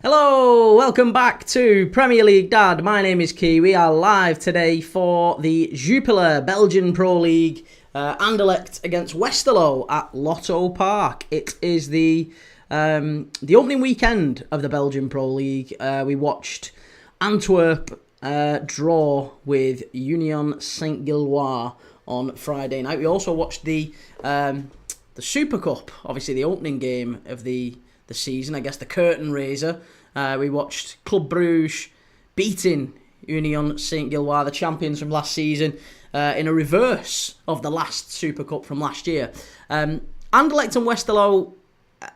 Hello, welcome back to Premier League Dad. My name is Kee. We are live today for the Jupiler Belgian Pro League, Anderlecht against Westerlo at Lotto Park. It is the opening weekend of the Belgian Pro League. We watched Antwerp draw with Union Saint-Gilloise on Friday night. We also watched the Super Cup, obviously the opening game of the season, I guess the curtain raiser. We watched Club Brugge beating Union Saint-Gilloise, the champions from last season, in a reverse of the last Super Cup from last year. Anderlecht and Westerlo,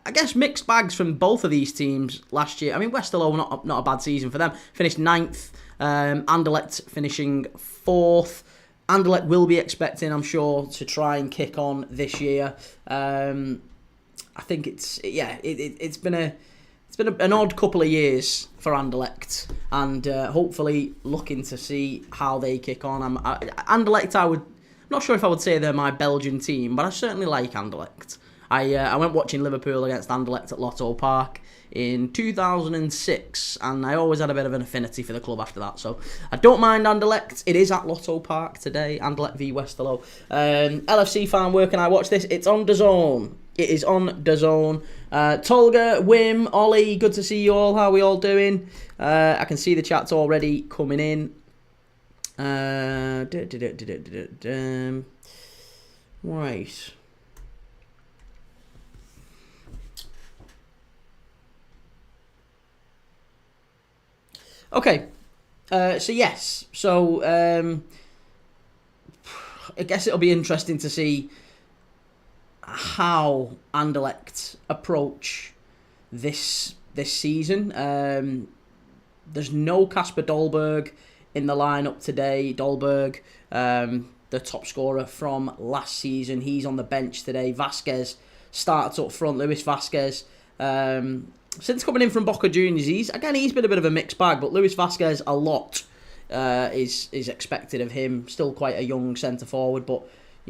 I guess mixed bags from both of these teams last year. I mean, Westerlo, not a bad season for them. Finished 9th, Anderlecht finishing 4th. Anderlecht will be expecting, I'm sure, to try and kick on this year. I think it's been an odd couple of years for Anderlecht, and hopefully looking to see how they kick on. Anderlecht, I'm not sure if I would say they're my Belgian team, but I certainly like Anderlecht. I went watching Liverpool against Anderlecht at Lotto Park in 2006, and I always had a bit of an affinity for the club after that. So I don't mind Anderlecht. It is at Lotto Park today, Anderlecht v Westerlo. LFC fan, where can I watch this? It's on DAZN. It is on DAZN. Tolga, Wim, Ollie, good to see you all. How are we all doing? I can see the chat's already coming in. Right. Okay. So I guess it'll be interesting to see how Anderlecht approach this season. There's no Kasper Dolberg in the lineup today. Dolberg, the top scorer from last season, he's on the bench today. Vasquez starts up front. Luis Vasquez, since coming in from Boca Juniors, he's been a bit of a mixed bag. But Luis Vasquez, a lot is expected of him. Still quite a young centre forward, but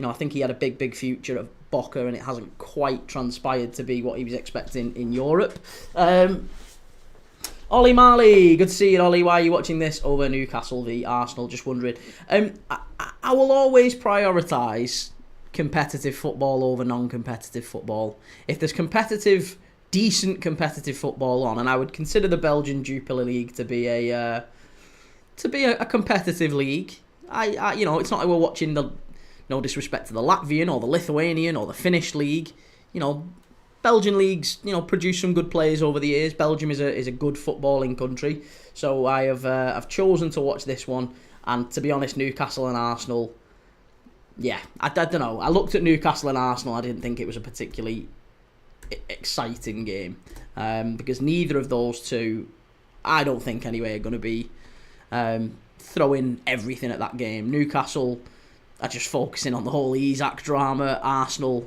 I think he had a big future at Boca, and it hasn't quite transpired to be what he was expecting in Europe. Ollie Marley, good to see you, Ollie. Why are you watching this over Newcastle v Arsenal? Just wondering. I will always prioritise competitive football over non-competitive football. If there's decent competitive football on, and I would consider the Belgian Jupiler League to be a competitive league. It's not like we're watching no disrespect to the Latvian or the Lithuanian or the Finnish league. Belgian leagues, produce some good players over the years. Belgium is a good footballing country. So I've chosen to watch this one. And to be honest, Newcastle and Arsenal, I don't know. I looked at Newcastle and Arsenal. I didn't think it was a particularly exciting game. Because neither of those two, I don't think anyway, are going to be throwing everything at that game. Newcastle are just focusing on the whole Isak drama. Arsenal,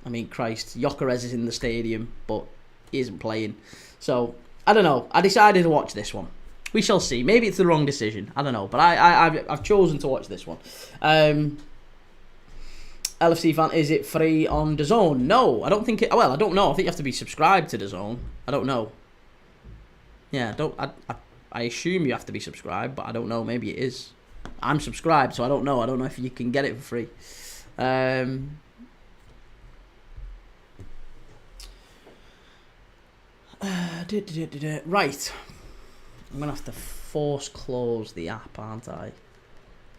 I mean, Christ, Gyökeres is in the stadium, but he isn't playing. So, I don't know. I decided to watch this one. We shall see. Maybe it's the wrong decision. I don't know. But I've chosen to watch this one. LFC fan, is it free on DAZN? No, I don't think it... Well, I don't know. I think you have to be subscribed to DAZN. I don't know. Yeah, I assume you have to be subscribed, but I don't know. Maybe it is. I'm subscribed, so I don't know. I don't know if you can get it for free. Right. I'm going to have to force close the app, aren't I?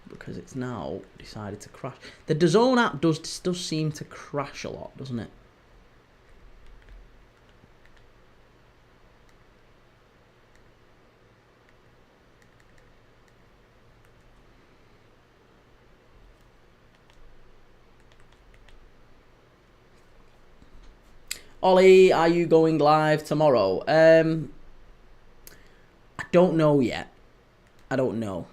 Because it's now decided to crash. The DAZN app does seem to crash a lot, doesn't it? Ollie, are you going live tomorrow? I don't know yet. I don't know.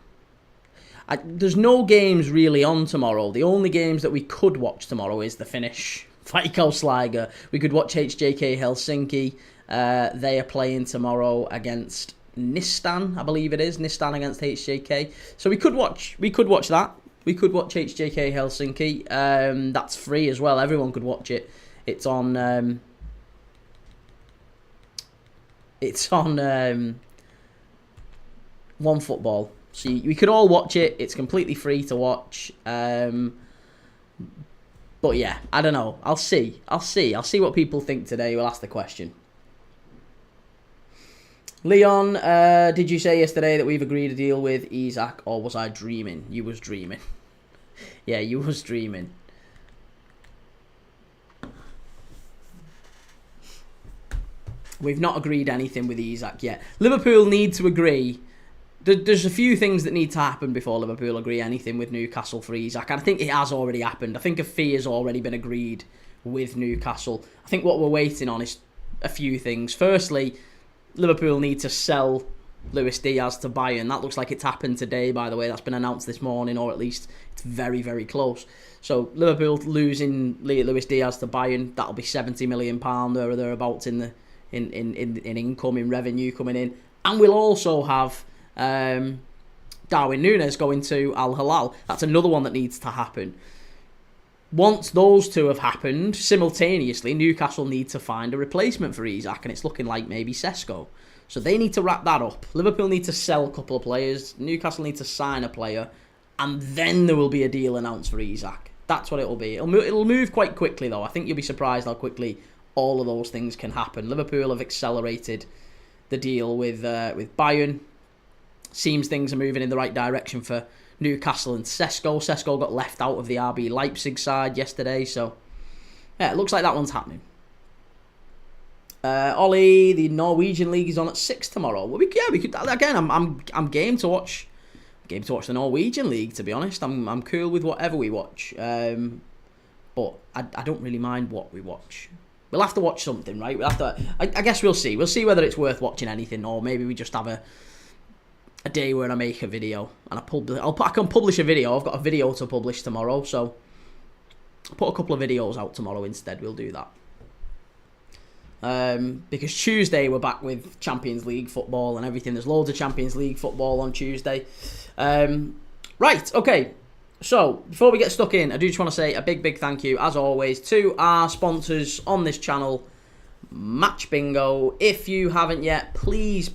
There's no games really on tomorrow. The only games that we could watch tomorrow is the Finnish Veikkausliiga. We could watch HJK Helsinki. They are playing tomorrow against Nistan, I believe it is. Nistan against HJK. So we could watch that. We could watch HJK Helsinki. That's free as well. Everyone could watch it. It's on It's on One Football. So we could all watch it. It's completely free to watch. But yeah, I don't know. I'll see what people think today. We'll ask the question. Leon, did you say yesterday that we've agreed a deal with Isaac, or was I dreaming? You was dreaming. Yeah, you was dreaming. We've not agreed anything with Isaac yet. Liverpool need to agree. There's a few things that need to happen before Liverpool agree anything with Newcastle for Isaac. And I think it has already happened. I think a fee has already been agreed with Newcastle. I think what we're waiting on is a few things. Firstly, Liverpool need to sell Luis Diaz to Bayern. That looks like it's happened today, by the way. That's been announced this morning, or at least it's very, very close. So Liverpool losing Luis Diaz to Bayern, that'll be £70 million or thereabouts in income, in revenue coming in. And we'll also have Darwin Núñez going to Al Hilal. That's another one that needs to happen. Once those two have happened, simultaneously, Newcastle need to find a replacement for Isaac, and it's looking like maybe Sesko. So they need to wrap that up. Liverpool need to sell a couple of players. Newcastle need to sign a player, and then there will be a deal announced for Isaac. That's what it will be. It'll move quite quickly, though. I think you'll be surprised how quickly all of those things can happen. Liverpool have accelerated the deal with Bayern. Seems things are moving in the right direction for Newcastle and Sesko. Sesko got left out of the RB Leipzig side yesterday, so yeah, it looks like that one's happening. Ollie, the Norwegian League is on at 6 tomorrow. Well, we could again. I'm game to watch. Game to watch the Norwegian League. To be honest, I'm cool with whatever we watch. But I don't really mind what we watch. We'll have to watch something, right? We'll have to. I guess we'll see. We'll see whether it's worth watching anything, or maybe we just have a day where I make a video and I can publish a video. I've got a video to publish tomorrow, so I'll put a couple of videos out tomorrow instead. We'll do that. Because Tuesday we're back with Champions League football and everything. There's loads of Champions League football on Tuesday. Right, okay. So, before we get stuck in, I do just want to say a big thank you, as always, to our sponsors on this channel, Match Bingo. If you haven't yet, please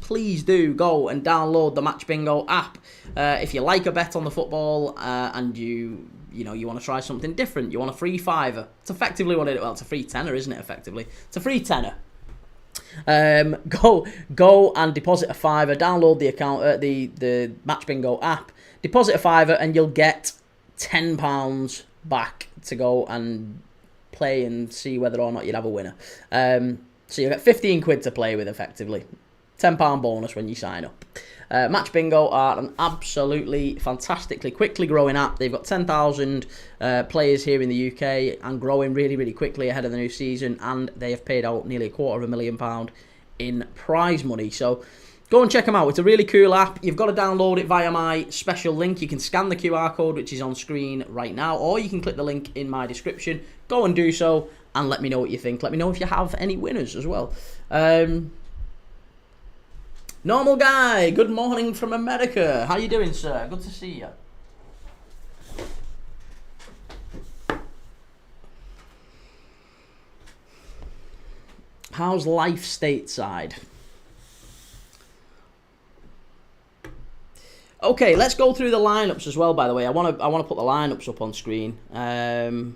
do go and download the Match Bingo app. If you like a bet on the football and you want to try something different, you want a free fiver. It's effectively what it is. Well, it's a free tenner, isn't it? Effectively, it's a free tenner. Go and deposit a fiver. Download the account, the Match Bingo app. Deposit a fiver, and you'll get £10 back to go and play and see whether or not you'd have a winner. So you get 15 quid to play with, effectively. £10 bonus when you sign up. Match Bingo are an absolutely fantastically quickly growing app. They've got 10,000 players here in the UK and growing really quickly ahead of the new season, and they have paid out nearly £250,000 in prize money. So go and check them out. It's a really cool app. You've got to download it via my special link. You can scan the QR code, which is on screen right now, or you can click the link in my description. Go and do so, and let me know what you think. Let me know if you have any winners as well. Normal Guy, good morning from America. How you doing, sir? Good to see you. How's life stateside? Okay, let's go through the lineups as well. By the way, I want to put the lineups up on screen. We'll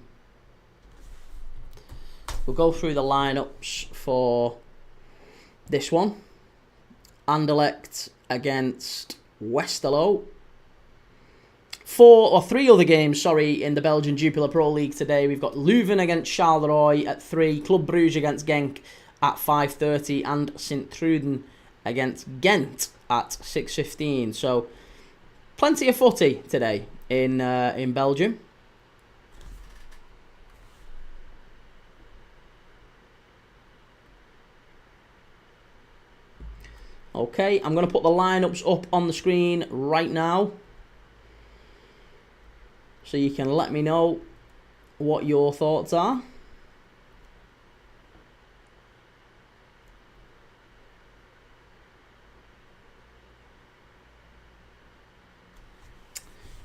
go through the lineups for this one. Anderlecht against Westerlo. 3 other games, in the Belgian Jupiler Pro League today. We've got Leuven against Charaï at 3, Club Brugge against Genk at 5:30, and Sint-Truiden against Ghent at 6:15. So plenty of footy today in Belgium. Okay, I'm going to put the lineups up on the screen right now, so you can let me know what your thoughts are.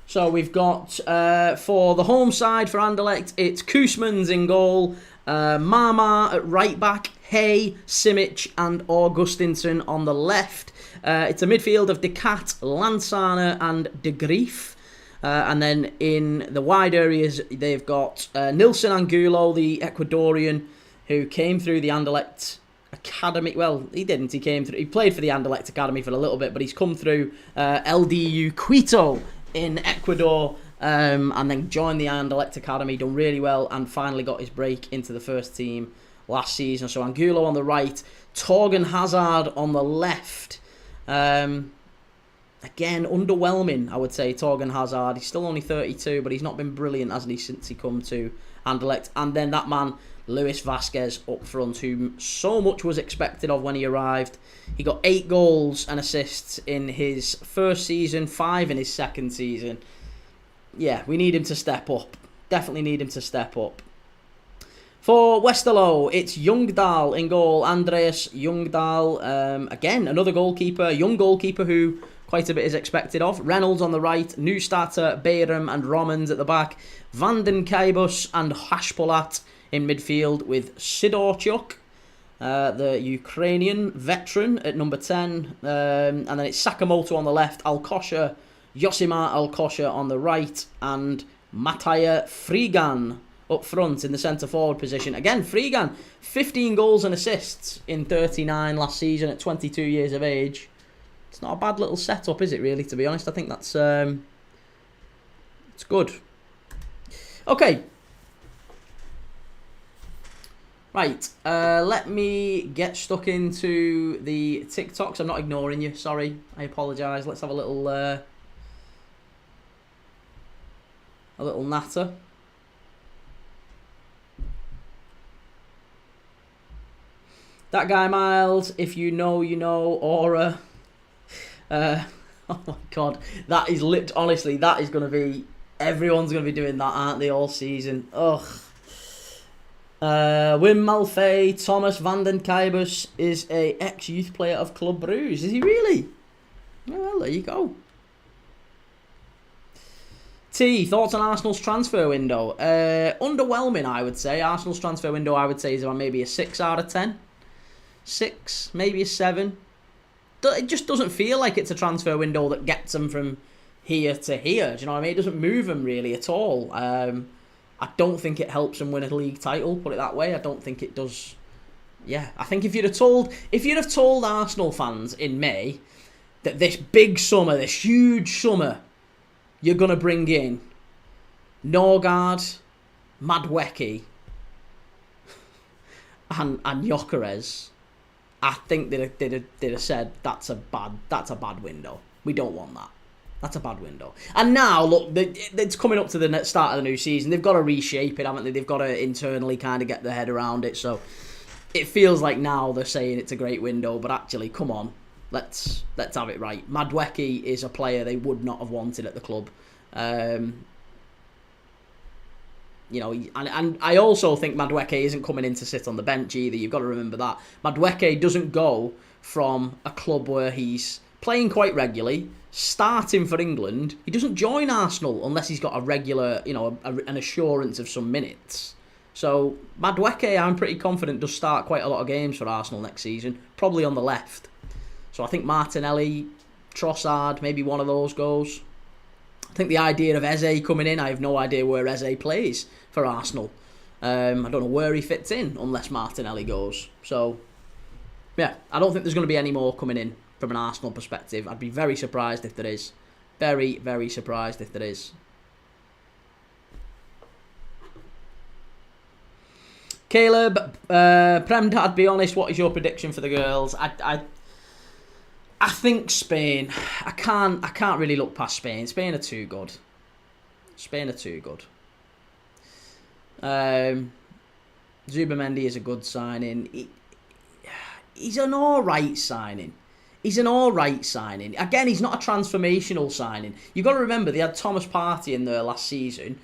So we've got, for the home side for Anderlecht, it's Koesmans in goal, Mama at right back, Hay, Simic and Augustinson on the left. It's a midfield of De Cat, Lansana and De Grief. And then in the wide areas, they've got Nilson Angulo, the Ecuadorian, who came through the Anderlecht Academy. Well, he didn't. He played for the Anderlecht Academy for a little bit, but he's come through LDU Quito in Ecuador, and then joined the Anderlecht Academy, done really well, and finally got his break into the first team last season. So Angulo on the right, Torgan Hazard on the left. Again, underwhelming, I would say, Torgan Hazard. He's still only 32, but he's not been brilliant, hasn't he, since he come to Anderlecht. And then that man, Luis Vasquez, up front, whom so much was expected of when he arrived. He got 8 goals and assists in his first season, 5 in his second season. Yeah, we need him to step up. Definitely need him to step up. For Westerlo, it's Youngdahl in goal. Andreas Youngdahl. Again, another goalkeeper. Young goalkeeper who quite a bit is expected of. Reynolds on the right. Newstarter, Bayram and Romans at the back. Vanden Kaibus and Hashpolat in midfield with Sidorchuk, the Ukrainian veteran, at number 10. And then it's Sakamoto on the left. Alkosha, Yosimar Alkosha on the right. And Mataya Frigan up front in the centre-forward position. Again, Frigan, 15 goals and assists in 39 last season at 22 years of age. It's not a bad little setup, is it, really, to be honest? I think that's it's good. Okay. Right, let me get stuck into the TikToks. I'm not ignoring you, sorry. I apologise. Let's have a little natter. That guy, Miles, if you know, you know. Aura. Oh my God, that is honestly, that is going to be, everyone's going to be doing that, aren't they, all season? Ugh. Wim Malfay, Thomas Vanden Kaibus is a ex-youth player of Club Brugge. Is he really? Well, there you go. T, thoughts on Arsenal's transfer window? Underwhelming, I would say. Arsenal's transfer window, I would say, is about maybe a 6 out of 10. 6, maybe a 7. It just doesn't feel like it's a transfer window that gets them from here to here. Do you know what I mean? It doesn't move them really at all. I don't think it helps them win a league title, put it that way. I don't think it does. Yeah, I think if you'd have told Arsenal fans in May that this big summer, this huge summer, you're going to bring in Norgard, Madwecki and Gyökeres, I think they'd have said that's a bad window. We don't want that. That's a bad window. And now, look, it's coming up to the start of the new season. They've got to reshape it, haven't they? They've got to internally kind of get their head around it. So it feels like now they're saying it's a great window, but actually, come on, let's have it right. Madwecki is a player they would not have wanted at the club. You know, and I also think Madwecki isn't coming in to sit on the bench either. You've got to remember that. Madwecki doesn't go from a club where he's playing quite regularly, starting for England. He doesn't join Arsenal unless he's got a regular, you know, an assurance of some minutes. So Madwecki, I'm pretty confident, does start quite a lot of games for Arsenal next season, probably on the left. So I think Martinelli, Trossard, maybe one of those goes. I think the idea of Eze coming in, I have no idea where Eze plays for Arsenal. I don't know where he fits in unless Martinelli goes. So, yeah, I don't think there's going to be any more coming in from an Arsenal perspective. I'd be very surprised if there is. Very, very surprised if there is. Caleb, Premdad, be honest, what is your prediction for the girls? I think Spain. I can't really look past Spain. Spain are too good. Zubamendi is a good signing. He's an alright signing. Again, he's not a transformational signing. You've got to remember, they had Thomas Partey in there last season.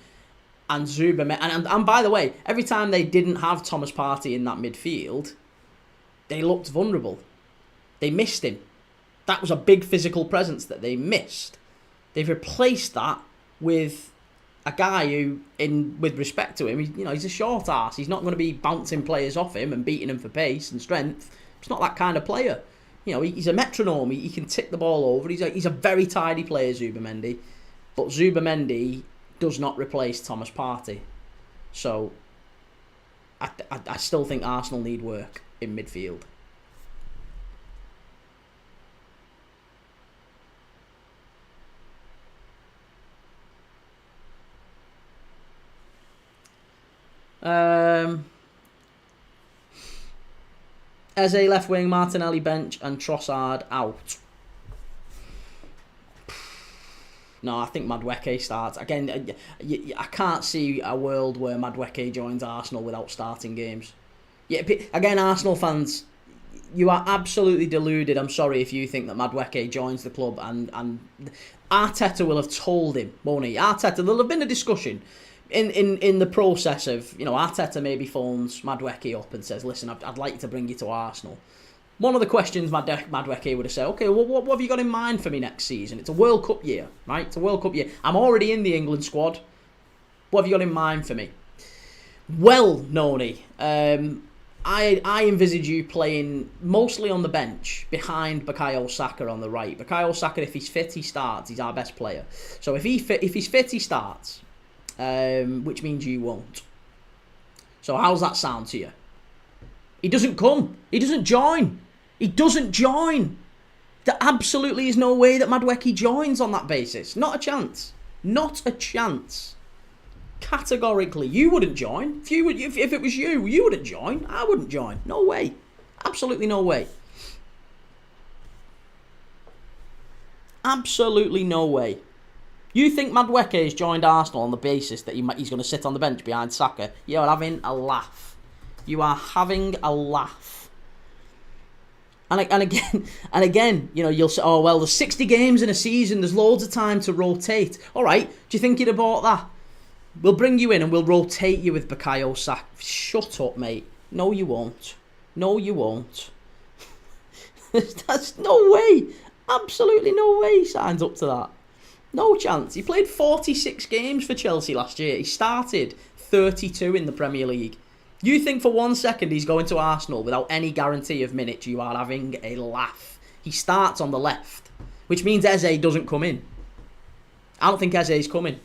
And Zubamendi. And by the way, every time they didn't have Thomas Partey in that midfield, they looked vulnerable. They missed him. That was a big physical presence that they missed. They've replaced that with a guy who, with respect to him, he's a short ass. He's not going to be bouncing players off him and beating them for pace and strength. He's not that kind of player. He's a metronome. He can tick the ball over. He's a very tidy player, Zubimendi. But Zubimendi does not replace Thomas Partey. So I still think Arsenal need work in midfield. Eze left wing, Martinelli bench, and Trossard out. No, I think Madueke starts. Again, I can't see a world where Madueke joins Arsenal without starting games. Yeah, again, Arsenal fans, you are absolutely deluded. I'm sorry if you think that Madueke joins the club, and Arteta will have told him, won't he? There'll have been a discussion in the process of, Arteta maybe phones Madueke up and says, listen, I'd like to bring you to Arsenal. One of the questions Madueke would have said, okay, well, what have you got in mind for me next season? It's a World Cup year, right? It's a World Cup year. I'm already in the England squad. What have you got in mind for me? Well, Noni, I envisage you playing mostly on the bench behind Bukayo Saka on the right. Bukayo Saka, if he's fit, he starts. He's our best player. So if he's fit, he starts, which means you won't. So how's that sound to you? He doesn't come. He doesn't join. He doesn't join. There absolutely is no way that Madueke joins on that basis. Not a chance. Not a chance. Categorically, you wouldn't join. If it was you, you wouldn't join. I wouldn't join. No way. Absolutely no way. Absolutely no way. You think Madueke has joined Arsenal on the basis that he's going to sit on the bench behind Saka? You're having a laugh. You are having a laugh. And again, you'll say, oh, well, there's 60 games in a season. There's loads of time to rotate. All right, do you think you'd have bought that? We'll bring you in and we'll rotate you with Bukayo Saka. Shut up, mate. No, you won't. No, you won't. That's no way. Absolutely no way he signs up to that. No chance. He played 46 games for Chelsea last year. He started 32 in the Premier League. You think for 1 second he's going to Arsenal without any guarantee of minutes? You are having a laugh. He starts on the left, which means Eze doesn't come in. I don't think Eze's coming.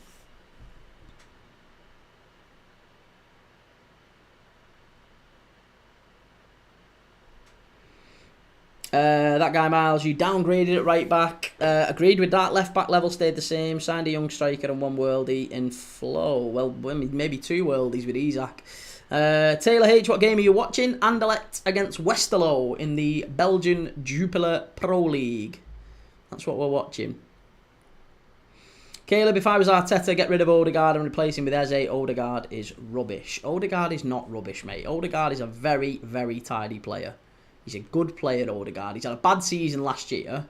That guy Miles, you downgraded at right back. Agreed with that. Left back level stayed the same. Signed a young striker and one worldie in flow. Well, maybe two worldies with Isaac. Taylor H, what game are you watching? Anderlecht against Westerlo in the Belgian Jupiler Pro League. That's what we're watching. Caleb, if I was Arteta, get rid of Odegaard and replace him with Eze. Odegaard is rubbish. Odegaard is not rubbish, mate. Odegaard is a very, very tidy player. He's a good player, Odegaard. He's had a bad season last year,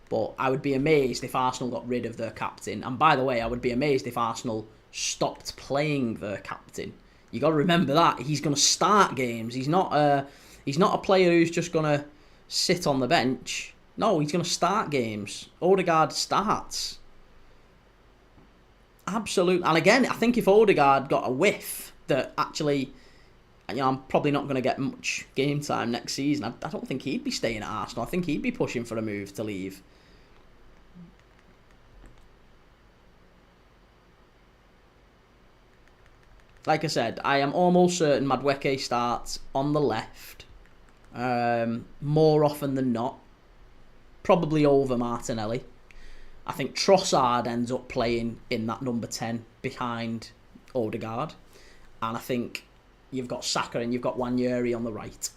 but I would be amazed if Arsenal got rid of their captain. And by the way, I would be amazed if Arsenal stopped playing their captain. You got to remember that he's going to start games. He's not a player who's just going to sit on the bench. No, he's going to start games. Odegaard starts. Absolutely. And again, I think if Odegaard got a whiff that actually, I'm probably not going to get much game time next season. I don't think he'd be staying at Arsenal. I think he'd be pushing for a move to leave. Like I said, I am almost certain Madueke starts on the left. More often than not. Probably over Martinelli. I think Trossard ends up playing in that number 10 behind Odegaard. And I think you've got Saka and you've got Wanyeri on the right.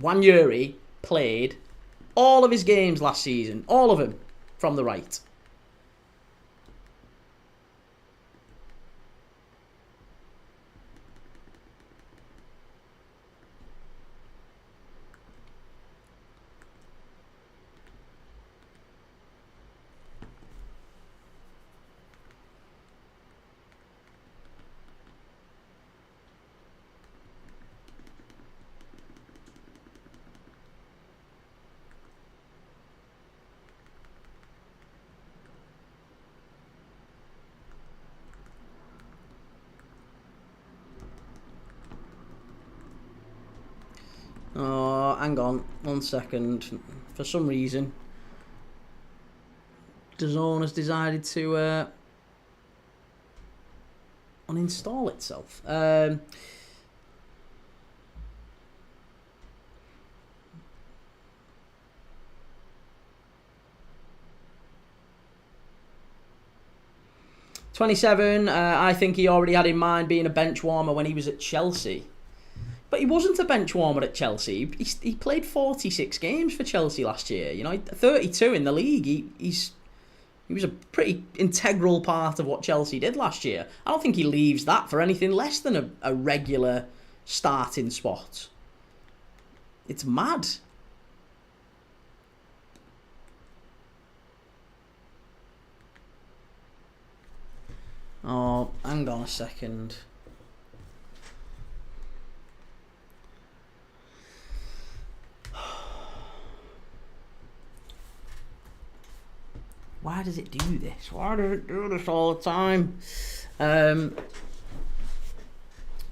Wanyeri played all of his games last season. All of them from the right. Oh, hang on. 1 second. For some reason, DAZN has decided to uninstall itself. 27, I think he already had in mind being a bench warmer when he was at Chelsea. But he wasn't a bench warmer at Chelsea. He played 46 games for Chelsea last year. You know, 32 in the league. He was a pretty integral part of what Chelsea did last year. I don't think he leaves that for anything less than a regular starting spot. It's mad. Oh, hang on a second. Why does it do this? Why does it do this all the time?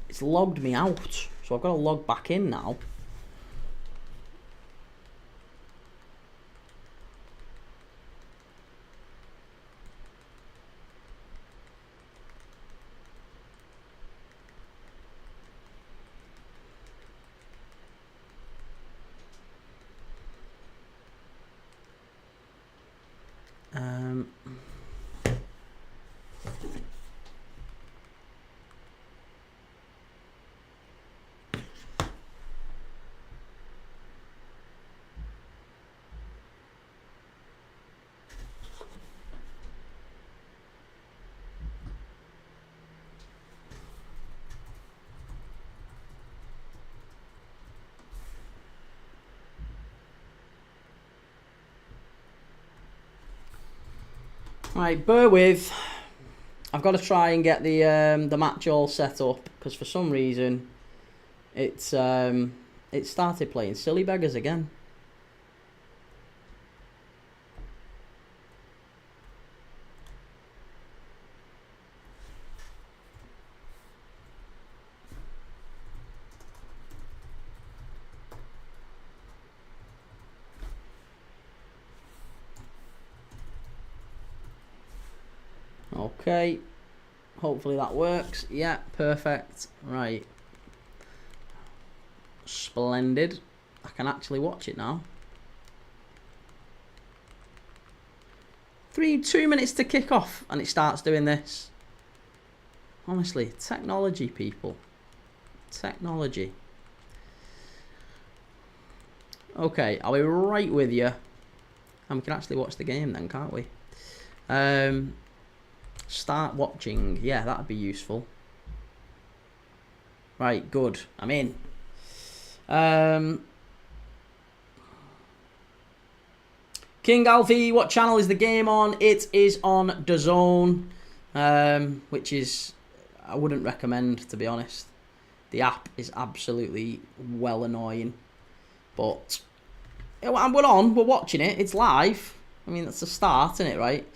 It's logged me out, so I've got to log back in now. Right, bear with. I've got to try and get the match all set up because for some reason it started playing silly beggars again. Okay, hopefully that works. Yeah, perfect. Right. Splendid. I can actually watch it now. 2 minutes to kick off and it starts doing this. Honestly, technology, people. Technology. Okay, I'll be right with you. And we can actually watch the game then, can't we? Start watching. Yeah, that'd be useful. Right, good. I'm in. King Alfie, what channel is the game on? It is on DAZN, which is, I wouldn't recommend, to be honest. The app is absolutely well annoying. But we're on, we're watching it. It's live. I mean, that's a start, isn't it, right?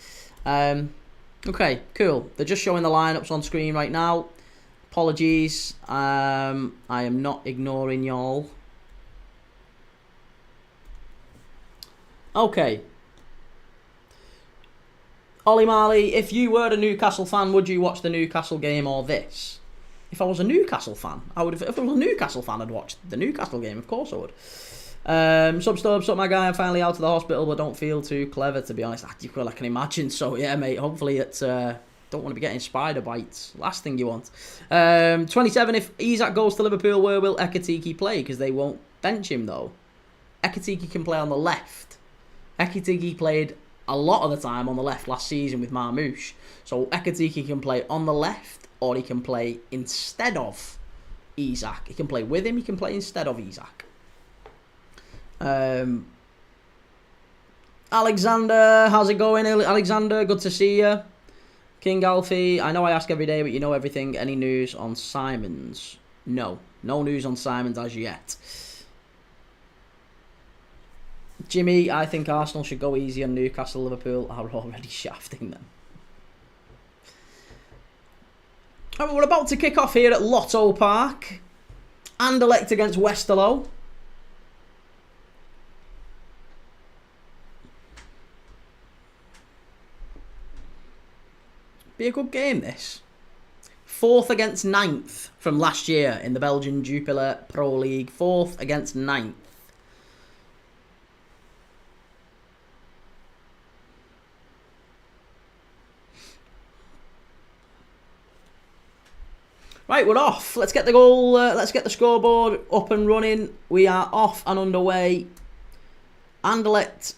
Okay, cool. They're just showing the lineups on screen right now. Apologies. I am not ignoring y'all. Okay. Ollie Marley, if you were a Newcastle fan, would you watch the Newcastle game or this? If I was a Newcastle fan, I would have. If I was a Newcastle fan, I'd watch the Newcastle game. Of course I would. Sup my guy, I'm finally out of the hospital but don't feel too clever, to be honest. Well, I can imagine, so yeah mate, hopefully it's don't want to be getting spider bites, last thing you want. 27, if Isak goes to Liverpool, where will Ekitike play? Because they won't bench him though. Ekitike can play on the left. Ekitike played a lot of the time on the left last season with Marmoush, so Ekitike can play on the left or he can play instead of Isak. He can play with him, he can play instead of Isak. Alexander, how's it going? Alexander, good to see you. King Alfie, I know I ask every day, but you know everything. Any news on Simons? No news on Simons as yet. Jimmy, I think Arsenal should go easy on Newcastle. Liverpool are already shafting them. We're about to kick off here at Lotto Park. Anderlecht against Westerlo. Be a good game, this. 4th against 9th from last year in the Belgian Jupiler Pro League. 4th against 9th. Right, we're off. Let's get the goal. Let's get the scoreboard up and running. We are off and underway. Anderlecht,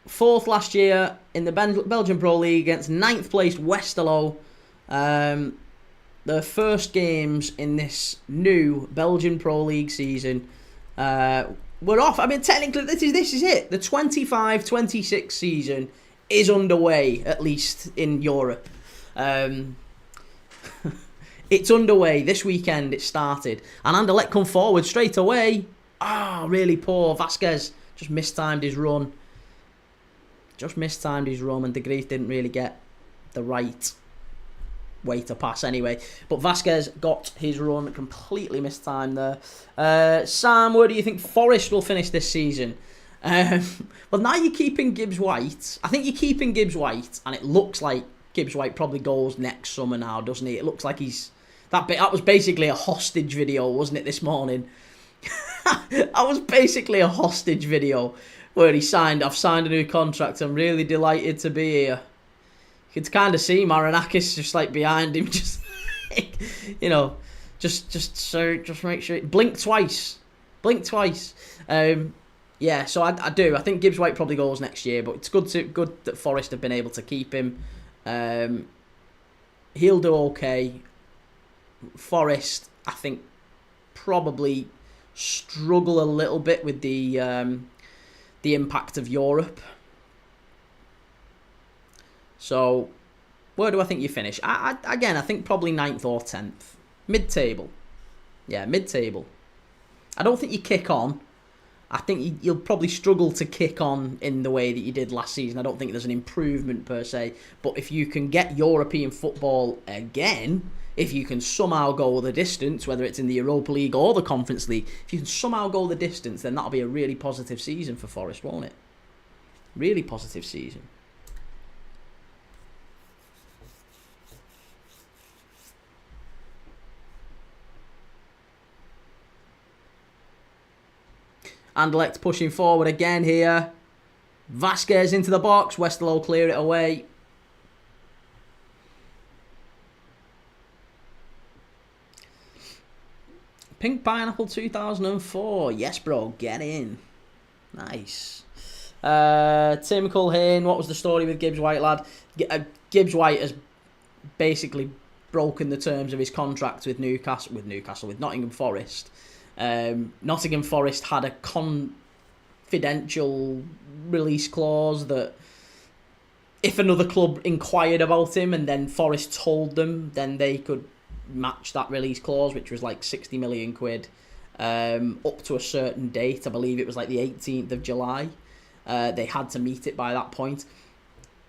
4th last year in the Belgian Pro League against 9th placed Westerlo. The first games in this new Belgian Pro League season. We're off. I mean, technically, this is it. The 25-26 season is underway, at least in Europe. It's underway. This weekend it started. And Anderlecht come forward straight away. Really poor. Vasquez just mistimed his run. And De Grief didn't really get the right way to pass anyway. But Vasquez got his run completely mistimed there. Sam, where do you think Forest will finish this season? Well, now you're keeping Gibbs-White. I think you're keeping Gibbs-White, and it looks like Gibbs-White probably goes next summer now, doesn't he? It looks like he's... That was basically a hostage video, wasn't it, this morning? That was basically a hostage video where I've signed a new contract. I'm really delighted to be here. You can kind of see Marinakis just like behind him, just just make sure blink twice. Yeah, so I do. I think Gibbs-White probably goes next year, but it's good that Forest have been able to keep him. He'll do okay. Forest, I think, probably struggle a little bit with the impact of Europe. So, where do I think you finish? I think probably 9th or 10th. Mid-table. Yeah, mid-table. I don't think you kick on. I think you'll probably struggle to kick on in the way that you did last season. I don't think there's an improvement per se. But if you can get European football again, if you can somehow go the distance, whether it's in the Europa League or the Conference League, if you can somehow go the distance, then that'll be a really positive season for Forest, won't it? Really positive season. Anderlecht pushing forward again here. Vasquez into the box. Westerlo clear it away. Pink Pineapple 2004. Yes, bro. Get in. Nice. Tim Culhane. What was the story with Gibbs-White, lad? Gibbs-White has basically broken the terms of his contract with Nottingham Forest. Nottingham Forest had a confidential release clause that if another club inquired about him and then Forest told them, then they could match that release clause, which was like 60 million quid, up to a certain date. I believe it was like the 18th of July. They had to meet it by that point.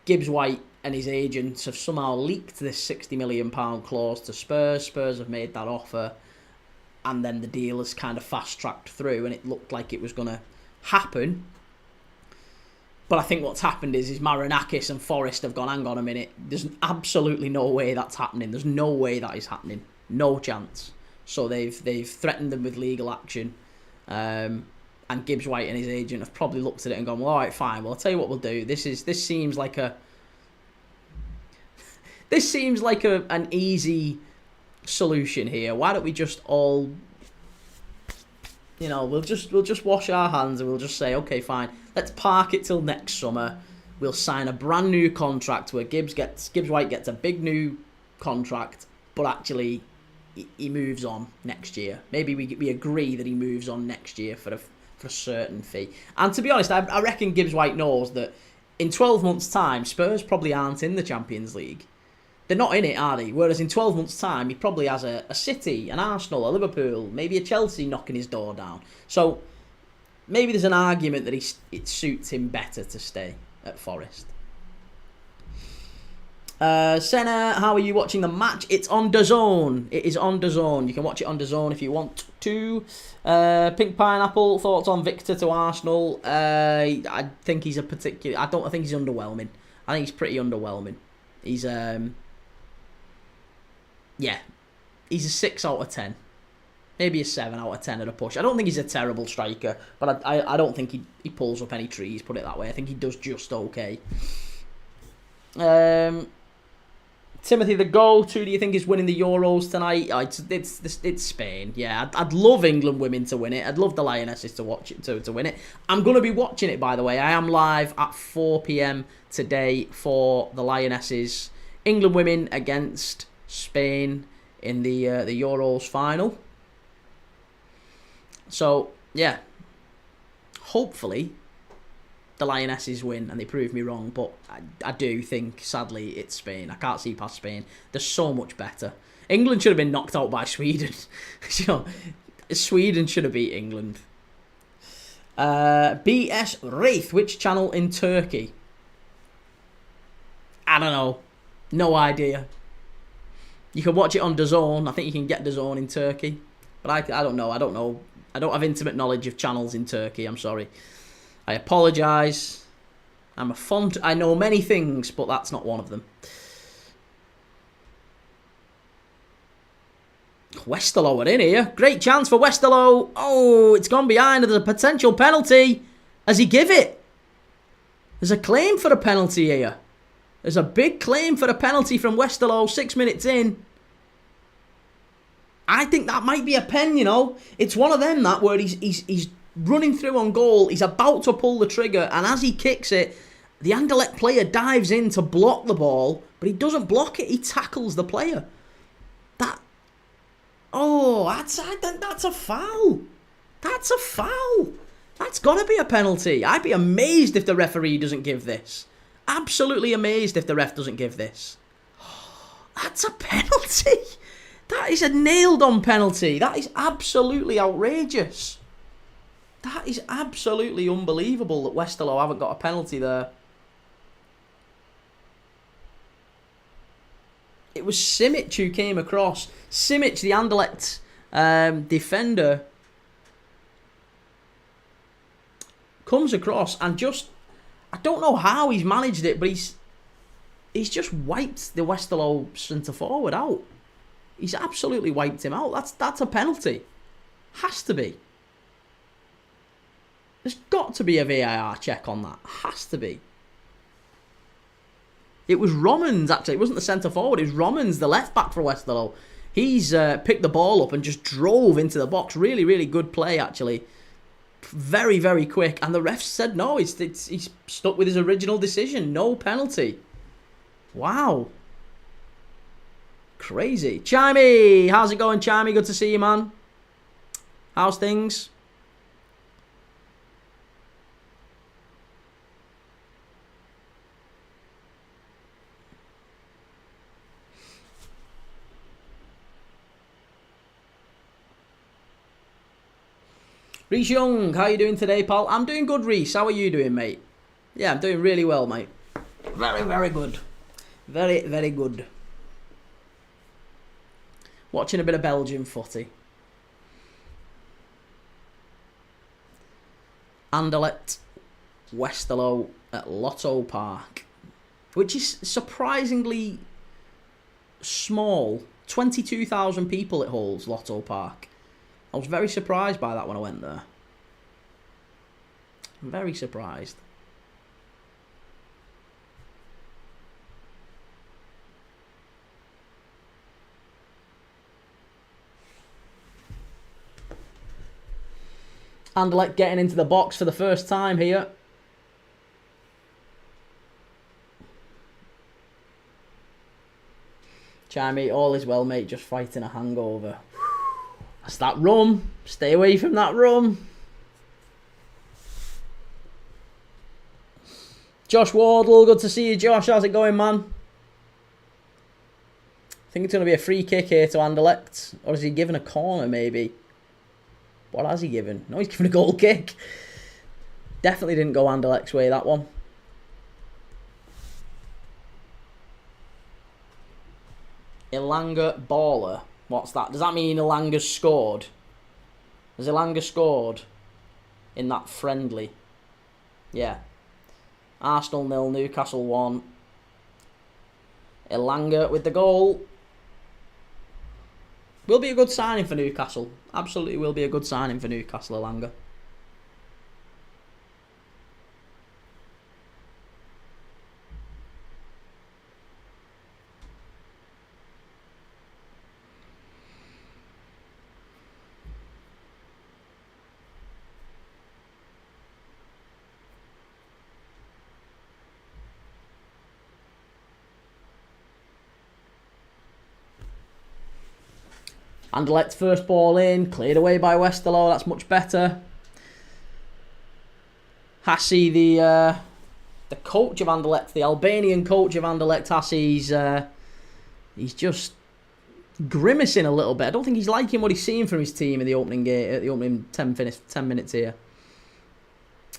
Gibbs-White and his agents have somehow leaked this £60 million clause to Spurs. Spurs have made that offer. And then the deal has kind of fast-tracked through, and it looked like it was going to happen. But I think what's happened is Marinakis and Forest have gone, hang on a minute, there's absolutely no way that's happening. There's no way that is happening. No chance. So they've threatened them with legal action. And Gibbs-White and his agent have probably looked at it and gone, well, all right, fine. Well, I'll tell you what we'll do. This seems like an easy solution here. Why don't we just all, we'll just wash our hands and we'll just say, okay, fine, let's park it till next summer. We'll sign a brand new contract where Gibbs-White gets a big new contract, but actually he moves on next year. Maybe we agree that he moves on next year for a certain fee. And to be honest, I reckon Gibbs-White knows that in 12 months' time, Spurs probably aren't in the Champions League. They're not in it, are they? Whereas in 12 months' time, he probably has a City, an Arsenal, a Liverpool, maybe a Chelsea knocking his door down. So maybe there's an argument that it suits him better to stay at Forest. Senna, how are you watching the match? It's on DAZN. It is on DAZN. You can watch it on DAZN if you want to. Pink Pineapple, thoughts on Victor to Arsenal? I think he's I think he's underwhelming. I think he's pretty underwhelming. He's yeah, he's a 6 out of 10. Maybe a 7 out of 10 at a push. I don't think he's a terrible striker, but I don't think he pulls up any trees, put it that way. I think he does just okay. Timothy, the GOAT, who do you think is winning the Euros tonight? It's Spain. Yeah, I'd love England women to win it. I'd love the Lionesses to watch it to win it. I'm going to be watching it, by the way. I am live at 4 p.m. today for the Lionesses. England women against Spain in the Euros final. So, yeah. Hopefully, the Lionesses win and they prove me wrong. But I do think, sadly, it's Spain. I can't see past Spain. They're so much better. England should have been knocked out by Sweden. Sweden should have beat England. BS Wraith, which channel in Turkey? I don't know. No idea. You can watch it on DAZN. I think you can get DAZN in Turkey. But I don't know. I don't know. I don't have intimate knowledge of channels in Turkey. I'm sorry. I apologise. I know many things, but that's not one of them. Westerlo are in here. Great chance for Westerlo. Oh, it's gone behind. There's a potential penalty. Does he give it? There's a claim for a penalty here. There's a big claim for a penalty from Westerlo 6 minutes in. I think that might be a pen, you know. It's one of them that where he's running through on goal. He's about to pull the trigger, and as he kicks it, the Anderlecht player dives in to block the ball, but he doesn't block it. He tackles the player. I think that's a foul. That's a foul. That's got to be a penalty. I'd be amazed if the referee doesn't give this. Absolutely amazed if the ref doesn't give this. That's a penalty. That is a nailed-on penalty. That is absolutely outrageous. That is absolutely unbelievable that Westerlo haven't got a penalty there. It was Simic who came across. Simic, the Anderlecht defender, comes across and just... I don't know how he's managed it, but he's just wiped the Westerlo centre-forward out. He's absolutely wiped him out. That's a penalty. Has to be. There's got to be a VAR check on that. Has to be. It was Romans, actually. It wasn't the centre-forward. It was Romans, the left-back for Westerlo. He's picked the ball up and just drove into the box. Really, really good play, actually. Very, very quick. And the ref said no. He's stuck with his original decision. No penalty. Wow. Crazy. Chimey! How's it going, Chimey? Good to see you, man. How's things? Reece Young, how are you doing today, pal? I'm doing good, Reece. How are you doing, mate? Yeah, I'm doing really well, mate. Very, very good. Very, very good. Watching a bit of Belgian footy. Anderlecht, Westerlo at Lotto Park, which is surprisingly small. 22,000 people it holds, Lotto Park. I was very surprised by that when I went there. Very surprised. Anderlecht getting into the box for the first time here. Chimey, all is well, mate. Just fighting a hangover. That's that rum. Stay away from that rum. Josh Wardle, good to see you, Josh. How's it going, man? I think it's going to be a free kick here to Anderlecht. Or is he given a corner, maybe? What has he given? No, he's given a goal kick. Definitely didn't go Anderlecht's way, that one. Ilanga Baller. What's that? Does that mean Ilanga's scored? Has Ilanga scored in that friendly? Yeah. Arsenal 0, Newcastle 1. Ilanga with the goal. Will be a good signing for Newcastle. Absolutely will be a good signing for Newcastle, Elanga. Anderlecht's first ball in, cleared away by Westerlo. That's much better. Hasi, the coach of Anderlecht, the Albanian coach of Anderlecht, Hasi, he's just grimacing a little bit. I don't think he's liking what he's seeing from his team in the opening game, the opening 10 minutes here.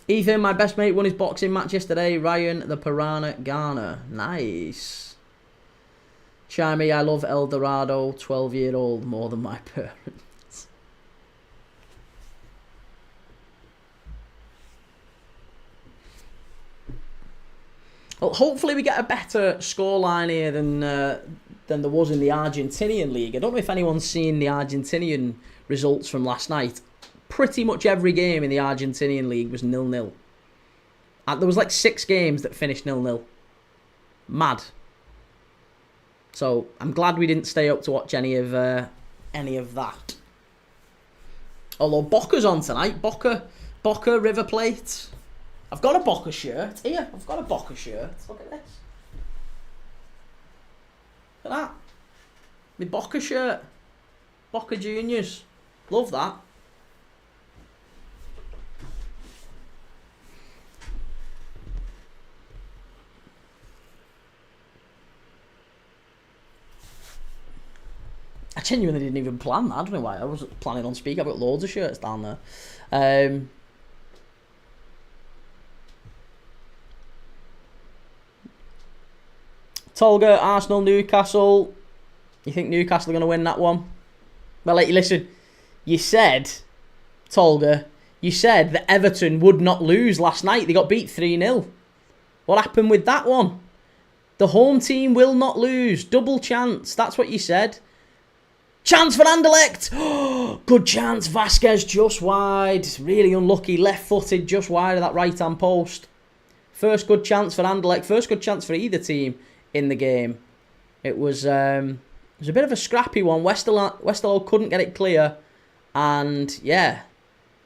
Ethan, my best mate, won his boxing match yesterday. Ryan, the Piranha Ghana. Nice. Charaï, I love El Dorado, 12-year-old, more than my parents. Well, hopefully we get a better scoreline here than there was in the Argentinian league. I don't know if anyone's seen the Argentinian results from last night. Pretty much every game in the Argentinian league was 0-0. There was like 6 games that finished 0-0. Mad. So I'm glad we didn't stay up to watch any of that. Although Boca's on tonight. Boca River Plate. I've got a Boca shirt. Here, I've got a Boca shirt. Look at this. Look at that. My Boca shirt. Boca Juniors. Love that. I genuinely didn't even plan that. I don't know why. I wasn't planning on speaking. I've got loads of shirts down there. Tolga, Arsenal, Newcastle. You think Newcastle are going to win that one? Well, listen. You said, Tolga, you said that Everton would not lose last night. They got beat 3-0. What happened with that one? The home team will not lose. Double chance. That's what you said. Chance for Anderlecht. Good chance. Vasquez just wide. Really unlucky. Left-footed just wide of that right-hand post. First good chance for Anderlecht. First good chance for either team in the game. It was a bit of a scrappy one. Westerlo couldn't get it clear. And, yeah.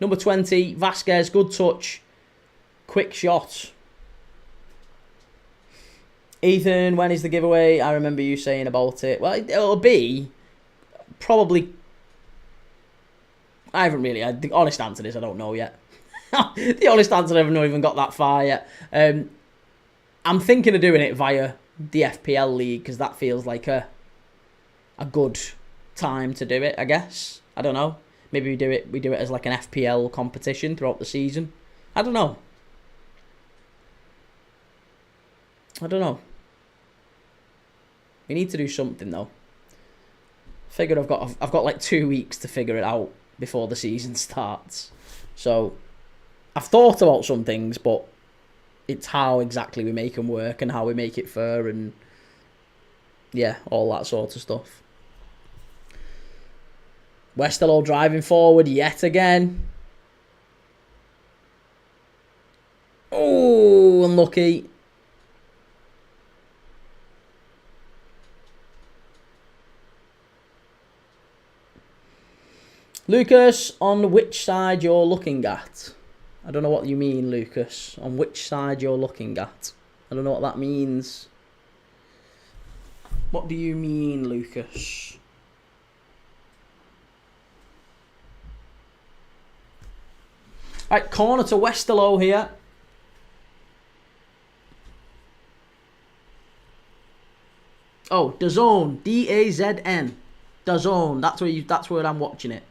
Number 20, Vasquez. Good touch. Quick shot. Ethan, when is the giveaway? I remember you saying about it. Well, it'll be... probably, I haven't really, the honest answer is I don't know yet. The honest answer, I haven't even got that far yet. I'm thinking of doing it via the FPL league because that feels like a good time to do it, I guess. I don't know. Maybe we do it as like an FPL competition throughout the season. I don't know. We need to do something though. Figure I've got like 2 weeks to figure it out before the season starts. So I've thought about some things, but it's how exactly we make them work and how we make it fair and yeah, all that sort of stuff. Westerlo driving forward yet again. Oh, unlucky. Lucas, on which side you're looking at? I don't know what you mean, Lucas. On which side you're looking at? I don't know what that means. What do you mean, Lucas? Right, corner to Westerlo here. Oh, DAZN. D-A-Z-N. DAZN. That's where I'm watching it.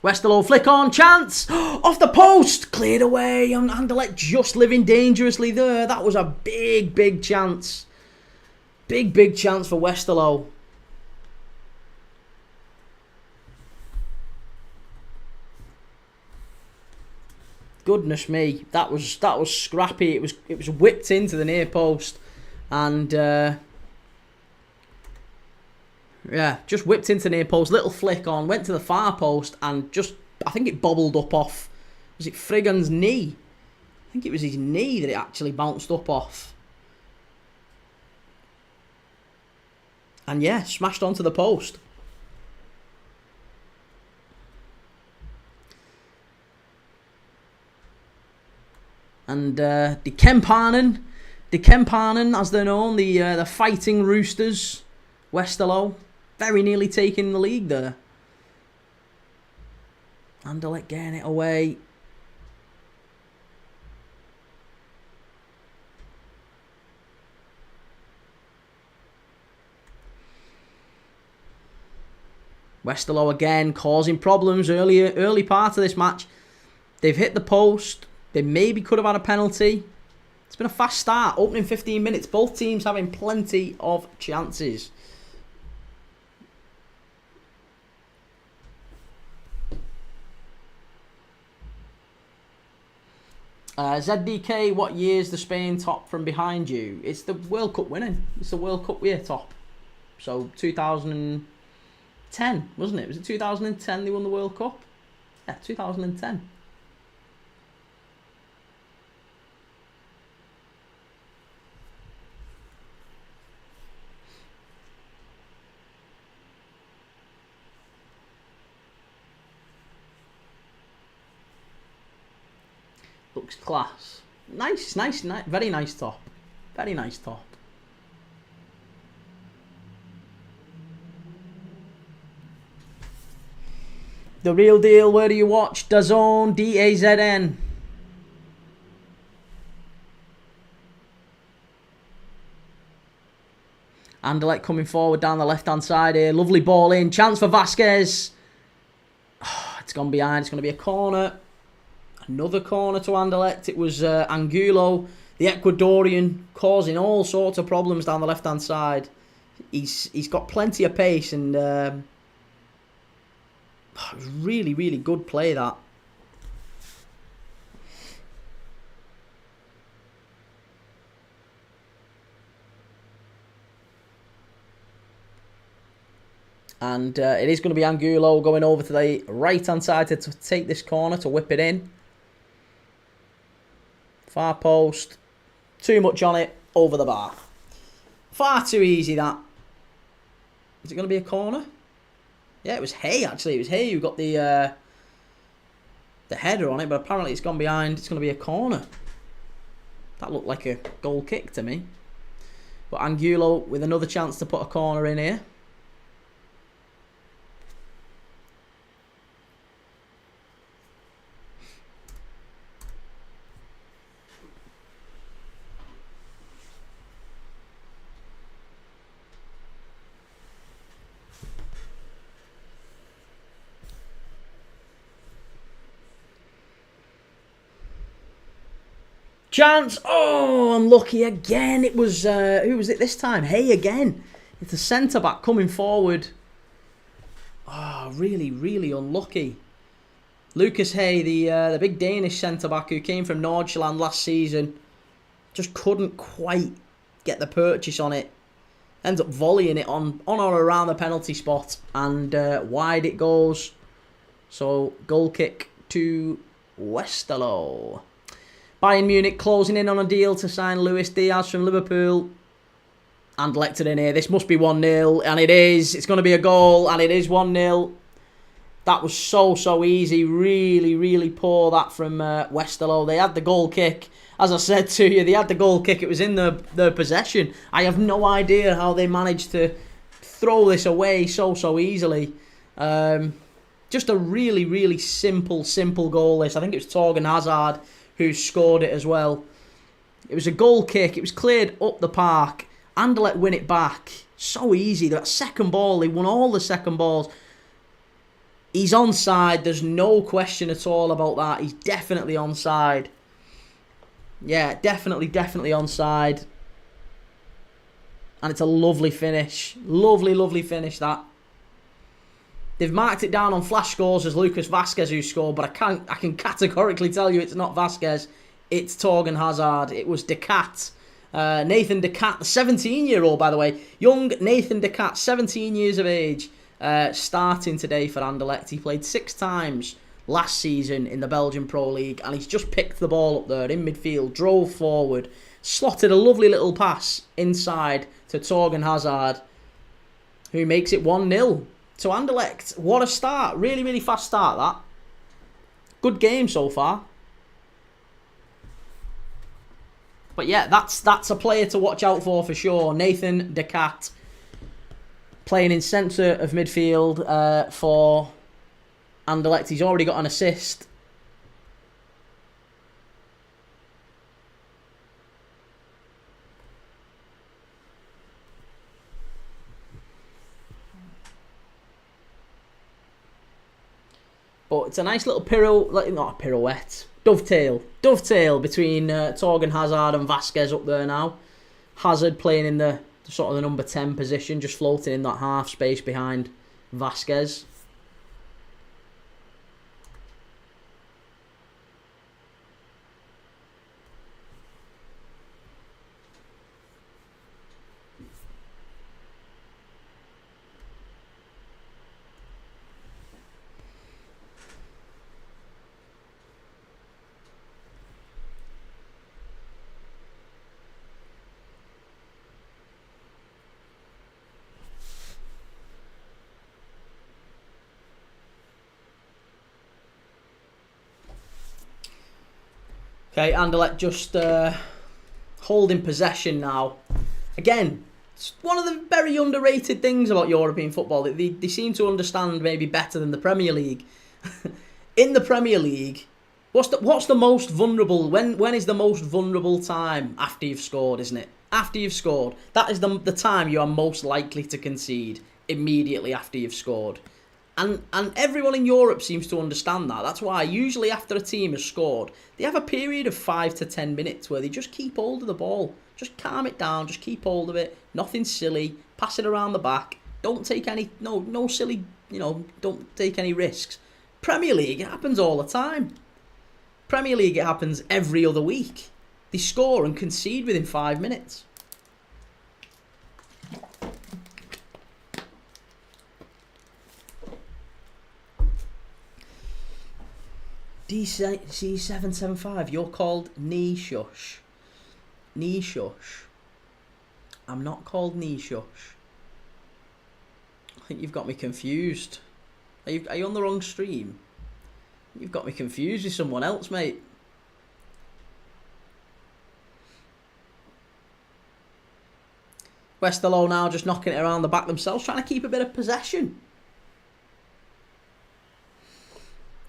Westerlo flick on, chance! Off the post! Cleared away, and Anderlecht just living dangerously there. That was a big, big chance. Big, big chance for Westerlo. Goodness me, that was scrappy. It was whipped into the near post, and Yeah, just whipped into near post, little flick on, went to the far post, and just, I think it bobbled up off, was it Frigg's knee? I think it was his knee that it actually bounced up off. And yeah, smashed onto the post. And the Kempanen, as they're known, the Fighting Roosters, Westerlo, very nearly taking the league there. Anderlecht getting it away. Westerlo again causing problems early part of this match. They've hit the post. They maybe could have had a penalty. It's been a fast start. Opening 15 minutes. Both teams having plenty of chances. ZDK, what year's the Spain top from behind you? It's the World Cup winning. It's the World Cup year top. So 2010, wasn't it? Was it 2010 they won the World Cup? Yeah, 2010. Looks class. Nice, very nice top. Very nice top. The Real Deal, where do you watch? DAZN, DAZN. Anderlecht coming forward down the left-hand side here. Lovely ball in. Chance for Vasquez. Oh, it's gone behind. It's going to be a corner. Another corner to Anderlecht. It was Angulo, the Ecuadorian, causing all sorts of problems down the left-hand side. He's got plenty of pace and it was really, really good play, that. And it is going to be Angulo going over to the right-hand side to take this corner, to whip it in. Far post. Too much on it. Over the bar. Far too easy, that. Is it going to be a corner? Yeah, it was Hay, actually. It was Hay who got the header on it, but apparently it's gone behind. It's going to be a corner. That looked like a goal kick to me. But Angulo with another chance to put a corner in here. Chance. Oh, unlucky again. It was, who was it this time? Hay again. It's a centre-back coming forward. Oh, really, really unlucky. Lucas Hay, the big Danish centre-back who came from Nordsjælland last season, just couldn't quite get the purchase on it. Ends up volleying it on or around the penalty spot, and wide it goes. So, goal kick to Westerlo. Bayern Munich closing in on a deal to sign Luis Diaz from Liverpool. And Anderlecht in here. This must be 1-0. And it is. It's going to be a goal. And it is 1-0. That was so easy. Really, really poor, that from Westerlo. They had the goal kick. As I said to you, they had the goal kick. It was in their possession. I have no idea how they managed to throw this away so easily. Just a really, really simple goal, this. I think it was Thorgan Hazard who scored it as well. It was a goal kick. It was cleared up the park. Anderlecht win it back. So easy. That second ball, they won all the second balls. He's onside. There's no question at all about that. He's definitely onside. Yeah, definitely onside. And it's a lovely finish. Lovely finish, that. They've marked it down on flash scores as Lucas Vasquez who scored, but I can categorically tell you it's not Vasquez. It's Thorgan Hazard. It was De Cat Nathan De Cat, the 17-year-old, by the way. Young Nathan De Cat, 17 years of age, starting today for Anderlecht. He played 6 times last season in the Belgian Pro League, and he's just picked the ball up there in midfield, drove forward, slotted a lovely little pass inside to Thorgan Hazard, who makes it 1-0 to Anderlecht. What a start. Really, really fast start, that. Good game so far. But yeah, that's a player to watch out for sure. Nathan De Cat playing in centre of midfield for Anderlecht. He's already got an assist. But it's a nice little pirouette. Dovetail between Thorgan Hazard and Vasquez up there now. Hazard playing in the sort of the number 10 position, just floating in that half space behind Vasquez. Okay, Anderlecht just holding possession now. Again, it's one of the very underrated things about European football. They seem to understand maybe better than the Premier League. In the Premier League, what's the most vulnerable? When is the most vulnerable time? After you've scored, isn't it? After you've scored, that is the time you are most likely to concede. Immediately after you've scored. And everyone in Europe seems to understand that. That's why usually after a team has scored, they have a period of 5 to 10 minutes where they just keep hold of the ball. Just calm it down, just keep hold of it. Nothing silly. Pass it around the back. Don't take any, no silly, don't take any risks. Premier League, it happens all the time. Premier League, it happens every other week. They score and concede within 5 minutes. DC775, you're called knee shush. Knee shush. I'm not called knee shush. I think you've got me confused. Are you on the wrong stream? You've got me confused with someone else, mate. Westerlo now just knocking it around the back themselves, trying to keep a bit of possession.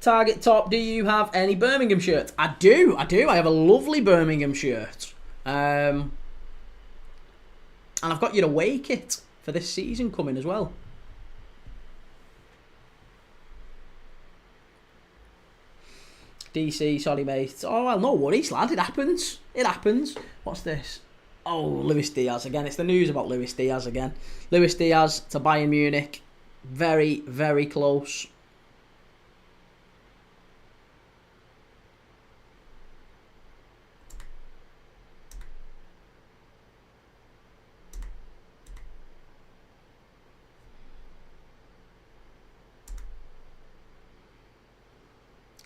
Target top, do you have any Birmingham shirts? I do. I have a lovely Birmingham shirt. And I've got your away kit for this season coming as well. DC, sorry mate. Oh, well, no worries, lad. It happens. It happens. What's this? Oh, Luis Diaz again. It's the news about Luis Diaz again. Luis Diaz to Bayern Munich. Very, very close.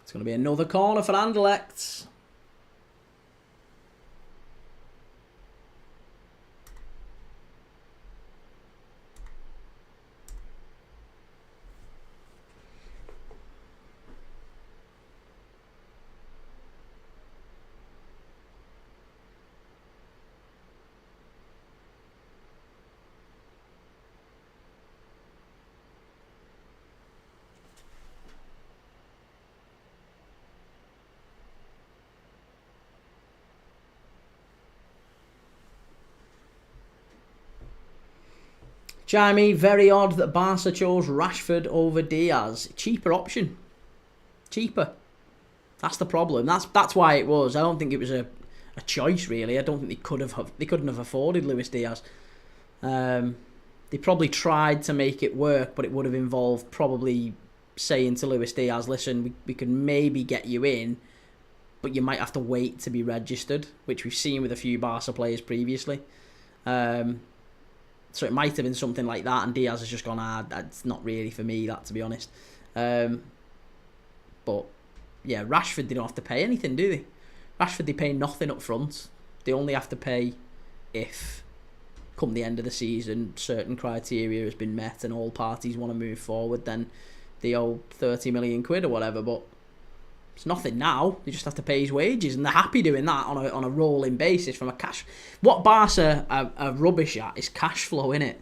It's going to be another corner for Anderlecht. Charaï, very odd that Barca chose Rashford over Diaz. Cheaper option. Cheaper. That's the problem. That's why it was. I don't think it was a choice really. I don't think they couldn't have afforded Luis Diaz. They probably tried to make it work, but it would have involved probably saying to Luis Diaz, listen, we can maybe get you in, but you might have to wait to be registered, which we've seen with a few Barca players previously. So it might have been something like that, and Diaz has just gone, that's not really for me, that, to be honest. But yeah, Rashford, they don't have to pay anything, do they? Rashford, they pay nothing up front. They only have to pay if, come the end of the season, certain criteria has been met and all parties want to move forward, then they owe 30 million quid or whatever. But it's nothing now. They just have to pay his wages, and they're happy doing that on a rolling basis from a cash. What Barca are rubbish at is cash flow, innit?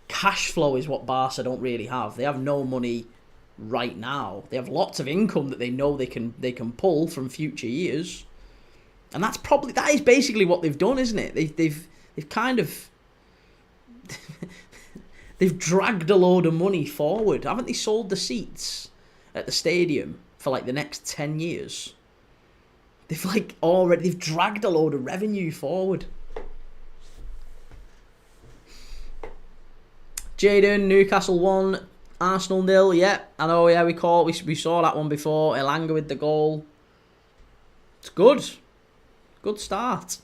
Cash flow is what Barca don't really have. They have no money right now. They have lots of income that they know they can pull from future years, and that is basically what they've done, isn't it? They've kind of they've dragged a load of money forward, haven't they? Sold the seats at the stadium for like the next 10 years. They've dragged a load of revenue forward. Jaden, Newcastle 1, Arsenal 0. Yeah, I know. Yeah, we saw that one before. Elanga with the goal. It's good. Good start.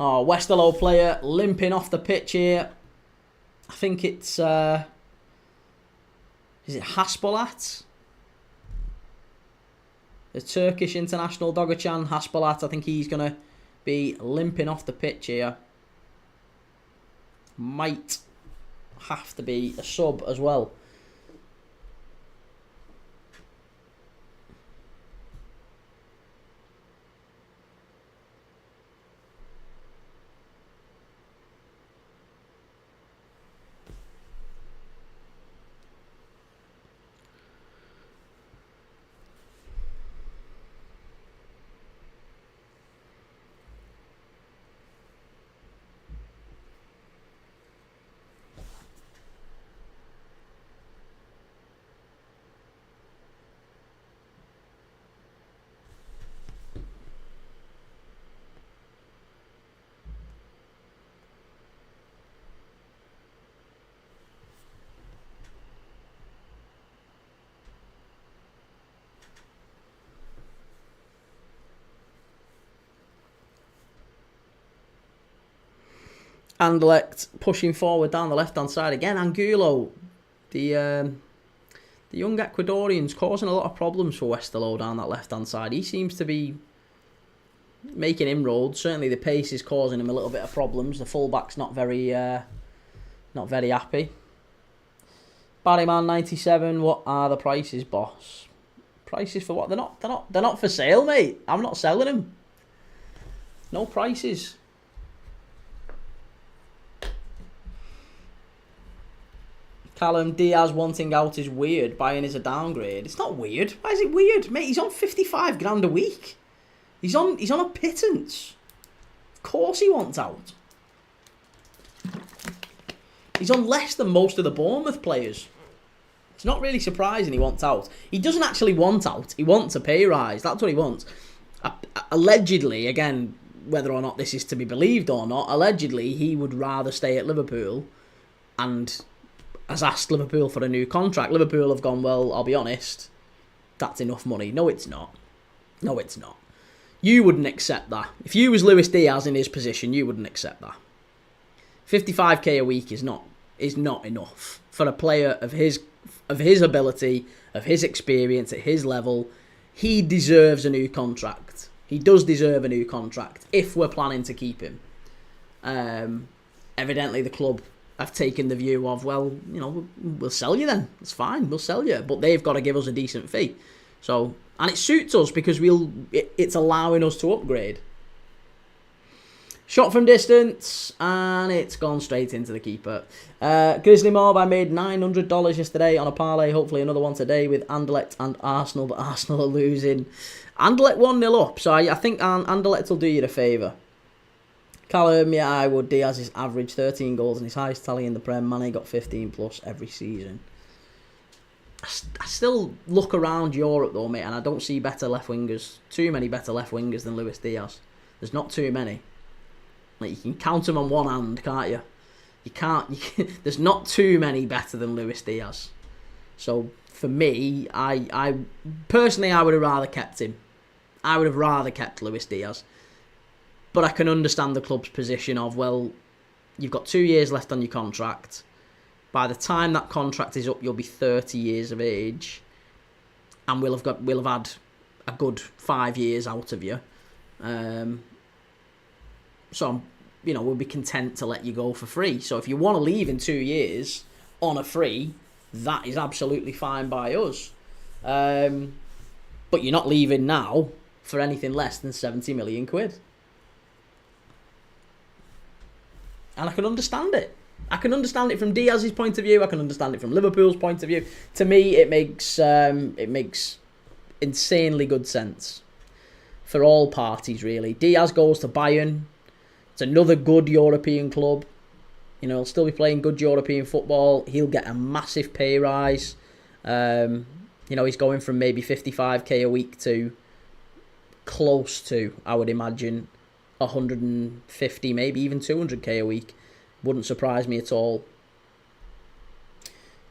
Oh, Westerlo player limping off the pitch here. I think it's... is it Haspolat? The Turkish international Dogachan, Haspolat. I think he's going to be limping off the pitch here. Might have to be a sub as well. Anderlecht pushing forward down the left-hand side again. Angulo, the young Ecuadorian's causing a lot of problems for Westerlo down that left-hand side. He seems to be making inroads. Certainly the pace is causing him a little bit of problems. The fullback's not very happy. Barryman 97. What are the prices, boss? Prices for what? They're not for sale, mate. I'm not selling them. No prices. Callum, Diaz wanting out is weird. Buying is a downgrade. It's not weird. Why is it weird? Mate, he's on 55 grand a week. He's on a pittance. Of course he wants out. He's on less than most of the Bournemouth players. It's not really surprising he wants out. He doesn't actually want out. He wants a pay rise. That's what he wants. Allegedly, again, whether or not this is to be believed or not, allegedly he would rather stay at Liverpool and has asked Liverpool for a new contract. Liverpool have gone, well, I'll be honest, that's enough money. No, it's not. No, it's not. You wouldn't accept that. If you was Luis Diaz in his position, you wouldn't accept that. 55k a week is not enough for a player of his ability, of his experience, at his level. He deserves a new contract. He does deserve a new contract if we're planning to keep him. Evidently, the club have taken the view of, well, you know, we'll sell you then. It's fine, we'll sell you. But they've got to give us a decent fee. So, and it suits us because it's allowing us to upgrade. Shot from distance, and it's gone straight into the keeper. Grizzly Mob, I made $900 yesterday on a parlay. Hopefully another one today with Anderlecht and Arsenal, but Arsenal are losing. Anderlecht 1-0 up, so I think Anderlecht will do you a favour. Callum, yeah, I would. Diaz is average 13 goals and his highest tally in the Prem. Mane got 15 plus every season. I still look around Europe though, mate, and I don't see better left wingers. Too many better left wingers than Luis Diaz. There's not too many. Like, you can count them on one hand, can't you? There's not too many better than Luis Diaz. So for me, I personally, I would have rather kept him. I would have rather kept Luis Diaz. But I can understand the club's position of, well, you've got 2 years left on your contract. By the time that contract is up, you'll be 30 years of age, and we'll have had a good 5 years out of you. So, we'll be content to let you go for free. So if you want to leave in 2 years on a free, that is absolutely fine by us. But you're not leaving now for anything less than 70 million quid. And I can understand it. I can understand it from Diaz's point of view. I can understand it from Liverpool's point of view. To me, it makes insanely good sense for all parties, really. Diaz goes to Bayern. It's another good European club. He'll still be playing good European football. He'll get a massive pay rise. He's going from maybe 55k a week to close to, I would imagine, 150, maybe even 200k a week. Wouldn't surprise me at all.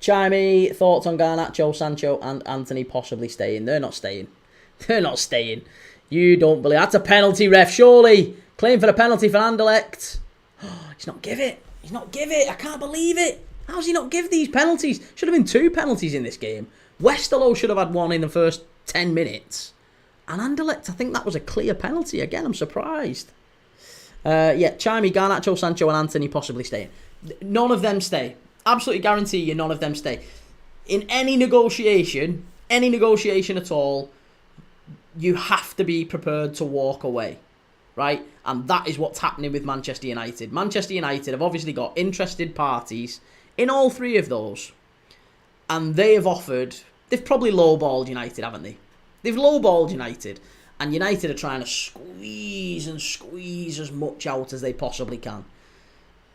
Chimey, thoughts on Garnacho, Sancho and Anthony possibly staying? They're not staying. They're not staying. You don't believe... That's a penalty, ref, surely. Claim for a penalty for Anderlecht. He's not give it. He's not give it. I can't believe it. How's he not give these penalties? Should have been 2 penalties in this game. Westerlo should have had one in the first 10 minutes. And Anderlecht, I think that was a clear penalty. Again, I'm surprised. Chimey, Garnacho, Sancho and Anthony possibly staying. None of them stay. Absolutely guarantee you none of them stay. In any negotiation at all, you have to be prepared to walk away, right? And that is what's happening with Manchester United. Manchester United have obviously got interested parties in all 3 of those. And they've probably lowballed United, haven't they? They've lowballed United. And United are trying to squeeze as much out as they possibly can.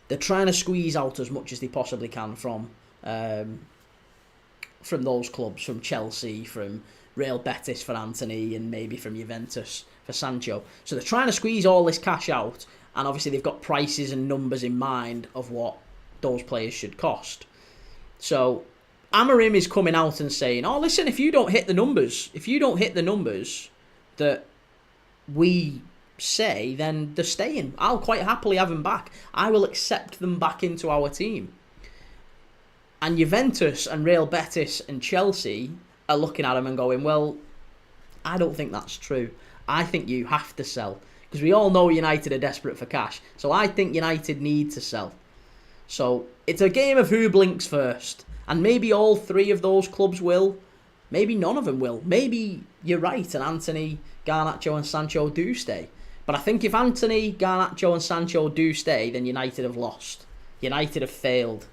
They're trying to squeeze out as much as they possibly can from those clubs, from Chelsea, from Real Betis for Anthony, and maybe from Juventus for Sancho. So they're trying to squeeze all this cash out, and obviously they've got prices and numbers in mind of what those players should cost. So Amorim is coming out and saying, oh, listen, if you don't hit the numbers that we say, then they're staying. I'll quite happily have them back. I will accept them back into our team. And Juventus and Real Betis and Chelsea are looking at him and going, well, I don't think that's true. I think you have to sell. Because we all know United are desperate for cash. So I think United need to sell. So it's a game of who blinks first. And maybe all 3 of those clubs will. Maybe none of them will. Maybe you're right and Anthony, Garnacho and Sancho do stay. But I think if Anthony, Garnacho and Sancho do stay, then United have lost. United have failed.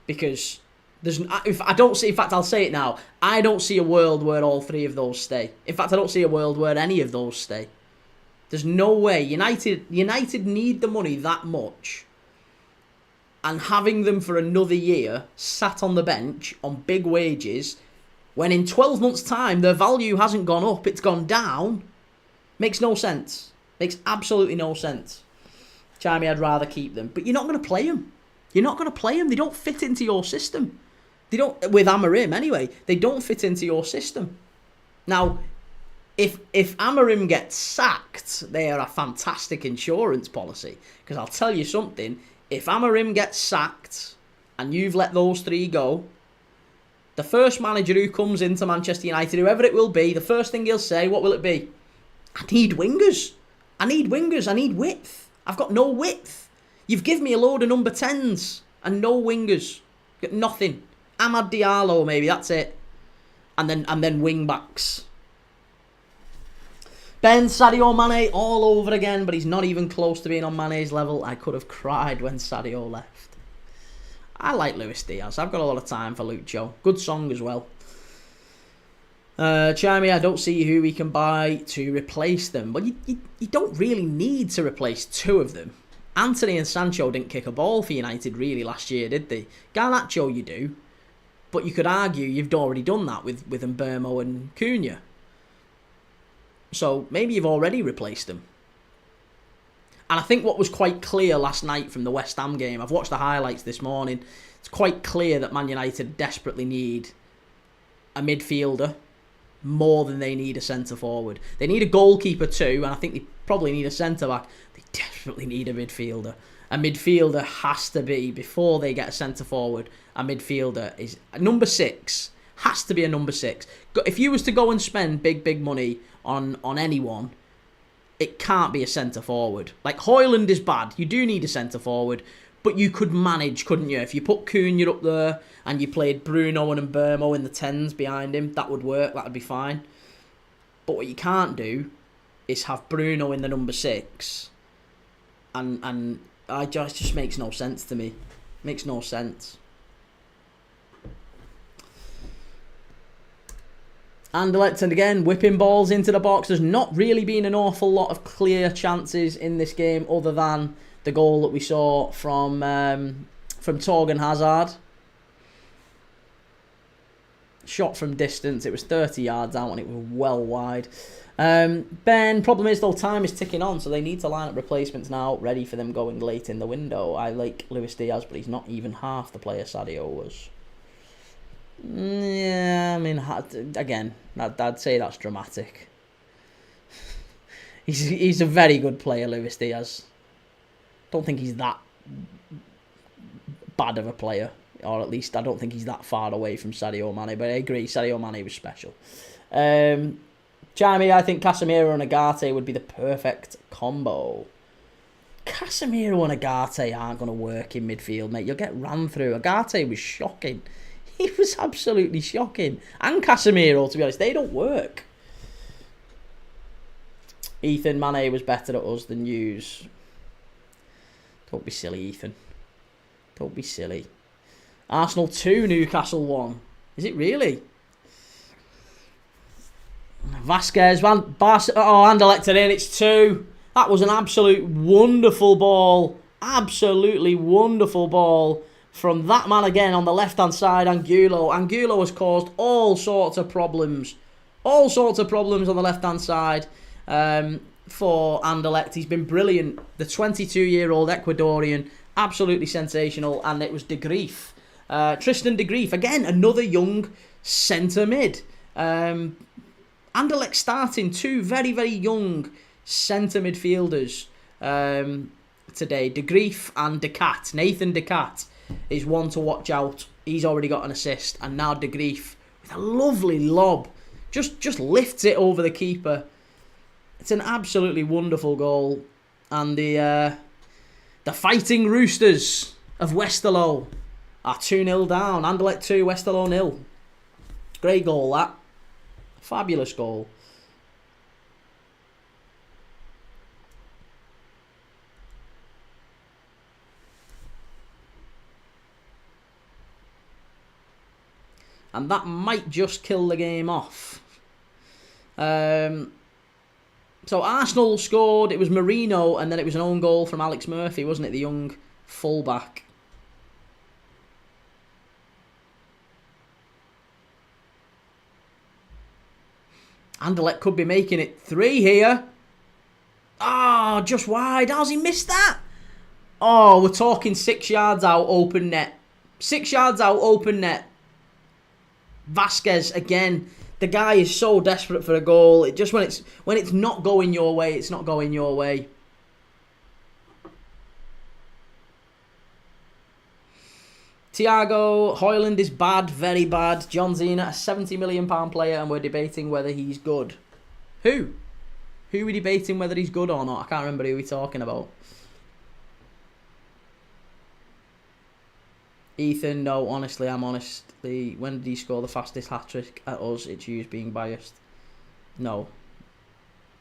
Because I'll say it now. I don't see a world where all 3 of those stay. In fact, I don't see a world where any of those stay. There's no way. United need the money that much. And having them for another year sat on the bench on big wages, when in 12 months' time their value hasn't gone up, it's gone down, makes no sense. Makes absolutely no sense. Chimey, I'd rather keep them. But you're not going to play them. You're not going to play them. They don't fit into your system. They don't, with Amorim anyway, they don't fit into your system. Now, if Amorim gets sacked, they are a fantastic insurance policy. Because I'll tell you something, if Amorim gets sacked and you've let those 3 go, the first manager who comes into Manchester United, whoever it will be, the first thing he'll say, what will it be? I need wingers. I need width. I've got no width. You've given me a load of number 10s and no wingers. Got nothing. Amad Diallo, maybe, that's it. And then wing backs. Ben, Sadio Mane all over again, but he's not even close to being on Mane's level. I could have cried when Sadio left. I like Luis Diaz. I've got a lot of time for Lucho. Good song as well. Chimey, I don't see who we can buy to replace them. But you don't really need to replace 2 of them. Anthony and Sancho didn't kick a ball for United really last year, did they? Garnacho you do. But you could argue you've already done that with Mbeumo and Cunha. So maybe you've already replaced them. And I think what was quite clear last night from the West Ham game, I've watched the highlights this morning, it's quite clear that Man United desperately need a midfielder more than they need a centre-forward. They need a goalkeeper too, and I think they probably need a centre-back. They desperately need a midfielder. A midfielder has to be, before they get a centre-forward, a midfielder is... Number 6 has to be a number 6. If you was to go and spend big money on anyone, it can't be a centre-forward. Like, Højlund is bad. You do need a centre-forward, but you could manage, couldn't you? If you put Cunha up there and you played Bruno and Mbeumo in the 10s behind him, that would work. That would be fine. But what you can't do is have Bruno in the number 6. And it just makes no sense to me. Makes no sense. Anderlecht, and again, whipping balls into the box. There's not really been an awful lot of clear chances in this game other than the goal that we saw from Thorgan Hazard. Shot from distance. It was 30 yards out and it was well wide. Problem is, though, time is ticking on, so they need to line up replacements now, ready for them going late in the window. I like Luis Diaz, but he's not even half the player Sadio was. Yeah, I mean, again, I'd say that's dramatic. He's a very good player, Luis Diaz. Don't think he's that bad of a player, or at least I don't think he's that far away from Sadio Mane. But I agree, Sadio Mane was special. Charaï, I think Casemiro and Agate would be the perfect combo. Casemiro and Agate aren't going to work in midfield, mate. You'll get ran through. Agate was shocking. He was absolutely shocking. And Casemiro, to be honest, they don't work. Ethan, Mane was better at us than yous. Don't be silly, Ethan. Don't be silly. Arsenal 2, Newcastle 1. Is it really? Vasquez, Anderlecht in, it's 2. That was an absolute wonderful ball. Absolutely wonderful ball from that man again on the left-hand side, Angulo. Angulo has caused all sorts of problems. All sorts of problems on the left-hand side for Anderlecht. He's been brilliant. The 22-year-old Ecuadorian, absolutely sensational. And it was De Grief. Tristan De Grief, again, another young centre mid. Anderlecht starting 2 very, very young centre midfielders today. De Grief and De Cat. Nathan De Cat is one to watch out. He's already got an assist. And now De Grief with a lovely lob. Just lifts it over the keeper. It's an absolutely wonderful goal. And the Fighting Roosters of Westerlo are 2-0 down. Anderlecht 2, Westerlo 0. Great goal, that. Fabulous goal. And that might just kill the game off. So Arsenal scored. It was Marino, and then it was an own goal from Alex Murphy, wasn't it? The young fullback. Anderlecht could be making it 3 here. Oh, just wide. How's he missed that? Oh, we're talking 6 yards out, open net. 6 yards out, open net. Vasquez again. The guy is so desperate for a goal. It just when it's not going your way, it's not going your way. Thiago, Højlund is bad, very bad. John Zena, a £70 million player, and we're debating whether he's good. Who? Who are we debating whether he's good or not? I can't remember who we're talking about. Ethan, no, honestly, I'm honest. When did he score the fastest hat-trick at us? It's you being biased. No.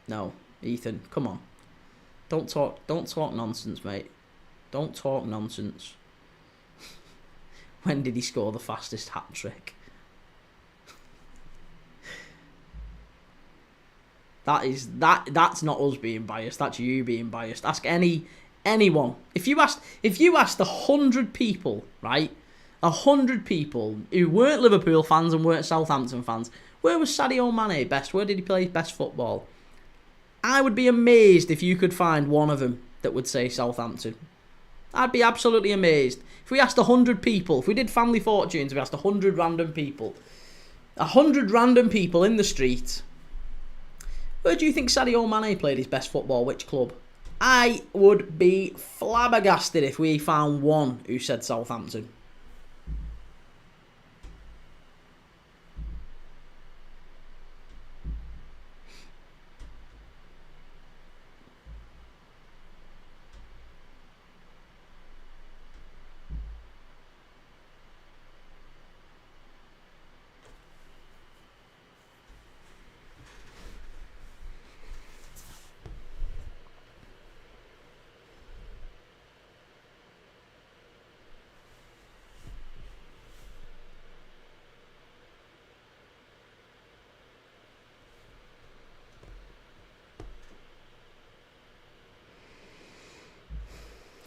No. Ethan, come on. Don't talk nonsense, mate. Don't talk nonsense. When did he score the fastest hat-trick? That's not us being biased. That's you being biased. Ask anyone. If you asked 100 people, right? 100 people who weren't Liverpool fans and weren't Southampton fans, where was Sadio Mane best? Where did he play his best football? I would be amazed if you could find one of them that would say Southampton. I'd be absolutely amazed. If we asked 100 people, if we did Family Fortunes, if we asked 100 random people, 100 random people in the street, where do you think Sadio Mane played his best football? Which club? I would be flabbergasted if we found one who said Southampton.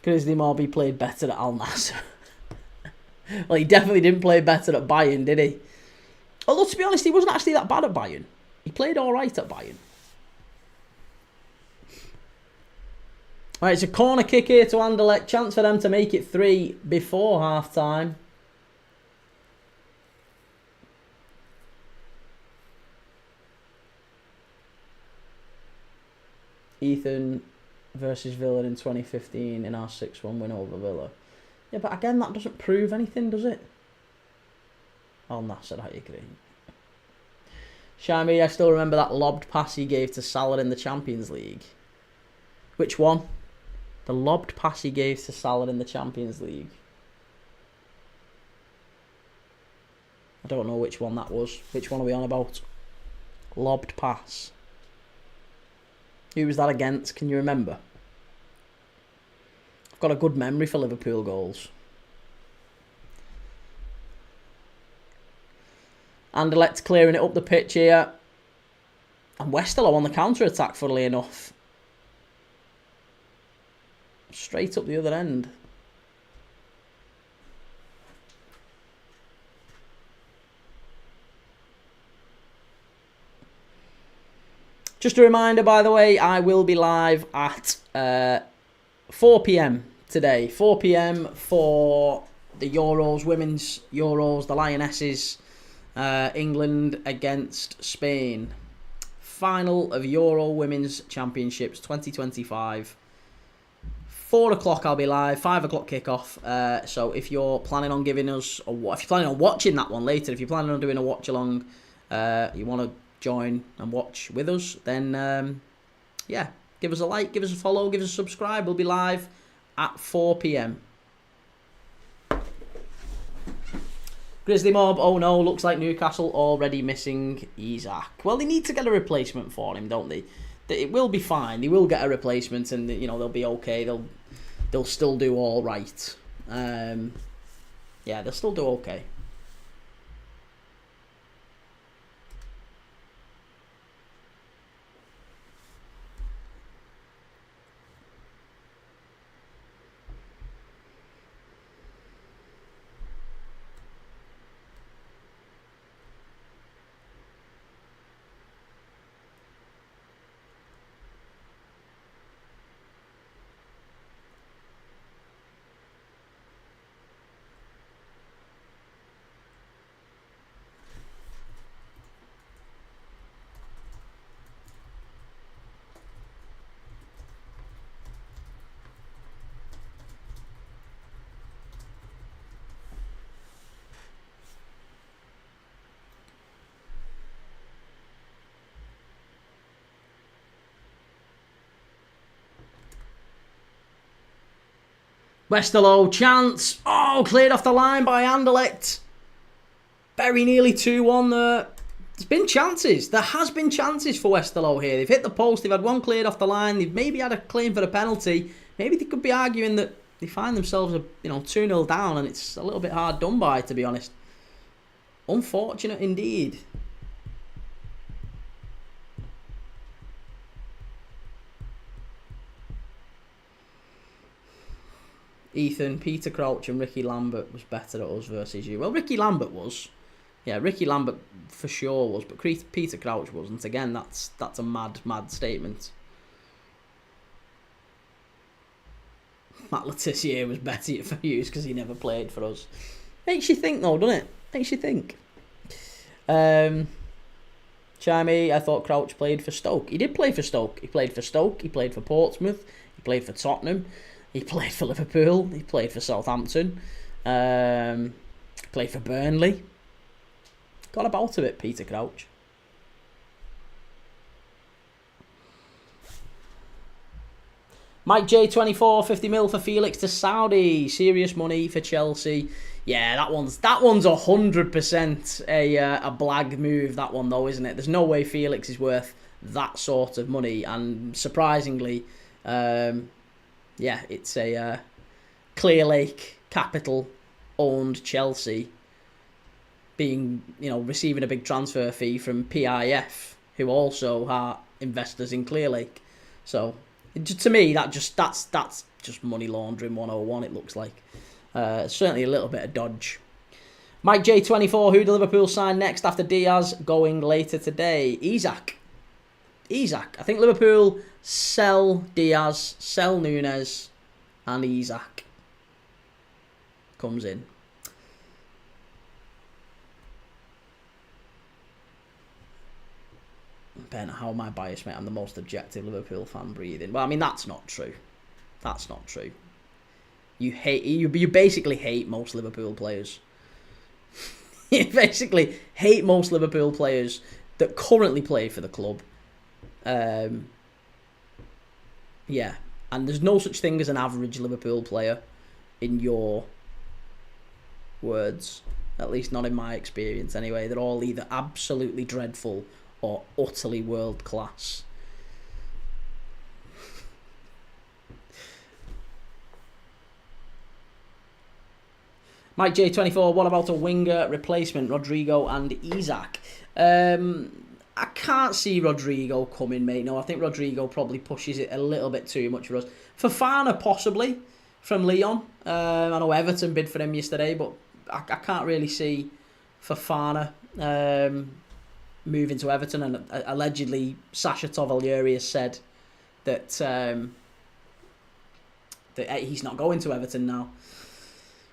Grizzly Morby played better at Al Nassr. Well, he definitely didn't play better at Bayern, did he? Although, to be honest, he wasn't actually that bad at Bayern. He played alright at Bayern. Right, it's a corner kick here to Anderlecht. Chance for them to make it 3 before half-time. Ethan versus Villa in 2015 in our 6-1 win over Villa. Yeah, but again, that doesn't prove anything, does it? Al Nassr, I agree. Issame, I still remember that lobbed pass he gave to Salah in the Champions League. Which one? The lobbed pass he gave to Salah in the Champions League. I don't know which one that was. Which one are we on about? Lobbed pass. Who was that against? Can you remember? I've got a good memory for Liverpool goals. Anderlecht clearing it up the pitch here. And Westerlo on the counter-attack, funnily enough. Straight up the other end. Just a reminder, by the way, I will be live at 4 p.m. today. 4 p.m. for the Euros, Women's Euros, the Lionesses, England against Spain. Final of Euro Women's Championships 2025. 4 o'clock I'll be live, 5 o'clock kickoff. So if you're planning on giving us, or if you're planning on watching that one later, if you're planning on doing a watch along, you want to join and watch with us, then yeah, give us a like, give us a follow, give us a subscribe. We'll be live at 4 p.m. Grizzly Mob, oh no, looks like Newcastle already missing Isaac. Well, they need to get a replacement for him, don't they? It will be fine. They will get a replacement, and you know they'll be okay. They'll still do all right. Yeah, they'll still do okay. Westerlo, chance. Oh, cleared off the line by Anderlecht. Very nearly 2-1 there. There's been chances. There has been chances for Westerlo here. They've hit the post. They've had one cleared off the line. They've maybe had a claim for a penalty. Maybe they could be arguing that they find themselves 2-0 down, and it's a little bit hard done by, to be honest. Unfortunate indeed. Ethan, Peter Crouch and Ricky Lambert was better at us versus you. Well, Ricky Lambert was. Yeah, Ricky Lambert for sure was, but Peter Crouch wasn't. Again, that's a mad statement. Matt Le Tissier was better for use because he never played for us. Makes you think though, doesn't it? Makes you think. Charaï, I thought Crouch played for Stoke. He did play for Stoke. He played for Stoke. He played for Portsmouth. He played for Tottenham. He played for Liverpool. He played for Southampton. Played for Burnley. Got about a bit, Peter Crouch. Mike J, 24, 50 mil for Felix to Saudi. Serious money for Chelsea. Yeah, that one's 100% a blag move, that one though, isn't it? There's no way Felix is worth that sort of money. And surprisingly, yeah, it's a Clear Lake Capital owned Chelsea being, receiving a big transfer fee from PIF, who also are investors in Clear Lake. So to me, that's just money laundering 101. It looks like certainly a little bit of dodge. Mike J, 24. Who do Liverpool sign next after Diaz going later today? Isak. I think Liverpool sell Diaz, sell Nunes, and Isak comes in. Ben, how am I biased, mate? I'm the most objective Liverpool fan breathing. Well, I mean, that's not true. That's not true. You basically hate most Liverpool players. You basically hate most Liverpool players that currently play for the club. Yeah, and there's no such thing as an average Liverpool player in your words. At least not in my experience anyway. They're all either absolutely dreadful or utterly world class. Mike J24, what about a winger replacement, Rodrigo and Isak? I can't see Rodrigo coming, mate. No, I think Rodrigo probably pushes it a little bit too much for us. Fofana, possibly, from Lyon. I know Everton bid for him yesterday, but I can't really see Fofana moving to Everton. And allegedly, Sasha Tovalieri has said that that he's not going to Everton now.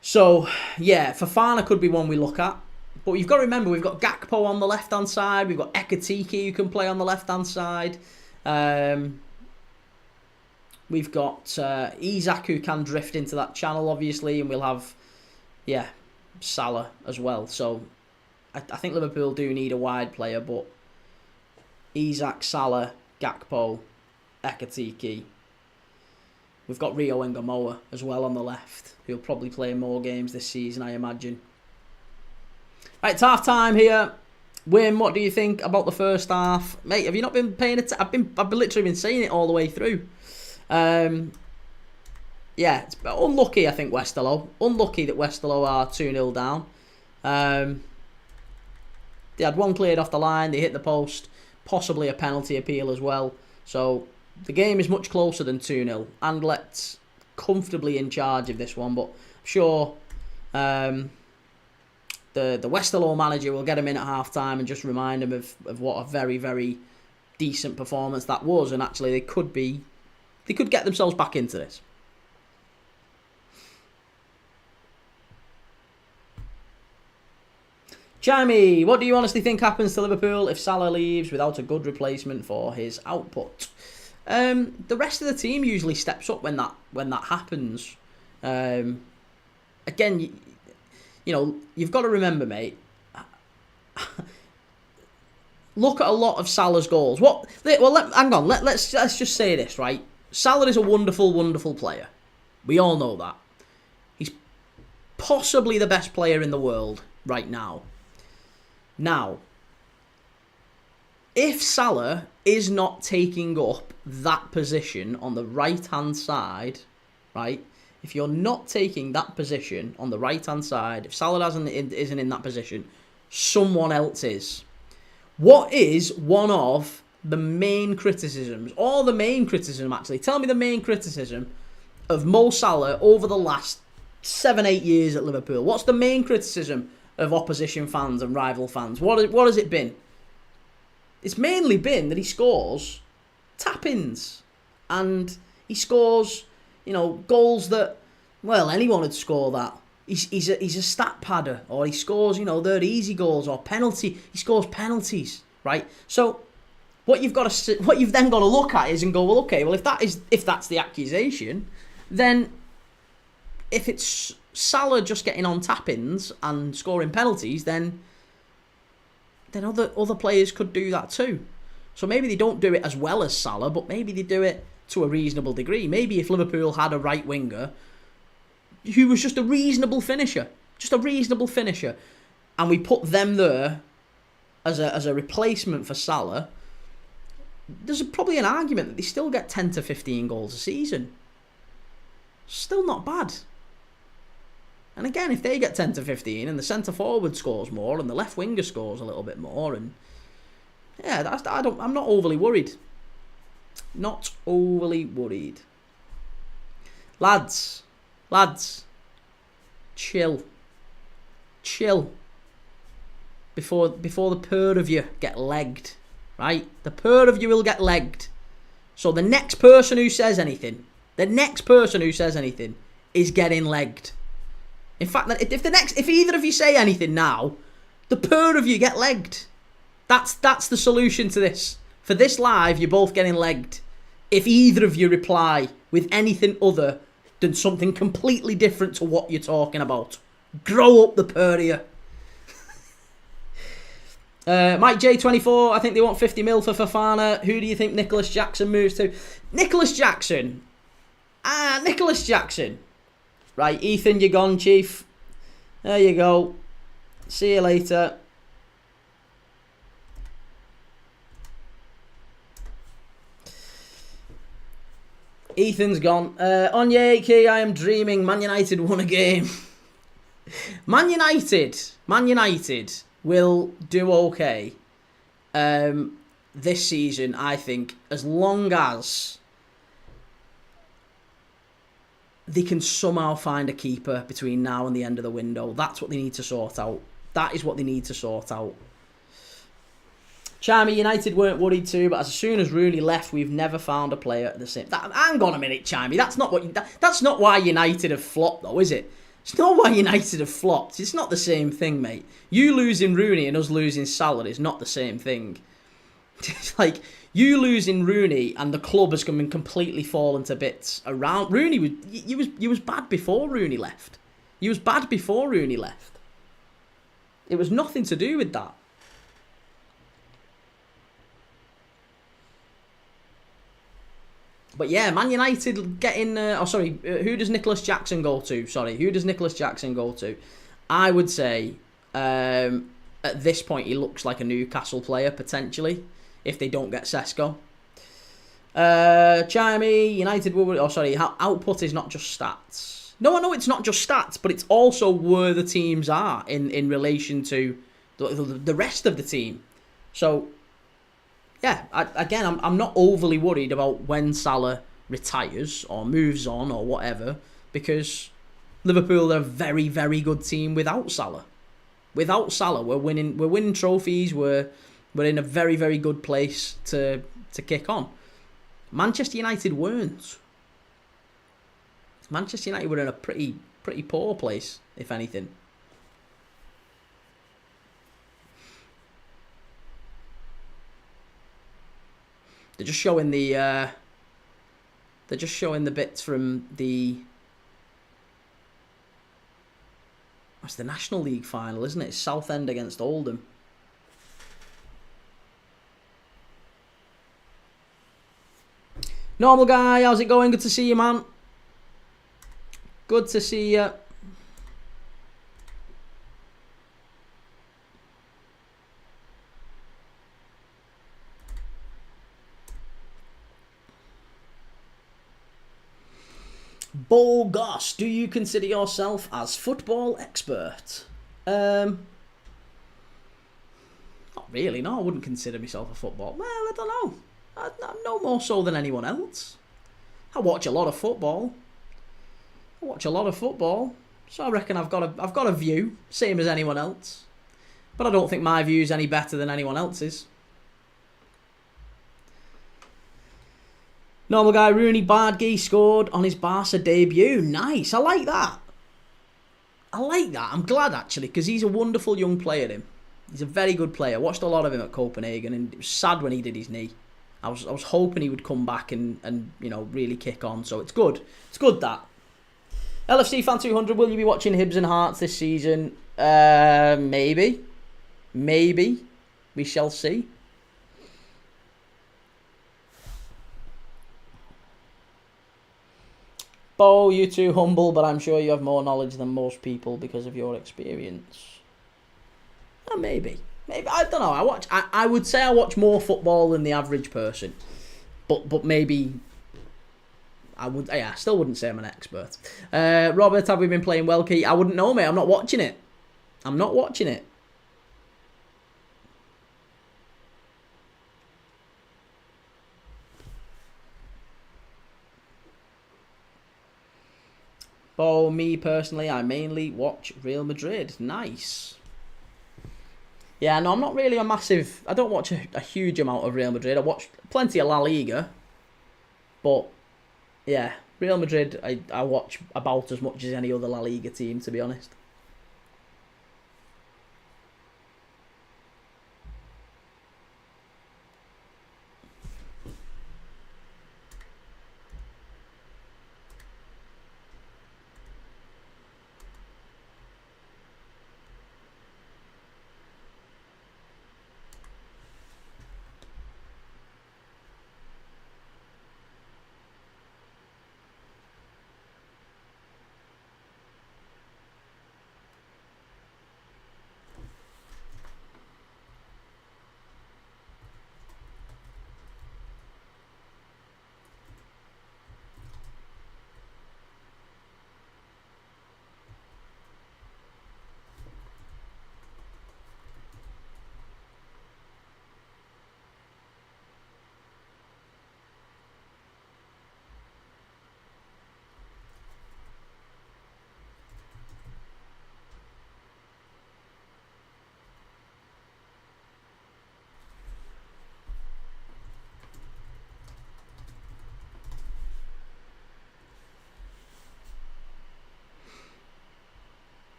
So, yeah, Fofana could be one we look at. But you've got to remember, we've got Gakpo on the left-hand side. We've got Ekitike who can play on the left-hand side. We've got Isak who can drift into that channel, obviously. And we'll have, yeah, Salah as well. So, I think Liverpool do need a wide player. But Isak, Salah, Gakpo, Ekitike. We've got Rio Ngamoa as well on the left, who'll probably play more games this season, I imagine. Right, it's half time here. Wim, what do you think about the first half, mate? Have you not been paying attention? I've literally been saying it all the way through. Yeah, it's unlucky. I think Westerlo. Unlucky that Westerlo are 2-0 down. They had one cleared off the line. They hit the post. Possibly a penalty appeal as well. So the game is much closer than 2-0. Anderlecht's comfortably in charge of this one, but I'm sure the Westerlo manager will get him in at half-time and just remind him of what a very, very decent performance that was, and actually they could get themselves back into this. Charaï, what do you honestly think happens to Liverpool if Salah leaves without a good replacement for his output? The rest of the team usually steps up when that happens. Again, you've got to remember, mate. Look at a lot of Salah's goals. Hang on. Let's just say this, right? Salah is a wonderful, wonderful player. We all know that. He's possibly the best player in the world right now. Now, if Salah is not taking up that position on the right-hand side, right? If you're not taking that position on the right-hand side, if Salah isn't in that position, someone else is. What is one of the main criticisms, or the main criticism actually, tell me the main criticism of Mo Salah over the last 7-8 years at Liverpool? What's the main criticism of opposition fans and rival fans? What has it been? It's mainly been that he scores tap-ins and he scores You know, goals that, well, anyone would score that. He's a stat padder, or he scores, you know, they're easy goals, or he scores penalties, right? So what you've then got to look at is and go, well, okay, well, if that's the accusation, then if it's Salah just getting on tap-ins and scoring penalties, then other players could do that too. So maybe they don't do it as well as Salah, but maybe they do it to a reasonable degree. Maybe if Liverpool had a right winger who was just a reasonable finisher, and we put them there as a replacement for Salah, there's probably an argument that they still get 10 to 15 goals a season. Still not bad. And again, if they get 10 to 15 and the centre forward scores more and the left winger scores a little bit more, and yeah, I'm not overly worried. Not overly worried. Lads, chill. Before the pair of you get legged, right? The pair of you will get legged. So the next person who says anything is getting legged. In fact, if either of you say anything now, the pair of you get legged. That's the solution to this. For this live, you're both getting legged. If either of you reply with anything other than something completely different to what you're talking about. Grow up, the pair of you. Mike J24, I think they want 50 mil for Fofana. Who do you think Nicholas Jackson moves to? Nicholas Jackson. Right, Ethan, you're gone, Chief. There you go. See you later. Ethan's gone. Onye, Kee, I am dreaming. Man United won a game. Man United will do okay this season, I think, as long as they can somehow find a keeper between now and the end of the window. That's what they need to sort out. That is what they need to sort out. Charaï, United weren't worried too, but as soon as Rooney left, we've never found a player at the same. Hang on a minute, Charaï. That's not why United have flopped, though, is it? It's not why United have flopped. It's not the same thing, mate. You losing Rooney and us losing Salah is not the same thing. It's like you losing Rooney and the club has come and completely fallen to bits around Rooney. You was bad before Rooney left. It was nothing to do with that. But yeah, Man United getting... who does Nicholas Jackson go to? I would say, at this point, he looks like a Newcastle player, potentially, if they don't get Sesko. Charaï, United... output is not just stats. No, I know it's not just stats, but it's also where the teams are in relation to the rest of the team. So... yeah, I'm not overly worried about when Salah retires or moves on or whatever, because Liverpool are a very, very good team without Salah. Without Salah, we're winning trophies. We're in a very, very good place to kick on. Manchester United weren't. Manchester United were in a pretty poor place, if anything. They're just showing the bits from the... It's the National League final, isn't it? It's Southend against Oldham. Normal guy, how's it going? Good to see you, man. Good to see you. Bogus, do you consider yourself as football expert? Not really, no. I wouldn't consider myself a football. Well, I don't know. I'm no more so than anyone else. I watch a lot of football. So I reckon I've got a view, same as anyone else. But I don't think my view is any better than anyone else's. Normal guy, Rooney Bardghey scored on his Barca debut. Nice. I like that. I like that. I'm glad, actually, because he's a wonderful young player, him. He's a very good player. Watched a lot of him at Copenhagen, and it was sad when he did his knee. I was hoping he would come back and you know, really kick on, so it's good. It's good, that. LFC Fan 200, will you be watching Hibs and Hearts this season? Maybe. Maybe. We shall see. Bo, you're too humble, but I'm sure you have more knowledge than most people because of your experience. Maybe. Maybe. I don't know. I would say I watch more football than the average person. But maybe I would. Yeah, I still wouldn't say I'm an expert. Robert, have we been playing well, Kee? I wouldn't know, mate. I'm not watching it. I'm not watching it. Oh, me personally, I mainly watch Real Madrid. Nice. Yeah, no, I'm not really a massive... I don't watch a huge amount of Real Madrid. I watch plenty of La Liga. But, yeah, Real Madrid, I watch about as much as any other La Liga team, to be honest.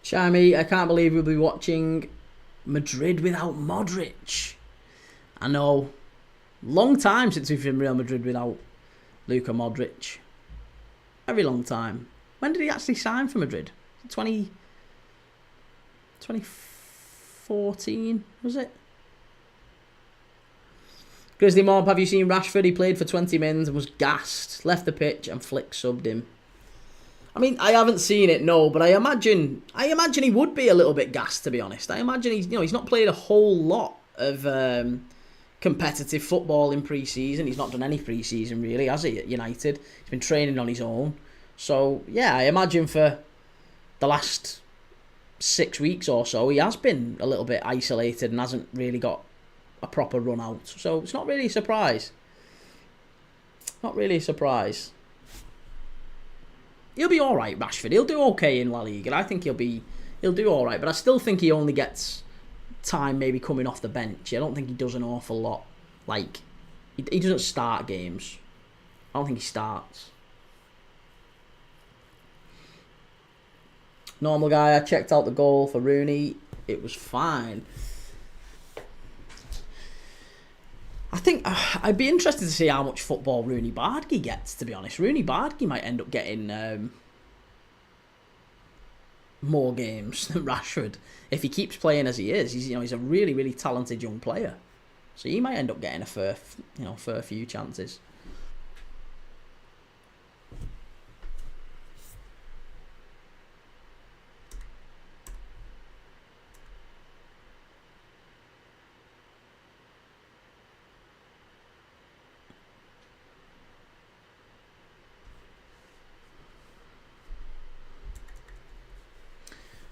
Charaï, I can't believe we'll be watching Madrid without Modric. I know. Long time since we've been Real Madrid without Luka Modric. Very long time. When did he actually sign for Madrid? 2014, was it? Grizzly Mob, have you seen Rashford? He played for 20 mins and was gassed. Left the pitch and Flick subbed him. I mean, I haven't seen it, no, but I imagine he would be a little bit gassed, to be honest. I imagine he's not played a whole lot of competitive football in pre-season. He's not done any pre-season, really, has he, at United? He's been training on his own. So, yeah, I imagine for the last 6 weeks or so, he has been a little bit isolated and hasn't really got a proper run out. So, it's not really a surprise. Not really a surprise. He'll be all right, Rashford. He'll do okay in La Liga. I think he'll do all right, but I still think he only gets time maybe coming off the bench. I don't think he does an awful lot. Like, he doesn't start games. I don't think he starts. Normal guy, I checked out the goal for Rooney. It was fine. I think I'd be interested to see how much football Rooney Bardghey gets, to be honest. Rooney Bardghey might end up getting more games than Rashford if he keeps playing as he is. He's a really, really talented young player. So he might end up getting a fair few chances.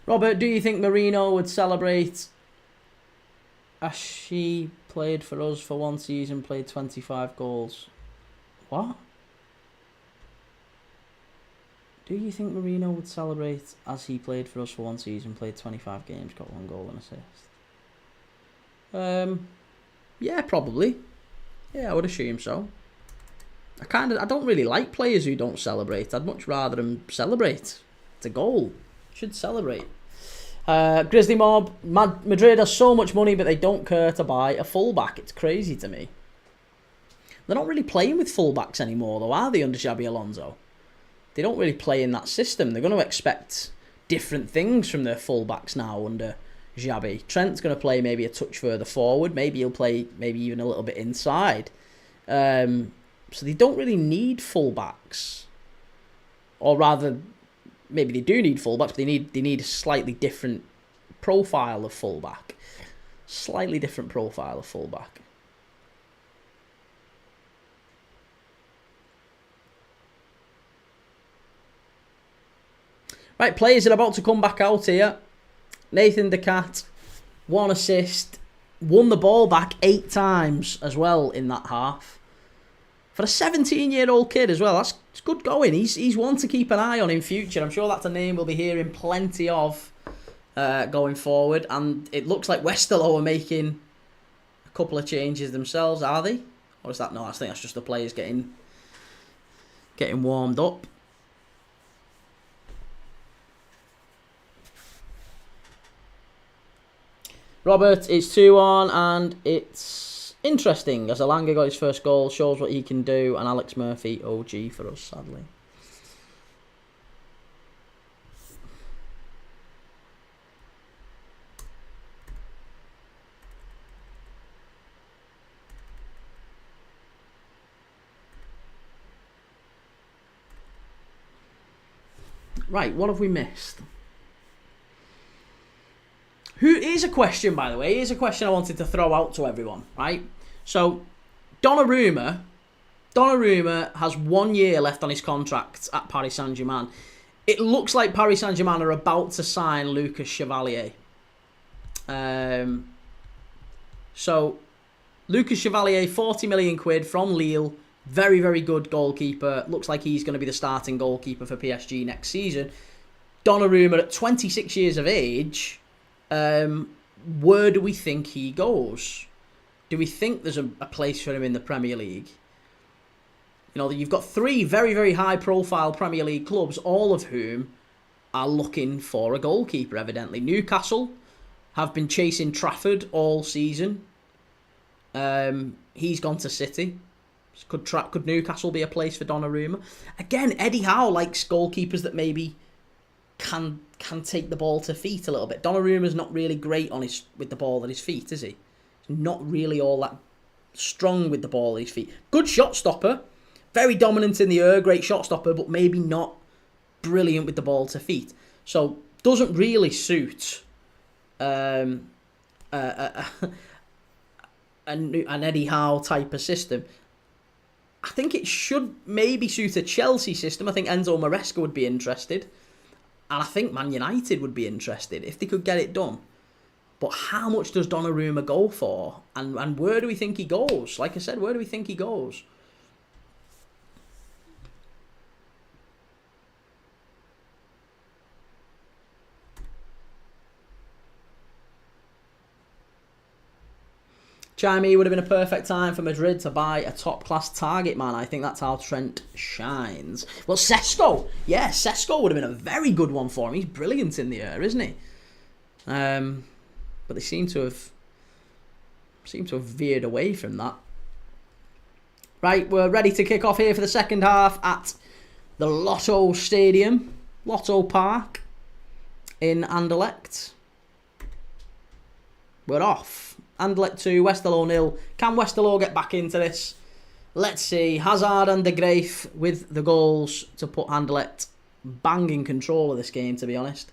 Robert, do you think Marino would celebrate as she played for us for one season, played 25 goals? What? Do you think Marino would celebrate as he played for us for one season, played 25 games, got 1 goal and assist? Yeah, probably. Yeah, I would assume so. I don't really like players who don't celebrate. I'd much rather them celebrate. It's a goal. Should celebrate. Grizzly Mob, Madrid has so much money, but they don't care to buy a fullback. It's crazy to me. They're not really playing with fullbacks anymore, though, are they, under Xabi Alonso? They don't really play in that system. They're going to expect different things from their fullbacks now under Xabi. Trent's going to play maybe a touch further forward. Maybe he'll play maybe even a little bit inside. So they don't really need fullbacks. Or rather, maybe they do need fullbacks, but they need a slightly different profile of fullback. Slightly different profile of fullback. Right, players are about to come back out here. Nathan Decat, 1 assist, won the ball back 8 times as well in that half. For a 17-year-old kid as well, that's good going. He's one to keep an eye on in future. I'm sure that's a name we'll be hearing plenty of going forward. And it looks like Westerlo are making a couple of changes themselves, are they? Or is that no? I think that's just the players getting warmed up. Robert, it's 2-1 and it's interesting as Alanga got his first goal, shows what he can do, and Alex Murphy, OG for us, sadly. Right, what have we missed? Here's a question, by the way. Here's a question I wanted to throw out to everyone, right? So, Donnarumma has 1 year left on his contract at Paris Saint-Germain. It looks like Paris Saint-Germain are about to sign Lucas Chevalier. So, Lucas Chevalier, 40 million quid from Lille. Very, very good goalkeeper. Looks like he's going to be the starting goalkeeper for PSG next season. Donnarumma at 26 years of age... where do we think he goes? Do we think there's a place for him in the Premier League? You know, you've got 3 very, very high-profile Premier League clubs, all of whom are looking for a goalkeeper, evidently. Newcastle have been chasing Trafford all season. He's gone to City. Could Newcastle be a place for Donnarumma? Again, Eddie Howe likes goalkeepers that maybe can take the ball to feet a little bit. Donnarumma's not really great with the ball at his feet, is he? He's not really all that strong with the ball at his feet. Good shot stopper. Very dominant in the air, great shot stopper, but maybe not brilliant with the ball to feet. So, doesn't really suit an Eddie Howe type of system. I think it should maybe suit a Chelsea system. I think Enzo Maresca would be interested. And I think Man United would be interested if they could get it done. But how much does Donnarumma go for? And where do we think he goes? Like I said, where do we think he goes? Charaï would have been a perfect time for Madrid to buy a top-class target man. I think that's how Trent shines. Well, Sesko. Yeah, Sesko would have been a very good one for him. He's brilliant in the air, isn't he? But they seem to have veered away from that. Right, we're ready to kick off here for the second half at the Lotto Stadium. Lotto Park in Anderlecht. We're off. Anderlecht 2, Westerlo 0. Can Westerlo get back into this? Let's see. Hazard and De Graaf with the goals to put Anderlecht bang in control of this game, to be honest.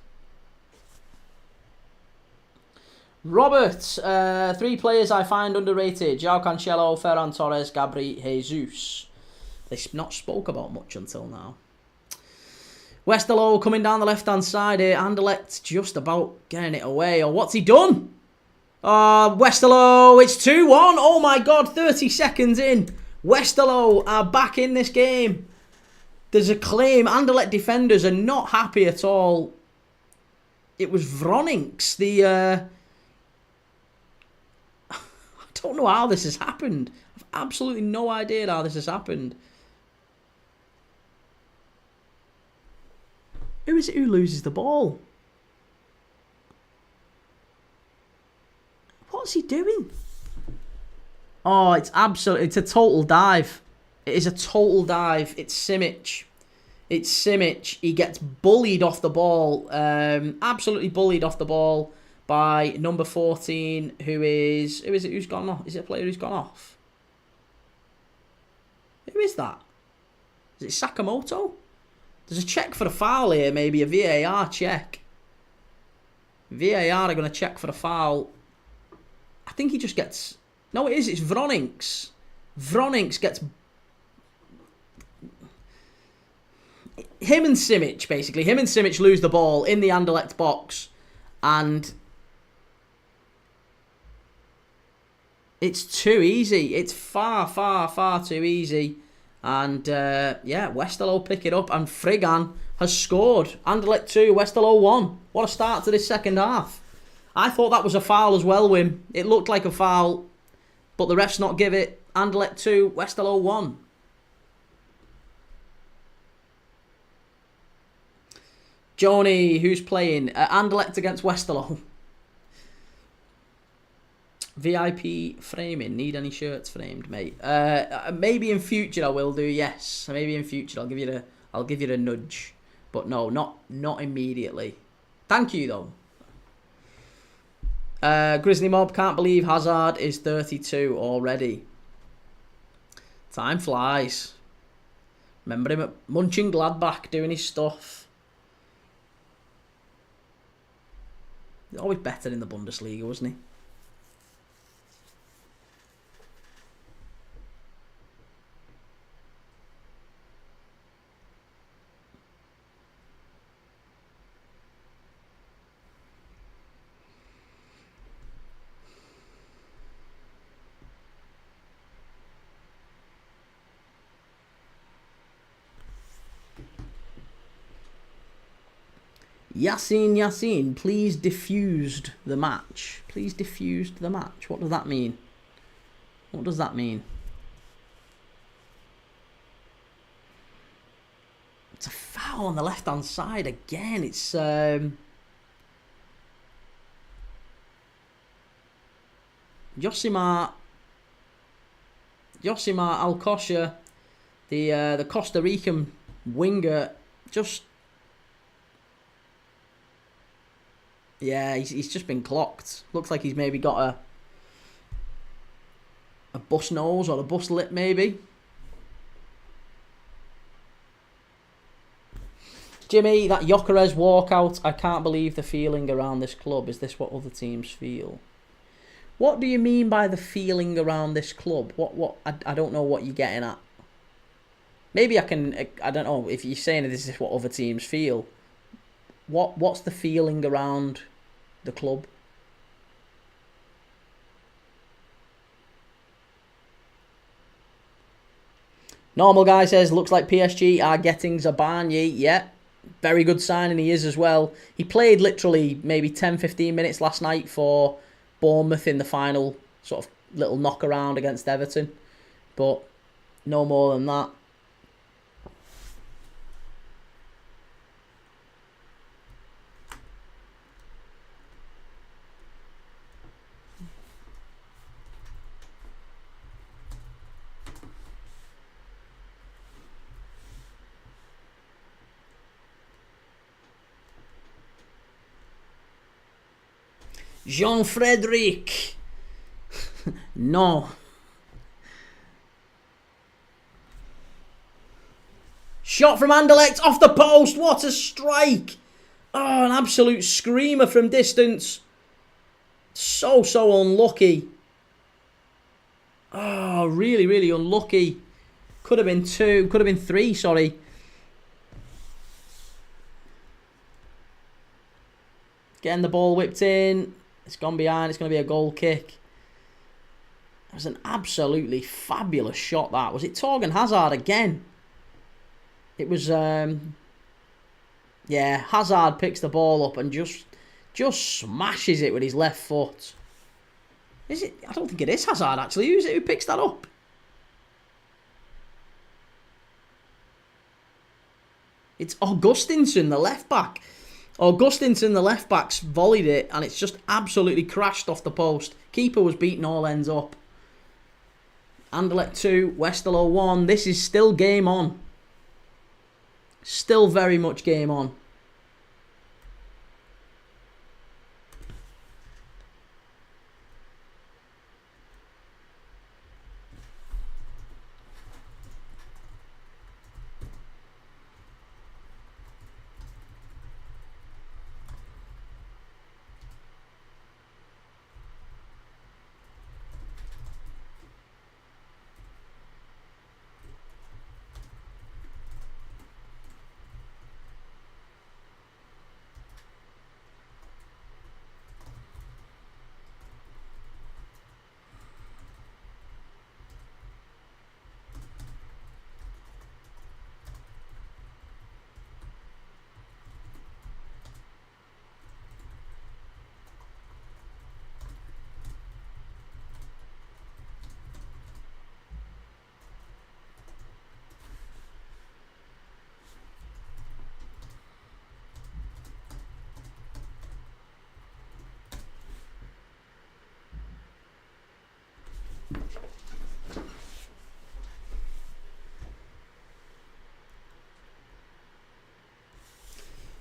Robert, 3 players I find underrated. João Cancelo, Ferran Torres, Gabri Jesus. They've not spoke about much until now. Westerlo coming down the left-hand side here. Anderlecht just about getting it away. Or what's he done? Westerlo, it's 2-1. Oh my God, 30 seconds in. Westerlo are back in this game. There's a claim. Anderlecht defenders are not happy at all. It was Vronings. I don't know how this has happened. I've absolutely no idea how this has happened. Who is it who loses the ball? What's he doing? Oh, it's a total dive. It is a total dive. It's Simic. It's Simic. He gets bullied off the ball. Absolutely bullied off the ball by number 14, who is it who's gone off? Is it a player who's gone off? Who is that? Is it Sakamoto? There's a check for a foul here, maybe a VAR check. VAR are going to check for a foul. I think he just gets... No, it is. It's Vronings. Vronings gets... Him and Simic, basically. Him and Simic lose the ball in the Anderlecht box. And... it's too easy. It's far, far, far too easy. And, yeah, Westerlo pick it up. And Frigan has scored. Anderlecht 2, Westerlo 1. What a start to this second half. I thought that was a foul as well, Wim. It looked like a foul, but the refs not give it. Anderlecht 2, Westerlo 1. Joni, who's playing? Anderlecht against Westerlo. VIP framing. Need any shirts framed, mate? Maybe in future I will do. Yes, maybe in future I'll give you the nudge, but no, not immediately. Thank you though. Grizzly Mob, can't believe Hazard is 32 already. Time flies. Remember him at Mönchengladbach doing his stuff. He's always better in the Bundesliga, wasn't he? Yasin, please diffused the match. Please diffused the match. What does that mean? What does that mean? It's a foul on the left-hand side again. It's Josimar Alcocer, the Costa Rican winger, just... Yeah, he's just been clocked. Looks like he's maybe got a bus nose or a bus lip, maybe. Jimmy, that Gyökeres walkout. I can't believe the feeling around this club. Is this what other teams feel? What do you mean by the feeling around this club? What? I don't know what you're getting at. Maybe I can... I don't know if you're saying this is what other teams feel. What's the feeling around the club? Normal guy says, looks like PSG are getting Zabarnyi. Yeah, very good signing he is as well. He played literally maybe 10-15 minutes last night for Bournemouth in the final sort of little knock around against Everton. But no more than that. Jean-Frédéric. No. Shot from Anderlecht off the post. What a strike. Oh, an absolute screamer from distance. So unlucky. Oh, really unlucky. Could have been 2. Could have been 3, sorry. Getting the ball whipped in. It's gone behind. It's going to be a goal kick. It was an absolutely fabulous shot, that. Was it Torgan Hazard again? It was, yeah, Hazard picks the ball up and just smashes it with his left foot. Is it? I don't think it is Hazard, actually. Who is it who picks that up? It's Augustinsson, the left back. Augustinsson, the left back's volleyed it, and it's just absolutely crashed off the post. Keeper was beaten all ends up. Anderlecht 2, Westerlo 1. This is still game on. Still very much game on.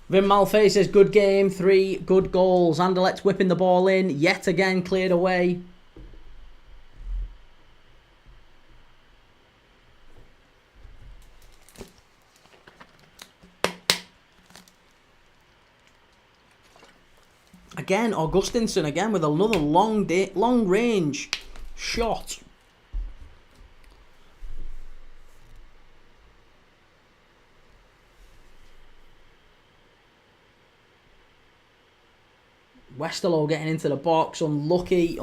Vim Malface says, good game, 3 good goals. Anderlecht whipping the ball in, yet again cleared away. Again, Augustinsson again with another long range shot. Westerlo getting into the box, unlucky.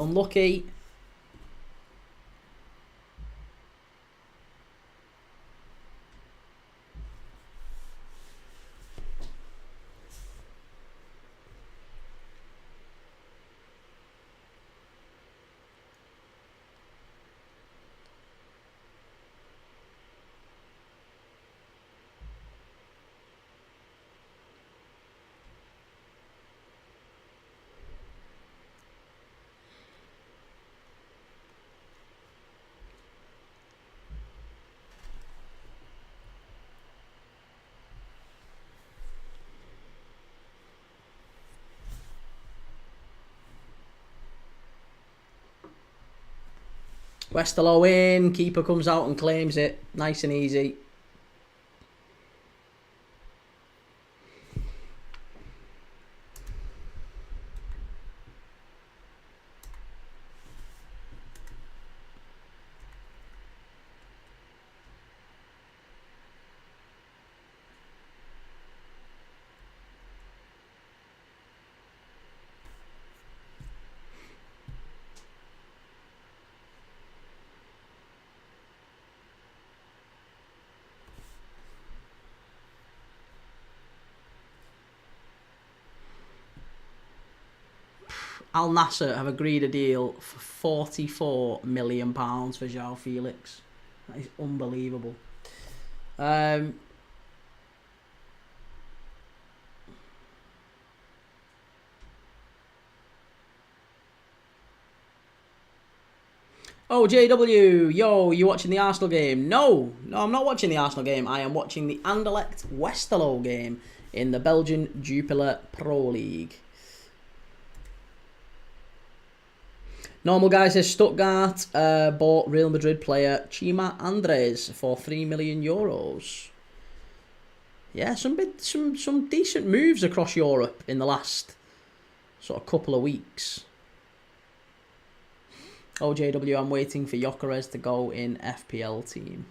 Westerlo in, keeper comes out and claims it, nice and easy. Al Nassr have agreed a deal for £44 million for João Felix. That is unbelievable. Oh, JW, yo, you watching the Arsenal game? No, I'm not watching the Arsenal game. I am watching the Anderlecht Westerlo game in the Belgian Jupiler Pro League. Normal guy says Stuttgart bought Real Madrid player Chima Andres for €3 million. Yeah, some decent moves across Europe in the last sort of couple of weeks. OJW, I'm waiting for Gyökeres to go in FPL team.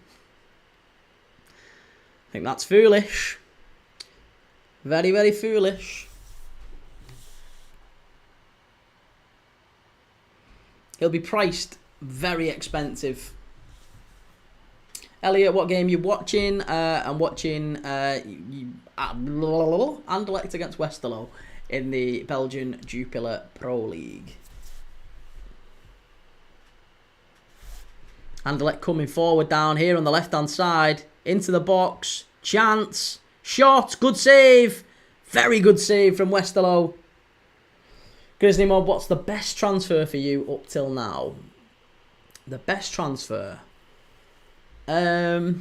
I think that's foolish. Very, very foolish. He'll be priced very expensive. Elliot, what game you watching? I'm watching Anderlecht against Westerlo in the Belgian Jupiler Pro League. Anderlecht coming forward down here on the left-hand side. Into the box. Chance. Shot. Good save. Very good save from Westerlo. Grizzly Mob, what's the best transfer for you up till now? The best transfer? Let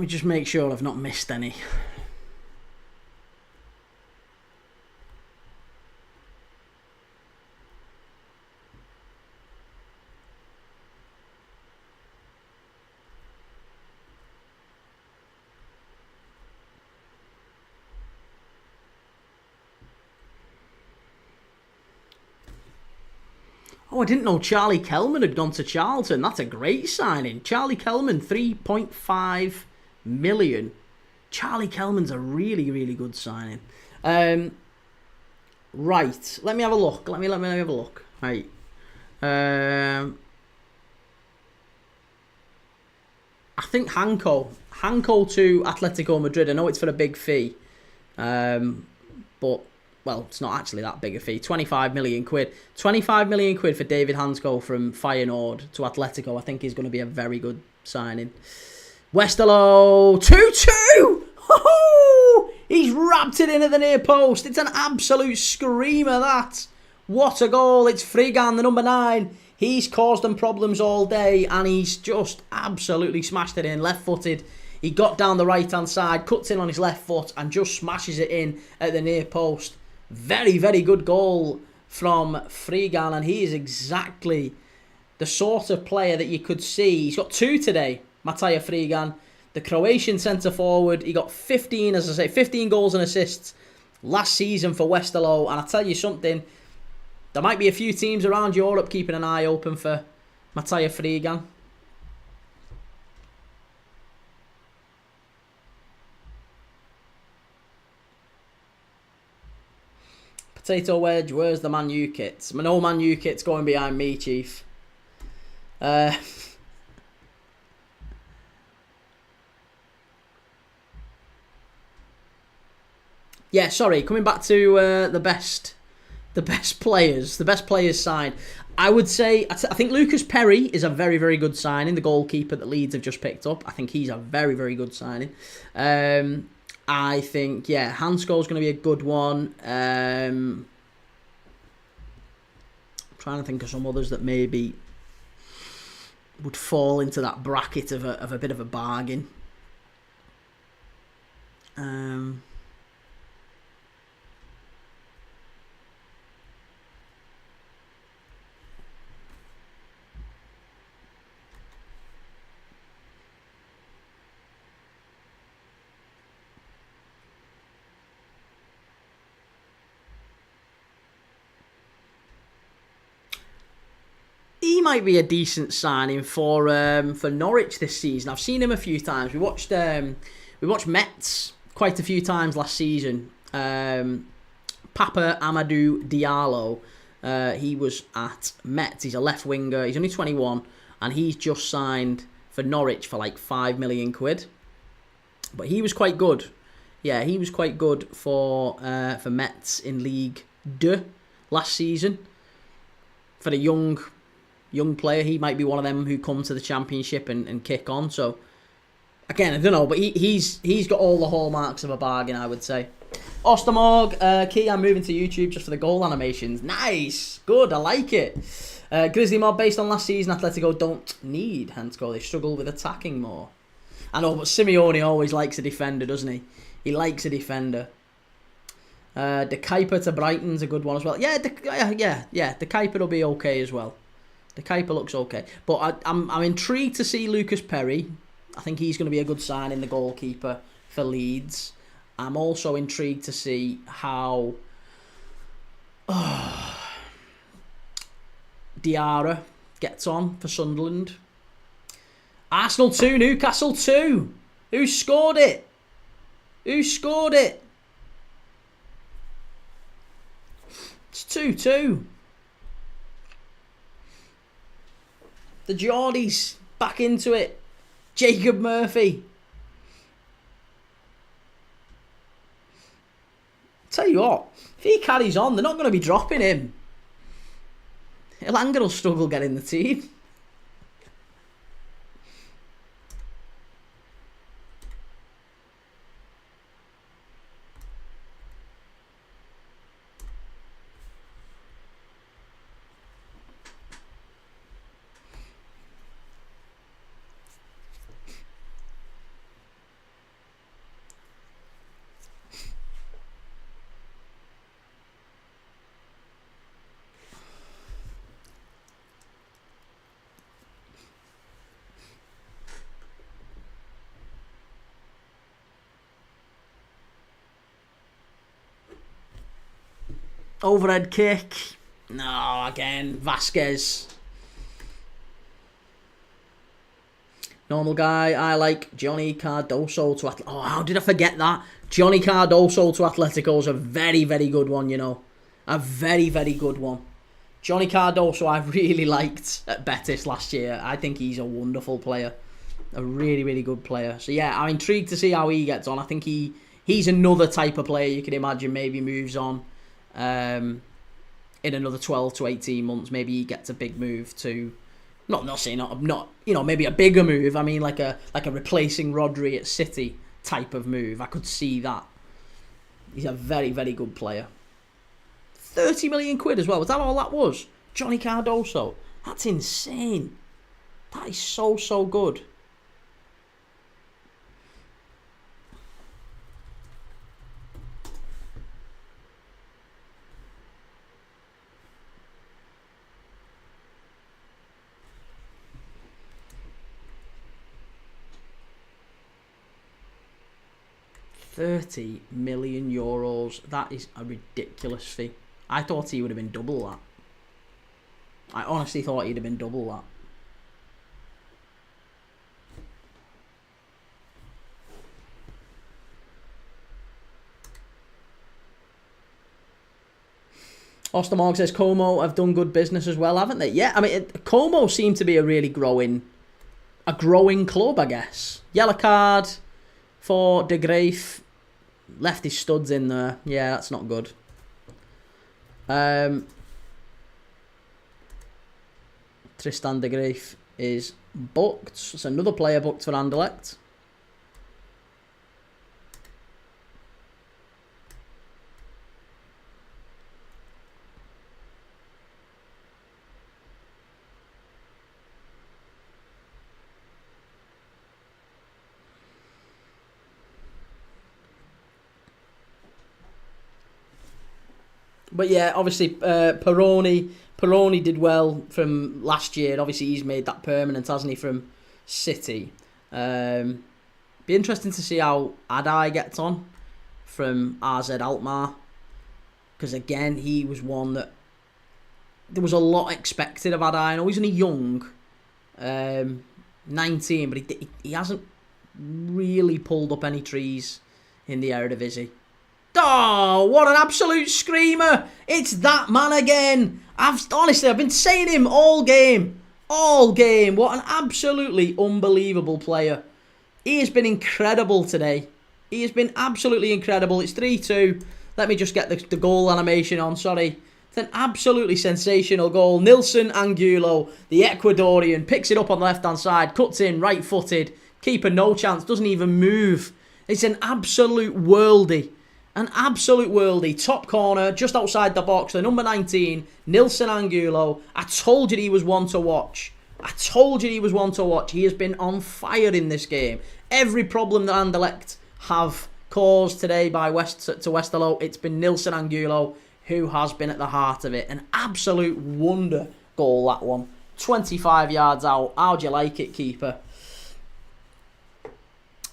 me just make sure I've not missed any. Oh, I didn't know Charlie Kelman had gone to Charlton. That's a great signing. Charlie Kelman, 3.5 million. Charlie Kelman's a really, really good signing. Right, let me have a look. Let me have a look. Right. I think Hanko to Atletico Madrid. I know it's for a big fee, but well, it's not actually that big a fee. 25 million quid. 25 million quid for David Hansko from Feyenoord to Atletico. I think he's going to be a very good signing. Westerlo 2-2. Oh, he's wrapped it in at the near post. It's an absolute screamer, that. What a goal. It's Frigan, the number 9. He's caused them problems all day, and he's just absolutely smashed it in. Left-footed. He got down the right-hand side, cuts in on his left foot, and just smashes it in at the near post. Very, very good goal from Frigan, and he is exactly the sort of player that you could see. He's got 2 today, Matija Frigan, the Croatian centre-forward. He got 15, as I say, 15 goals and assists last season for Westerlo. And I tell you something, there might be a few teams around Europe keeping an eye open for Matija Frigan. Potato Wedge, where's the Man U kits? No Man U kit's going behind me, Chief. Yeah, sorry, coming back to the best players signed. I would say, I think Lucas Perry is a very, very good signing, the goalkeeper that Leeds have just picked up. I think he's a very, very good signing. I think, yeah, Hansko's going to be a good one. I'm trying to think of some others that maybe would fall into that bracket of a bit of a bargain. He might be a decent signing for Norwich this season. I've seen him a few times. We watched Metz quite a few times last season. Papa Amadou Diallo, he was at Metz. He's a left winger. He's only 21, and he's just signed for Norwich for like 5 million quid. But he was quite good. Yeah, he was quite good for Metz in Ligue 2 last season. For a young player, he might be one of them who come to the Championship and kick on. So, again, I don't know, but he's got all the hallmarks of a bargain, I would say. Ostermorg, Key, I'm moving to YouTube just for the goal animations. Nice! Good, I like it. Grizzly Mob, based on last season, Atletico don't need Hansko. They struggle with attacking more. I know, but Simeone always likes a defender, doesn't he? He likes a defender. De Kuiper to Brighton's a good one as well. Yeah, De Kuiper will be okay as well. The Kuiper looks okay. But I'm intrigued to see Lucas Perry. I think he's going to be a good sign in the goalkeeper for Leeds. I'm also intrigued to see how Diarra gets on for Sunderland. Arsenal 2, Newcastle 2. Who scored it? Who scored it? It's 2-2. The Geordies back into it. Jacob Murphy. Tell you what, if he carries on, they're not going to be dropping him. Elanga will struggle getting the team. Overhead kick. No, again, Vasquez. Normal guy, I like Johnny Cardoso to Atletico. Oh, how did I forget that? Johnny Cardoso to Atletico is a very, very good one, you know. A very, very good one. Johnny Cardoso I really liked at Betis last year. I think he's a wonderful player. A really, really good player. So yeah, I'm intrigued to see how he gets on. I think he's another type of player you can imagine maybe moves on. In another 12 to 18 months, maybe he gets a big move to, not you know, maybe a bigger move. I mean, like a replacing Rodri at City type of move. I could see that. He's a very, very good player. 30 million quid as well. Was that all that was? Johnny Cardoso. That's insane. That is so, so good. €30 million. That is a ridiculous fee. I thought he would have been double that. I honestly thought he'd have been double that. Ostermorg says Como have done good business as well, haven't they? Yeah, I mean, Como seemed to be a really growing club, I guess. Yellow card for De Graaf. Left his studs in there. Yeah, that's not good. Tristan De Graaf is booked. It's another player booked for Anderlecht. But yeah, obviously Peroni did well from last year. Obviously he's made that permanent, hasn't he, from City. Be interesting to see how Adai gets on from AZ Alkmaar. Because again, he was one that there was a lot expected of Adai. I know he's only young, 19, but he hasn't really pulled up any trees in the Eredivisie. Oh, what an absolute screamer. It's that man again. I've been saying him all game. What an absolutely unbelievable player. He has been incredible today. He has been absolutely incredible. It's 3-2. Let me just get the goal animation on, sorry. It's an absolutely sensational goal. Nilson Angulo, the Ecuadorian, picks it up on the left-hand side, cuts in, right-footed. Keeper, no chance, doesn't even move. It's an absolute worldie. An absolute worldie. Top corner, just outside the box. The number 19, Nilson Angulo. I told you he was one to watch. He has been on fire in this game. Every problem that Anderlecht have caused today by Westerlo, it's been Nilson Angulo who has been at the heart of it. An absolute wonder goal, that one. 25 yards out. How'd you like it, keeper?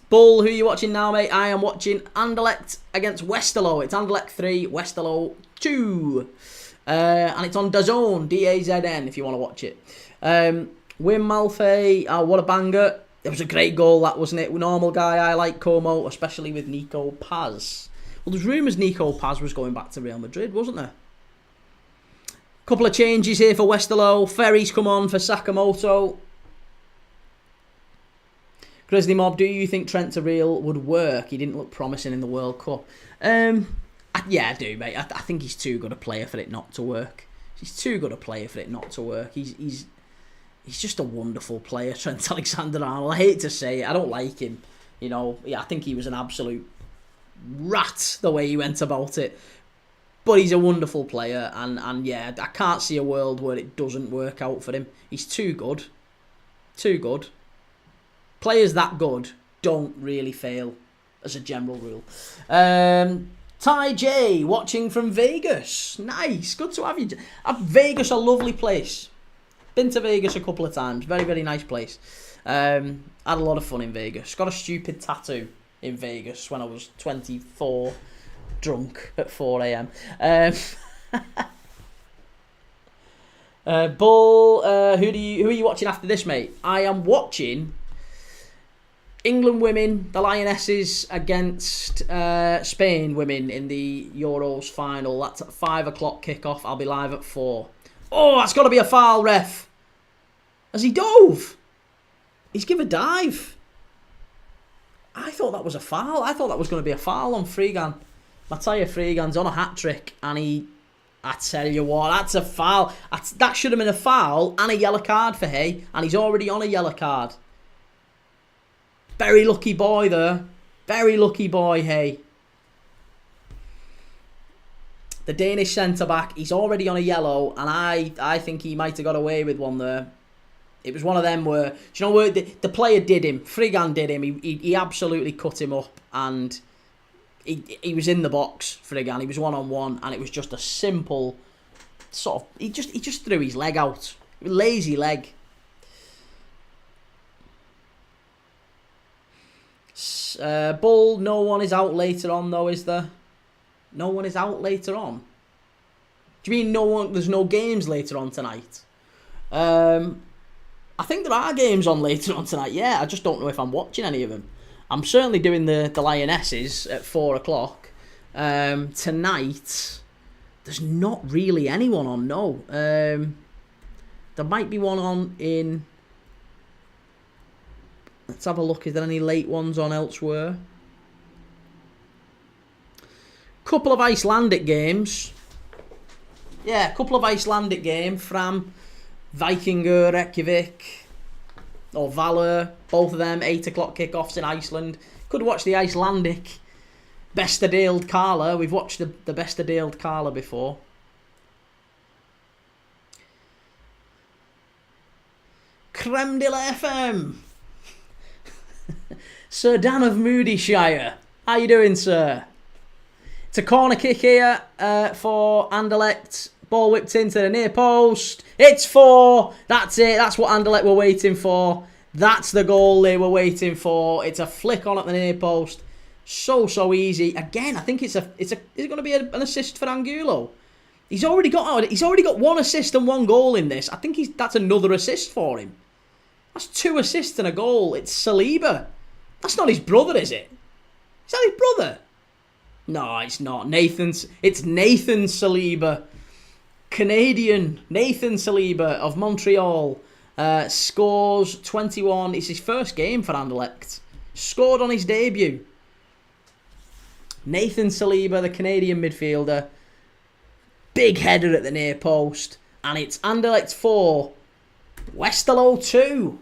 Bull, who are you watching now, mate? I am watching Anderlecht against Westerlo. It's Anderlecht 3, Westerlo 2. And it's on DAZN, DAZN, if you want to watch it. Wim Malfey, what a banger. It was a great goal, that, wasn't it? Normal guy, I like Como, especially with Nico Paz. Well, there's rumours Nico Paz was going back to Real Madrid, wasn't there? Couple of changes here for Westerlo. Ferry's come on for Sakamoto. Grizzly Mob, do you think Trent to Real would work? He didn't look promising in the World Cup. Yeah, I do, mate. I think he's too good a player for it not to work. He's too good a player for it not to work. He's just a wonderful player, Trent Alexander-Arnold. I hate to say it. I don't like him. You know, yeah, I think he was an absolute rat the way he went about it. But he's a wonderful player, and yeah, I can't see a world where it doesn't work out for him. He's too good. Too good. Players that good don't really fail, as a general rule. Ty J, watching from Vegas. Nice, good to have you. Vegas, a lovely place. Been to Vegas a couple of times. Very, very nice place. Had a lot of fun in Vegas. Got a stupid tattoo in Vegas when I was 24, drunk at 4 a.m. Bull, who are you watching after this, mate? I am watching England women, the Lionesses, against Spain women in the Euros final. That's at 5 o'clock kickoff. I'll be live at 4. Oh, that's got to be a foul, ref. Has he dove? He's given a dive. I thought that was a foul. I thought that was going to be a foul on Freegan. Mattia Freegan's on a hat-trick, and I tell you what, that's a foul. That should have been a foul and a yellow card for Hay, and he's already on a yellow card. Very lucky boy there. Very lucky boy, Hay. The Danish centre-back, he's already on a yellow, and I think he might have got away with one there. It was one of them where, do you know where the player did him? Freegan did him. He absolutely cut him up, and he was in the box, Freegan. He was one-on-one, and it was just a simple sort of... He just threw his leg out. Lazy leg. Bull, no one is out later on, though, is there? No one is out later on? Do you mean no one? There's no games later on tonight? I think there are games on later on tonight, yeah. I just don't know if I'm watching any of them. I'm certainly doing the Lionesses at 4 o'clock. Tonight, there's not really anyone on, no. There might be one on in... Let's have a look. Is there any late ones on elsewhere? Couple of Icelandic games. Yeah, a couple of Icelandic games. Fram, Vikingur, Reykjavik, or Valur. Both of them 8 o'clock kickoffs in Iceland. Could watch the Icelandic Bestadeld Karla. We've watched the Bestadeld Karla before. Creme de la FM. Sir Dan of Moodysshire. How you doing, sir? It's a corner kick here for Anderlecht. Ball whipped into the near post. It's 4. That's it. That's what Anderlecht were waiting for. That's the goal they were waiting for. It's a flick on at the near post. So easy. Again, I think is it going to be an assist for Angulo? He's already got 1 assist and 1 goal in this. I think that's another assist for him. That's 2 assists and a goal. It's Saliba. That's not his brother, is it? Is that his brother? No, it's not. It's Nathan Saliba. Canadian Nathan Saliba of Montreal. Scores 21. It's his first game for Anderlecht. Scored on his debut. Nathan Saliba, the Canadian midfielder. Big header at the near post. And it's Anderlecht 4. Westerlo 2.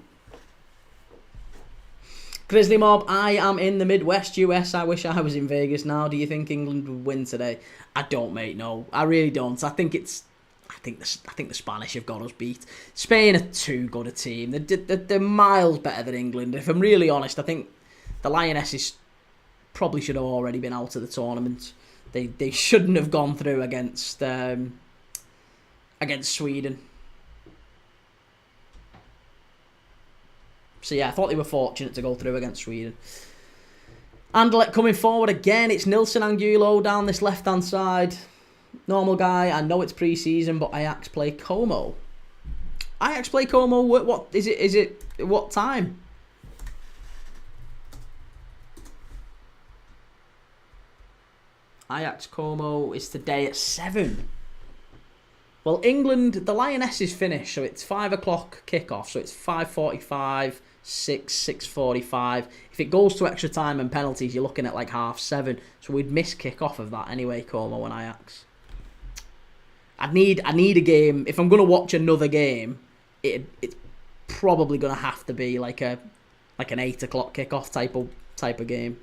Grizzly Mob, I am in the Midwest US. I wish I was in Vegas now. Do you think England would win today? I don't, mate. No, I really don't. I think the Spanish have got us beat. Spain are too good a team. They're miles better than England. If I'm really honest, I think the Lionesses probably should have already been out of the tournament. They shouldn't have gone through against Sweden. So yeah, I thought they were fortunate to go through against Sweden. Anderlecht coming forward again. It's Nilsson Angulo down this left-hand side. Normal guy. I know it's pre-season, but Ajax play Como. Ajax play Como. What is it? Is it what time? Ajax Como is today at 7. Well, England, the Lionesses finish, so it's 5 o'clock kickoff, so it's 5:45, 6:45. If it goes to extra time and penalties, you're looking at like 7:30. So we'd miss kickoff of that anyway, Como and Ajax. I need a game. If I'm going to watch another game, it's probably going to have to be like an 8 o'clock kickoff type of game.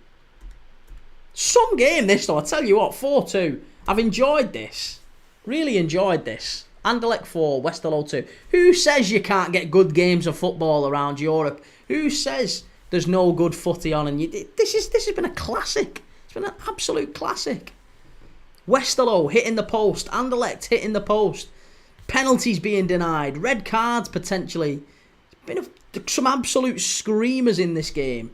Some game this though, I tell you what, 4-2. I've enjoyed this. Really enjoyed this. Anderlecht 4, Westerlo 2. Who says you can't get good games of football around Europe? Who says there's no good footy on? And this has been a classic. It's been an absolute classic. Westerlo hitting the post. Anderlecht hitting the post. Penalties being denied. Red cards potentially. It's been some absolute screamers in this game.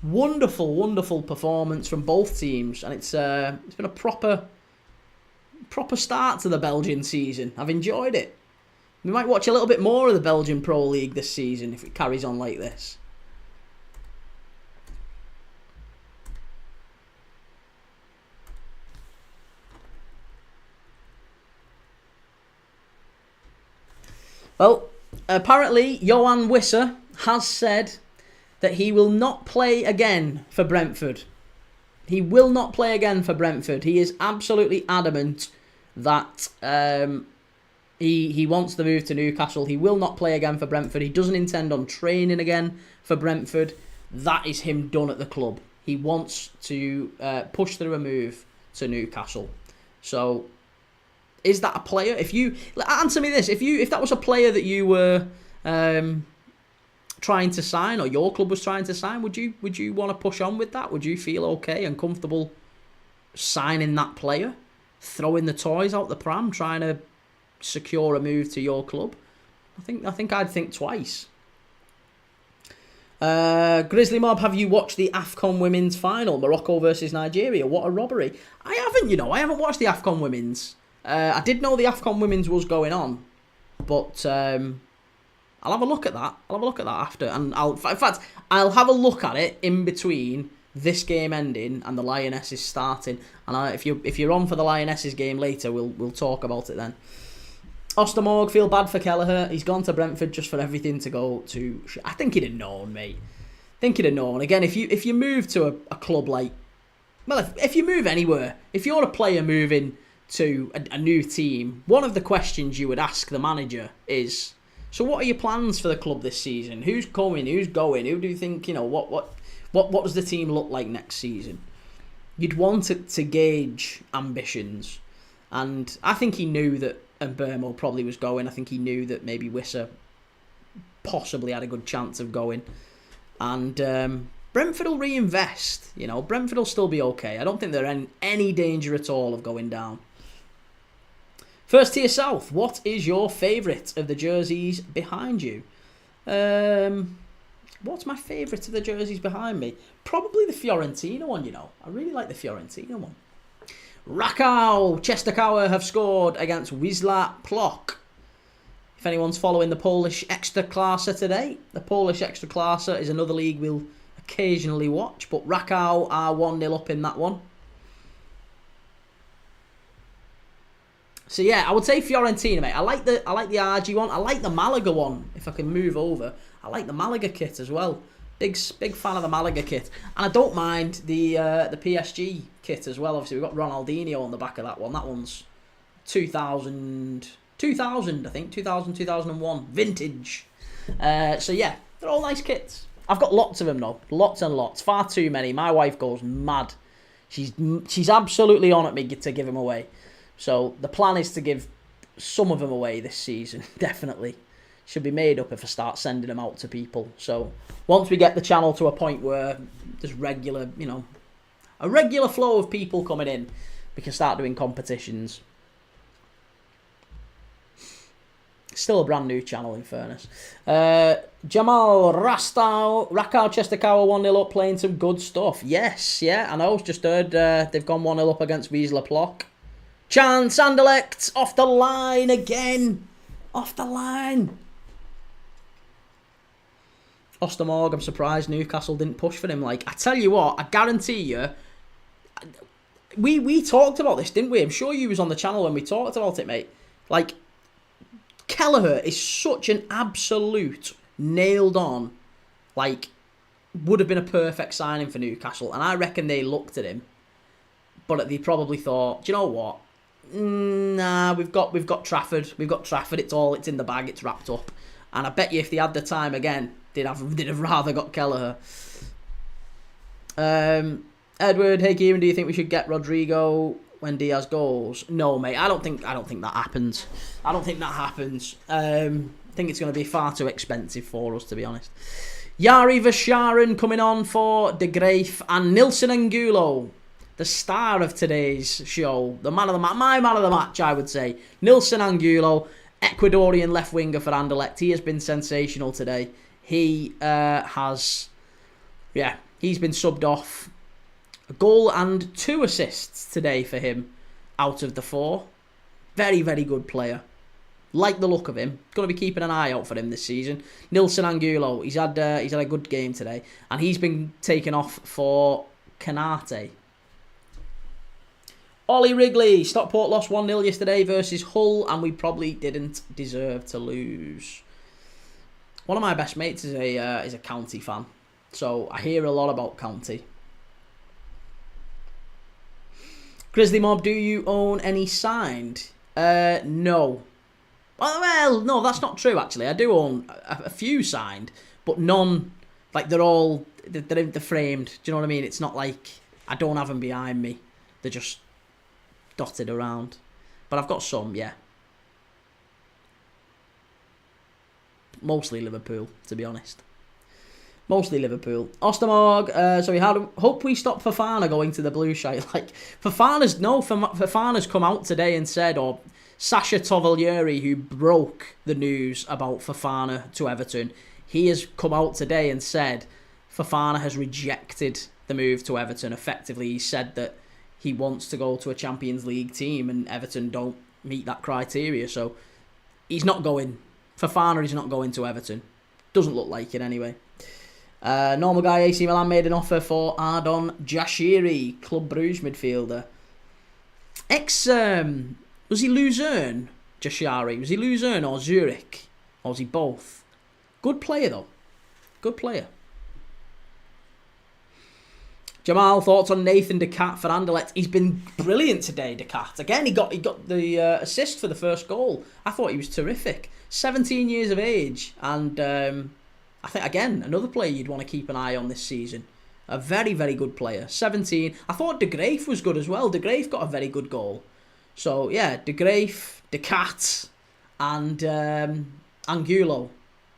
Wonderful, wonderful performance from both teams. And it's been a proper start to the Belgian season. I've enjoyed it. We might watch a little bit more of the Belgian Pro League this season if it carries on like this. Well, apparently Johan Wissa has said that he will not play again for Brentford. He will not play again for Brentford. He is absolutely adamant that he wants to move to Newcastle. He will not play again for Brentford. He doesn't intend on training again for Brentford. That is him done at the club. He wants to push through a move to Newcastle. So, is that a player? If you answer me this, if that was a player that you were trying to sign, or your club was trying to sign, would you want to push on with that? Would you feel okay and comfortable signing that player, throwing the toys out the pram, trying to secure a move to your club? I think I'd think twice. Grizzly Mob, have you watched the AFCON Women's Final, Morocco versus Nigeria? What a robbery! I haven't, I haven't watched the AFCON Women's. I did know the AFCON Women's was going on, but I'll have a look at that. I'll have a look at that after, and I'll have a look at it in between this game ending and the Lionesses starting. And if you're on for the Lionesses game later, we'll talk about it then. Ostermorg, feel bad for Kelleher. He's gone to Brentford just for everything to go to. I think he'd have known, mate. I think he'd have known. Again, if you move to a club like, well, if you move anywhere, if you're a player moving to a new team, one of the questions you would ask the manager is, so what are your plans for the club this season? Who's coming? Who's going? Who do you think, what does the team look like next season? You'd want to gauge ambitions. And I think he knew that Mbeumo probably was going. I think he knew that maybe Wissa possibly had a good chance of going. And Brentford will reinvest. Brentford will still be okay. I don't think they're in any danger at all of going down. First Tier South, what is your favourite of the jerseys behind you? What's my favourite of the jerseys behind me? Probably the Fiorentina one, I really like the Fiorentina one. Rakau, Czestochowa have scored against Wisła Płock. If anyone's following the Polish Ekstraklasa today, the Polish Ekstraklasa is another league we'll occasionally watch, but Rakau are 1-0 up in that one. So yeah, I would say Fiorentina, mate. I like the RG one. I like the Malaga one. If I can move over, I like the Malaga kit as well. Big fan of the Malaga kit, and I don't mind the PSG kit as well. Obviously, we've got Ronaldinho on the back of that one. That one's 2000 I think, 2001 vintage. So yeah, they're all nice kits. I've got lots of them though, lots and lots. Far too many. My wife goes mad. She's absolutely on at me to give them away. So the plan is to give some of them away this season, definitely. Should be made up if I start sending them out to people. So once we get the channel to a point where there's regular, a regular flow of people coming in, we can start doing competitions. Still a brand new channel, in fairness. Jamal Rakau Czestochowa 1-0 up, playing some good stuff. Yes, yeah, I know. Just heard they've gone 1-0 up against Wisła Płock. Chance, Anderlecht, off the line again. Off the line. Ostermorg, I'm surprised Newcastle didn't push for him. Like, I tell you what, I guarantee you, we talked about this, didn't we? I'm sure you was on the channel when we talked about it, mate. Like, Kelleher is such an absolute nailed on, like, would have been a perfect signing for Newcastle. And I reckon they looked at him, but they probably thought, do you know what? Nah, we've got Trafford. We've got Trafford. It's in the bag. It's wrapped up. And I bet you if they had the time again, they'd have rather got Kelleher. Edward, hey Kieran, do you think we should get Rodrigo when Diaz goes? No, mate. I don't think that happens. I don't think that happens. I think it's going to be far too expensive for us, to be honest. Yari Vasharen coming on for De Graaf and Nilson Angulo, the star of today's show, the man of the match, my man of the match, I would say. Nilson Angulo, Ecuadorian left winger for Anderlecht. He has been sensational today. He he's been subbed off. A goal and 2 assists today for him out of the 4. Very, very good player. Like the look of him. Going to be keeping an eye out for him this season. Nilson Angulo, he's had a good game today, and he's been taken off for Canate. Ollie Wrigley, Stockport lost 1-0 yesterday versus Hull, and we probably didn't deserve to lose. One of my best mates is a County fan, so I hear a lot about County. Grizzly Mob, do you own any signed? No. Well, no, that's not true, actually. I do own a few signed, but none, like, they're framed. Do you know what I mean? It's not like I don't have them behind me. They're just dotted around. But I've got some, yeah. Mostly Liverpool, to be honest. Mostly Liverpool. Ostermorg, so we had hope we stop Fofana going to the blue shite. Like, Fofana's come out today and said, or Sasha Tovaglieri, who broke the news about Fofana to Everton, he has come out today and said Fofana has rejected the move to Everton. Effectively, he said that he wants to go to a Champions League team and Everton don't meet that criteria. So he's not going. Fofana is not going to Everton. Doesn't look like it anyway. Normal guy, AC Milan made an offer for Ardon Jashiri, Club Brugge midfielder. Was he Luzern, Jashiri? Was he Luzern or Zurich? Or was he both? Good player, though. Good player. Jamal, thoughts on Nathan De Cat for Anderlecht? He's been brilliant today, De Cat. Again, he got the assist for the first goal. I thought he was terrific. 17 years of age, and I think, again, another player you'd want to keep an eye on this season. A very, very good player. 17. I thought De Graaf was good as well. De Graaf got a very good goal. So, yeah, De Graaf, De Cat, and Angulo.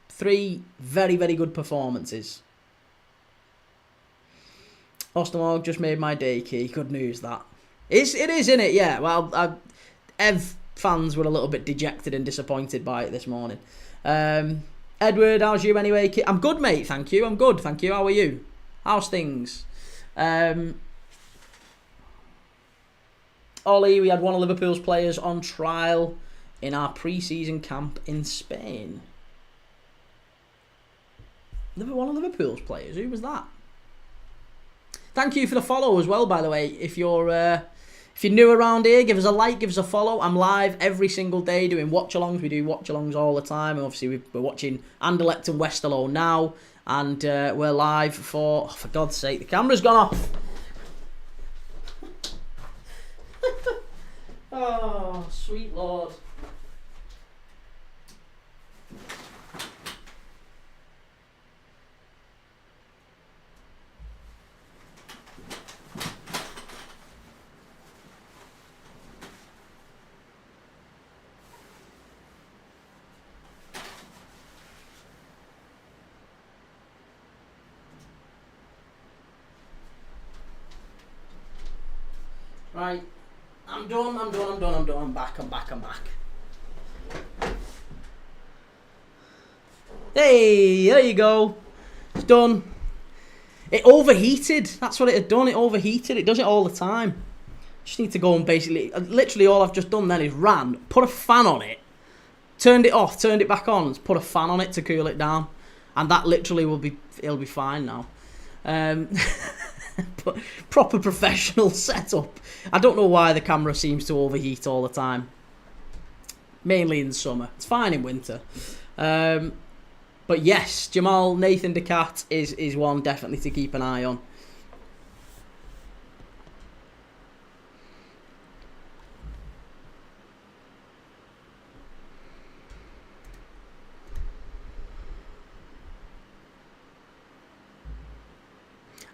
3 very, very good performances. Ostermorg just made my day, Key. Good news, that. It is, isn't it? Yeah, well, Ev fans were a little bit dejected and disappointed by it this morning. Edward, how's you anyway? I'm good, mate, thank you. I'm good, thank you. How are you? How's things? Ollie, we had one of Liverpool's players on trial in our pre-season camp in Spain. One of Liverpool's players? Who was that? Thank you for the follow as well, by the way. If you're new around here, give us a like, give us a follow. I'm live every single day doing watch-alongs. We do watch-alongs all the time. And obviously, we're watching Anderlecht and Westerlo now. And we're live for God's sake, the camera's gone off. Oh, sweet Lord. Right, I'm done. I'm back. Hey, there you go. It's done. It overheated. That's what it had done. It overheated. It does it all the time. Just need to go and basically, literally all I've just done then is put a fan on it, turned it off, turned it back on, put a fan on it to cool it down. and that literally it'll be fine now. But proper professional setup. I don't know why the camera seems to overheat all the time. Mainly in the summer. It's fine in winter. But yes, Jamal Nathan Decat is one definitely to keep an eye on.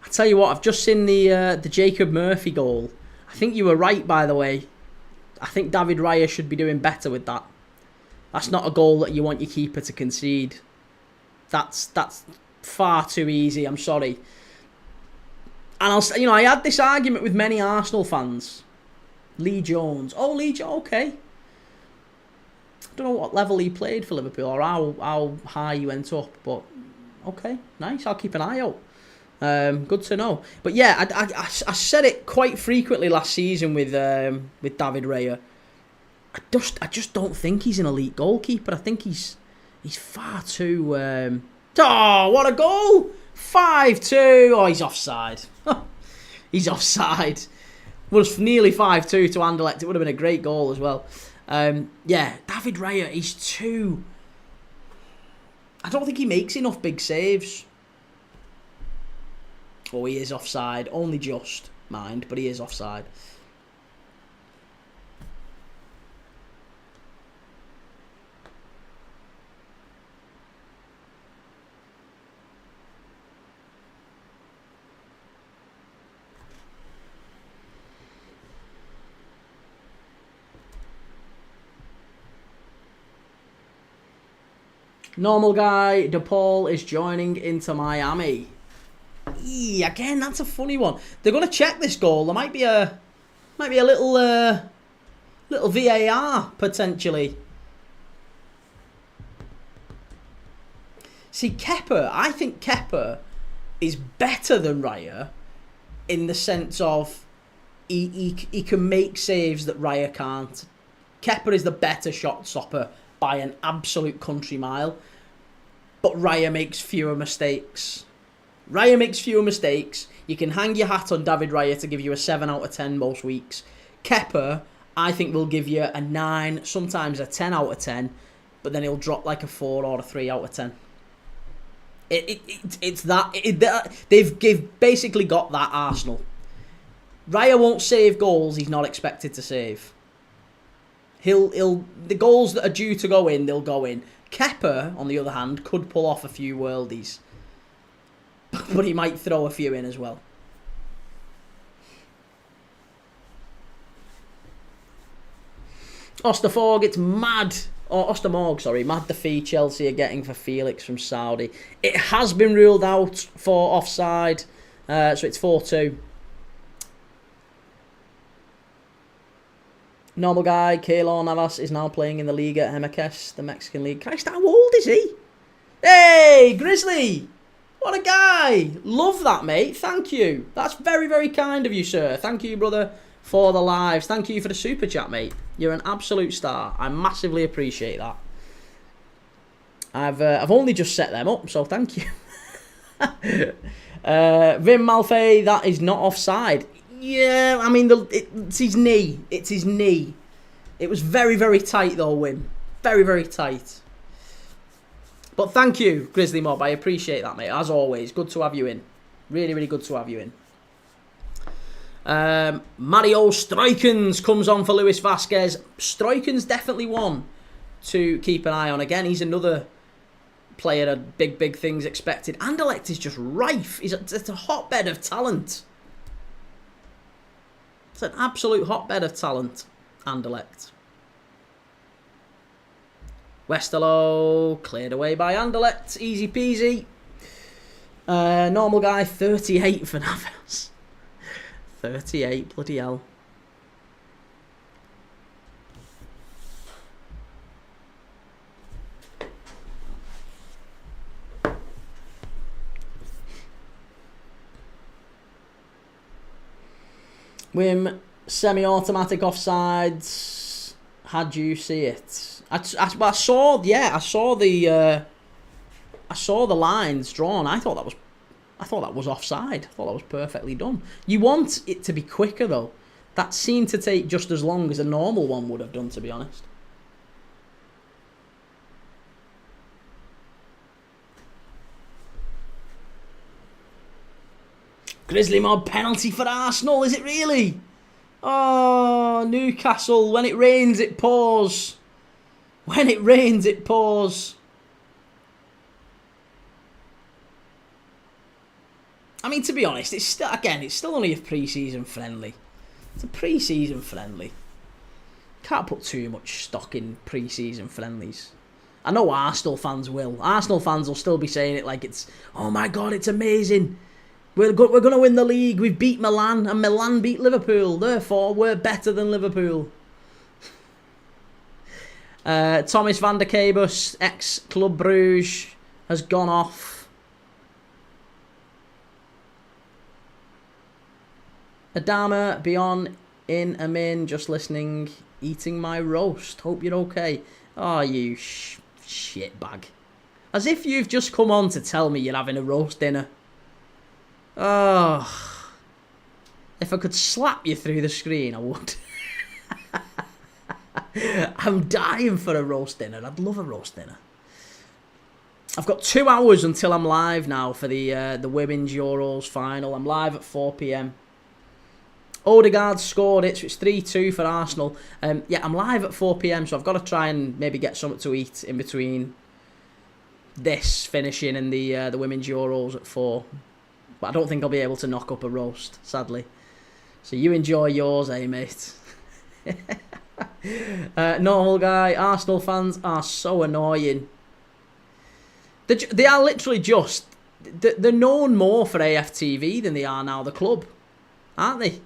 I tell you what, I've just seen the Jacob Murphy goal. I think you were right, by the way. I think David Raya should be doing better with that. That's not a goal that you want your keeper to concede. That's far too easy. I'm sorry. And I had this argument with many Arsenal fans. Lee Jones. Oh, Lee Jones. Okay. I don't know what level he played for Liverpool or how high he went up, but okay, nice. I'll keep an eye out. Good to know. But yeah, I said it quite frequently last season with David Raya. I just don't think he's an elite goalkeeper. I think he's far too. Oh, what a goal! 5-2. Oh, he's offside. He's offside. Was nearly 5-2 to Anderlecht. It would have been a great goal as well. Yeah, David Raya. He's too. I don't think he makes enough big saves. Oh, he is offside. Only just, mind, but he is offside. Normal guy, DePaul is joining Inter Miami. Again, that's a funny one. They're going to check this goal. There might be a little VAR potentially. See, I think Kepa is better than Raya in the sense of he can make saves that Raya can't. Kepa is the better shot stopper by an absolute country mile, but Raya makes fewer mistakes. You can hang your hat on David Raya to give you a 7 out of 10 most weeks. Kepa, I think, will give you a 9, sometimes a 10 out of 10, but then he'll drop like a 4 or a 3 out of 10. They've basically got that, Arsenal. Raya won't save goals he's not expected to save. The goals that are due to go in, they'll go in. Kepa, on the other hand, could pull off a few worldies. But he might throw a few in as well. Ostermorg, it's mad. Or Ostermorg, sorry. Mad the fee Chelsea are getting for Felix from Saudi. It has been ruled out for offside. So it's 4-2. Normal guy, Keylor Navas is now playing in the Liga MX, the Mexican league. Christ, how old is he? Hey, Grizzly! What a guy! Love that, mate. Thank you. That's very, very kind of you, sir. Thank you, brother, for the lives. Thank you for the super chat, mate. You're an absolute star. I massively appreciate that. I've only just set them up, so thank you. Vim Malfay, that is not offside. Yeah, I mean, it's his knee. It's his knee. It was very, very tight, though, Wim. Very, very tight. But thank you, Grizzly Mob. I appreciate that, mate. As always, good to have you in. Really, really good to have you in. Mario Stroikens comes on for Luis Vasquez. Stroikens definitely one to keep an eye on. Again, he's another player of big things expected. Anderlecht is just rife. It's a hotbed of talent. It's an absolute hotbed of talent, Anderlecht. Westerlo, cleared away by Anderlecht. Easy peasy. Normal guy, 38 for Navas. 38, bloody hell. Wim, semi-automatic offsides. How'd you see it? I saw the I saw the lines drawn. I thought that was offside. I thought that was perfectly done. You want it to be quicker though. That seemed to take just as long as a normal one would have done, to be honest. Grizzly Mob penalty for Arsenal, is it really? Oh, Newcastle, when it rains it pours. When it rains it pours. I mean, to be honest, it's still only a pre-season friendly. It's a pre-season friendly. Can't put too much stock in pre-season friendlies. I know Arsenal fans will. Arsenal fans will still be saying it like it's, oh my God, it's amazing. We're going to win the league. We've beat Milan, and Milan beat Liverpool. Therefore, we're better than Liverpool. Thomas van der Kabus, ex-Club Brugge, has gone off. Adama, beyond in Amin, just listening, eating my roast. Hope you're okay. Oh, you shitbag. As if you've just come on to tell me you're having a roast dinner. Oh, if I could slap you through the screen, I would. I'm dying for a roast dinner. I'd love a roast dinner. I've got 2 hours until I'm live now for the Women's Euros final. I'm live at 4 p.m. Odegaard scored it, so it's 3-2 for Arsenal. Yeah, I'm live at 4 p.m, so I've got to try and maybe get something to eat in between this finishing and the Women's Euros at 4. But I don't think I'll be able to knock up a roast, sadly. So you enjoy yours, eh, mate? No, whole guy. Arsenal fans are so annoying. They are literally just... They're known more for AFTV than they are now the club. Aren't they?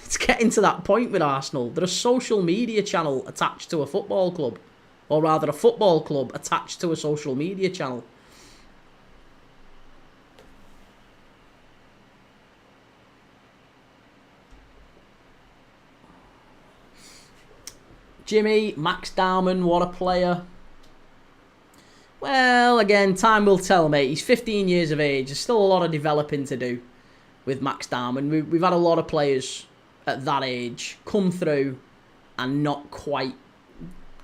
It's getting to that point with Arsenal. They're a social media channel attached to a football club. Or rather, a football club attached to a social media channel. Jimmy, Max Dowman, what a player. Well, again, time will tell, mate. He's 15 years of age. There's still a lot of developing to do with Max Dowman. We've had a lot of players at that age come through and not quite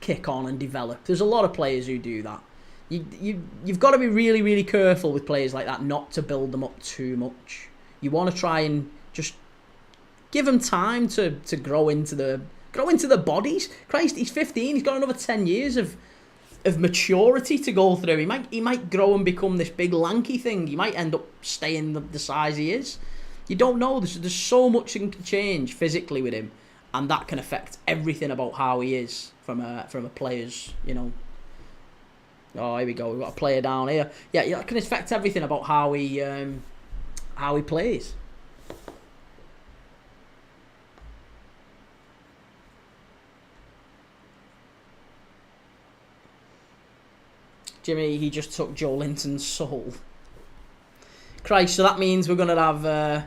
kick on and develop. There's a lot of players who do that. You've got to be really, really careful with players like that not to build them up too much. You want to try and just give them time to grow into the bodies. Christ, he's 15. He's got another 10 years of maturity to go through. He might grow and become this big lanky thing. He might end up staying the size he is. You don't know. There's so much that can change physically with him, and that can affect everything about how he is from a player's, you know. Oh, here we go. We've got a player down here. Yeah, it can affect everything about how he plays. Jimmy, he just took Joe Linton's soul. Christ, so that means we're going to have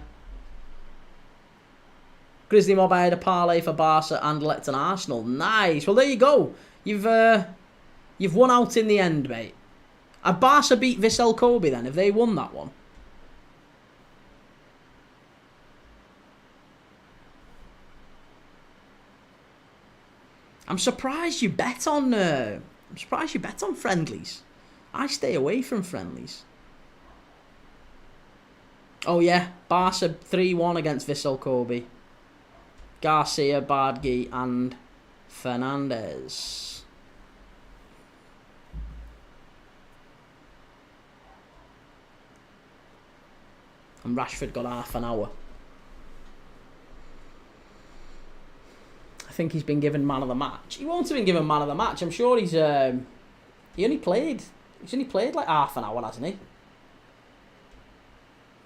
Grizzly Mob. I had a parlay for Barca, Anderlecht and Arsenal. Nice. Well, there you go. You've won out in the end, mate. Have Barca beat Vissel Kobe then? Have they won that one? I'm surprised you bet on friendlies. I stay away from friendlies. Oh yeah, Barca 3-1 against Vissel Kobe. Garcia, Bardghji and Fernandez. And Rashford got half an hour. I think he's been given man of the match. He won't have been given man of the match. I'm sure he's only played like half an hour, hasn't he?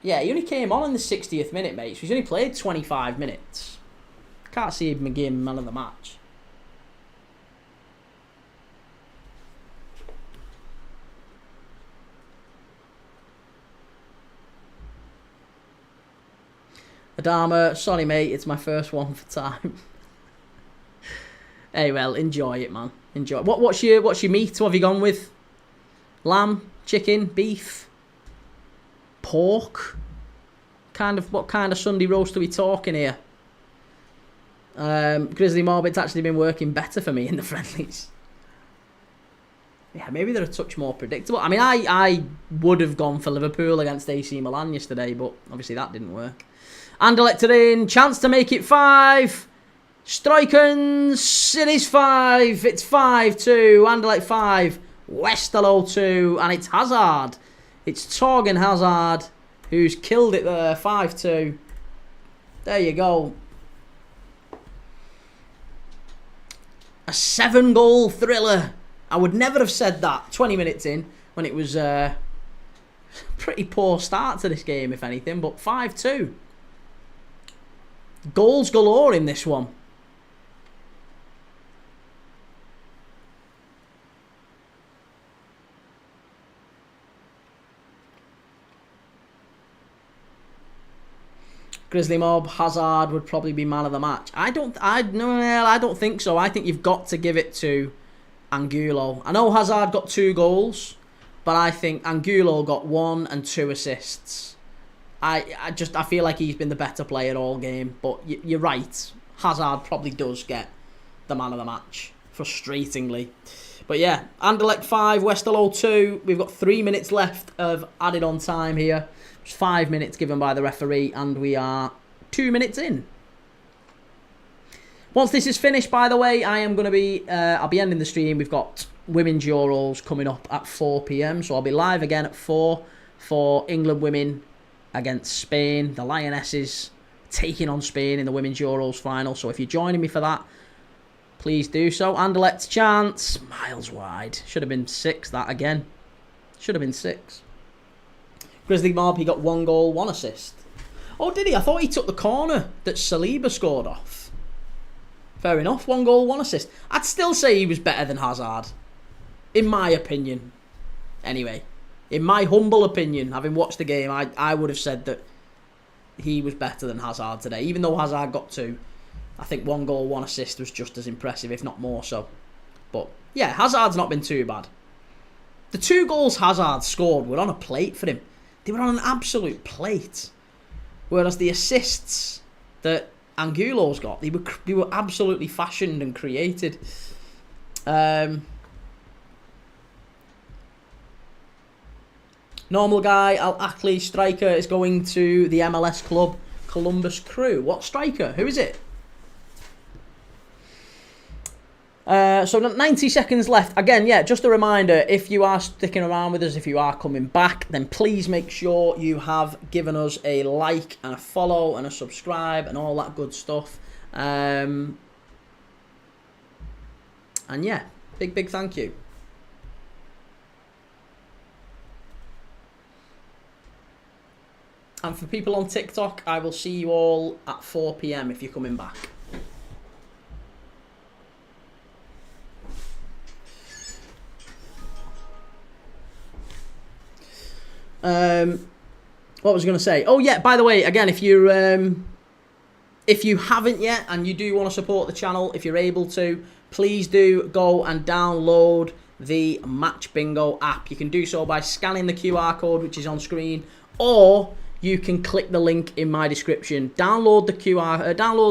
Yeah, he only came on in the 60th minute, mate. So he's only played 25 minutes. Can't see him given man of the match. Adama, sorry mate, it's my first one for time. Hey, well, enjoy it, man. Enjoy. What's your meat? What have you gone with? Lamb, chicken, beef, pork. What kind of Sunday roast are we talking here? Grizzly Mob, it's actually been working better for me in the friendlies. Yeah, maybe they're a touch more predictable. I mean, I would have gone for Liverpool against AC Milan yesterday, but obviously that didn't work. Anderlecht are in. Chance to make it 5. Strikens. It is 5. It's 5-2. Anderlecht 5. Westerlo 2. And it's Hazard. It's Torgan Hazard who's killed it there. 5-2. There you go. A 7-goal thriller. I would never have said that 20 minutes in when it was a pretty poor start to this game, if anything. But 5-2. Goals galore in this one. Grizzly Mob, Hazard would probably be man of the match. I don't think so. I think you've got to give it to Angulo. I know Hazard got 2 goals, but I think Angulo got 1 and 2 assists. I feel like he's been the better player all game, but you're right. Hazard probably does get the man of the match, frustratingly. But yeah, Anderlecht 5, Westerlo 2. We've got 3 minutes left of added on time here. 5 minutes given by the referee, and we are 2 minutes in. Once this is finished, by the way, I am going to be, I'll be ending the stream. We've got Women's Euros coming up at 4 p.m. So I'll be live again at 4 for England women against Spain. The Lionesses taking on Spain in the Women's Euros final. So if you're joining me for that, please do so. Anderlecht's chance, miles wide. Should have been 6, that again. Should have been 6. Grizzly Mob, he got 1 goal, 1 assist. Oh, did he? I thought he took the corner that Saliba scored off. Fair enough, 1 goal, 1 assist. I'd still say he was better than Hazard. In my opinion. Anyway, in my humble opinion, having watched the game, I would have said that he was better than Hazard today. Even though Hazard got 2, I think 1 goal, 1 assist was just as impressive, if not more so. But yeah, Hazard's not been too bad. The 2 goals Hazard scored were on a plate for him. They were on an absolute plate. Whereas the assists that Angulo's got, they were absolutely fashioned and created. Normal guy, Al Akli striker is going to the MLS club Columbus Crew. What striker? Who is it? So 90 seconds left. Again, yeah, just a reminder, if you are sticking around with us, if you are coming back, then please make sure you have given us a like and a follow and a subscribe and all that good stuff. And yeah, big thank you. And for people on TikTok, I will see you all at 4 p.m. if you're coming back. What was I going to say? Oh yeah, by the way, again, if you haven't yet and you do want to support the channel, if you're able to, please do go and download the Match Bingo app. You can do so by scanning the QR code which is on screen, or you can click the link in my description. Download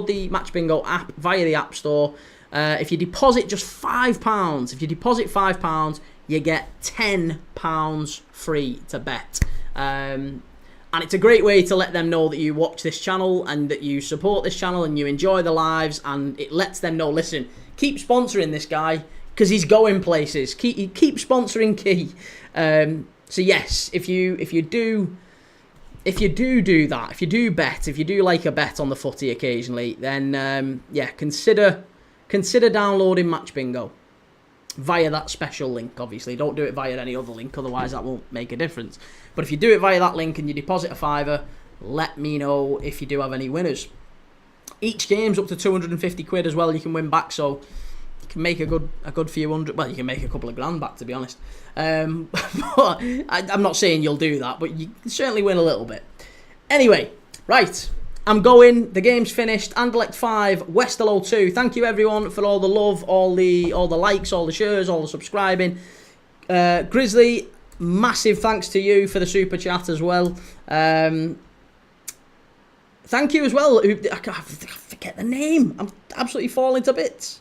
the Match Bingo app via the App Store. If you deposit just £5, if you deposit £5, you get £10 free to bet. And it's a great way to let them know that you watch this channel and that you support this channel and you enjoy the lives, and it lets them know, listen, keep sponsoring this guy because he's going places. Keep sponsoring Kee. So yes, if you do that, if you do bet, if you do like a bet on the footy occasionally, then yeah, consider downloading Match Bingo via that special link. Obviously, don't do it via any other link, otherwise that won't make a difference. But if you do it via that link and you deposit a £5, let me know if you do have any winners. Each game's up to 250 quid as well. You can win back, so you can make a good few hundred. Well, you can make a couple of grand back, to be honest. But I'm not saying you'll do that, but you can certainly win a little bit. Anyway, right, I'm going. The game's finished. Anderlecht 5, Westerlo 2. Thank you everyone for all the love, all the likes, all the shares, all the subscribing. Grizzly, massive thanks to you for the super chat as well. Thank you as well. I forget the name. I'm absolutely falling to bits.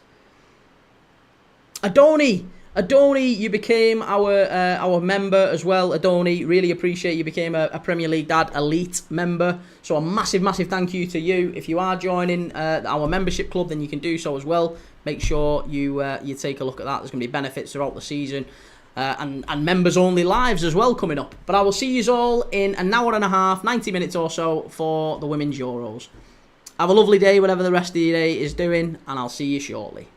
Adoni, you became our member as well. Adoni, really appreciate you became a Premier League Dad Elite member. So a massive thank you to you. If you are joining our membership club, then you can do so as well. Make sure you take a look at that. There's going to be benefits throughout the season. And members only lives as well coming up. But I will see you all in an hour and a half, 90 minutes or so for the Women's Euros. Have a lovely day, whatever the rest of your day is doing, and I'll see you shortly.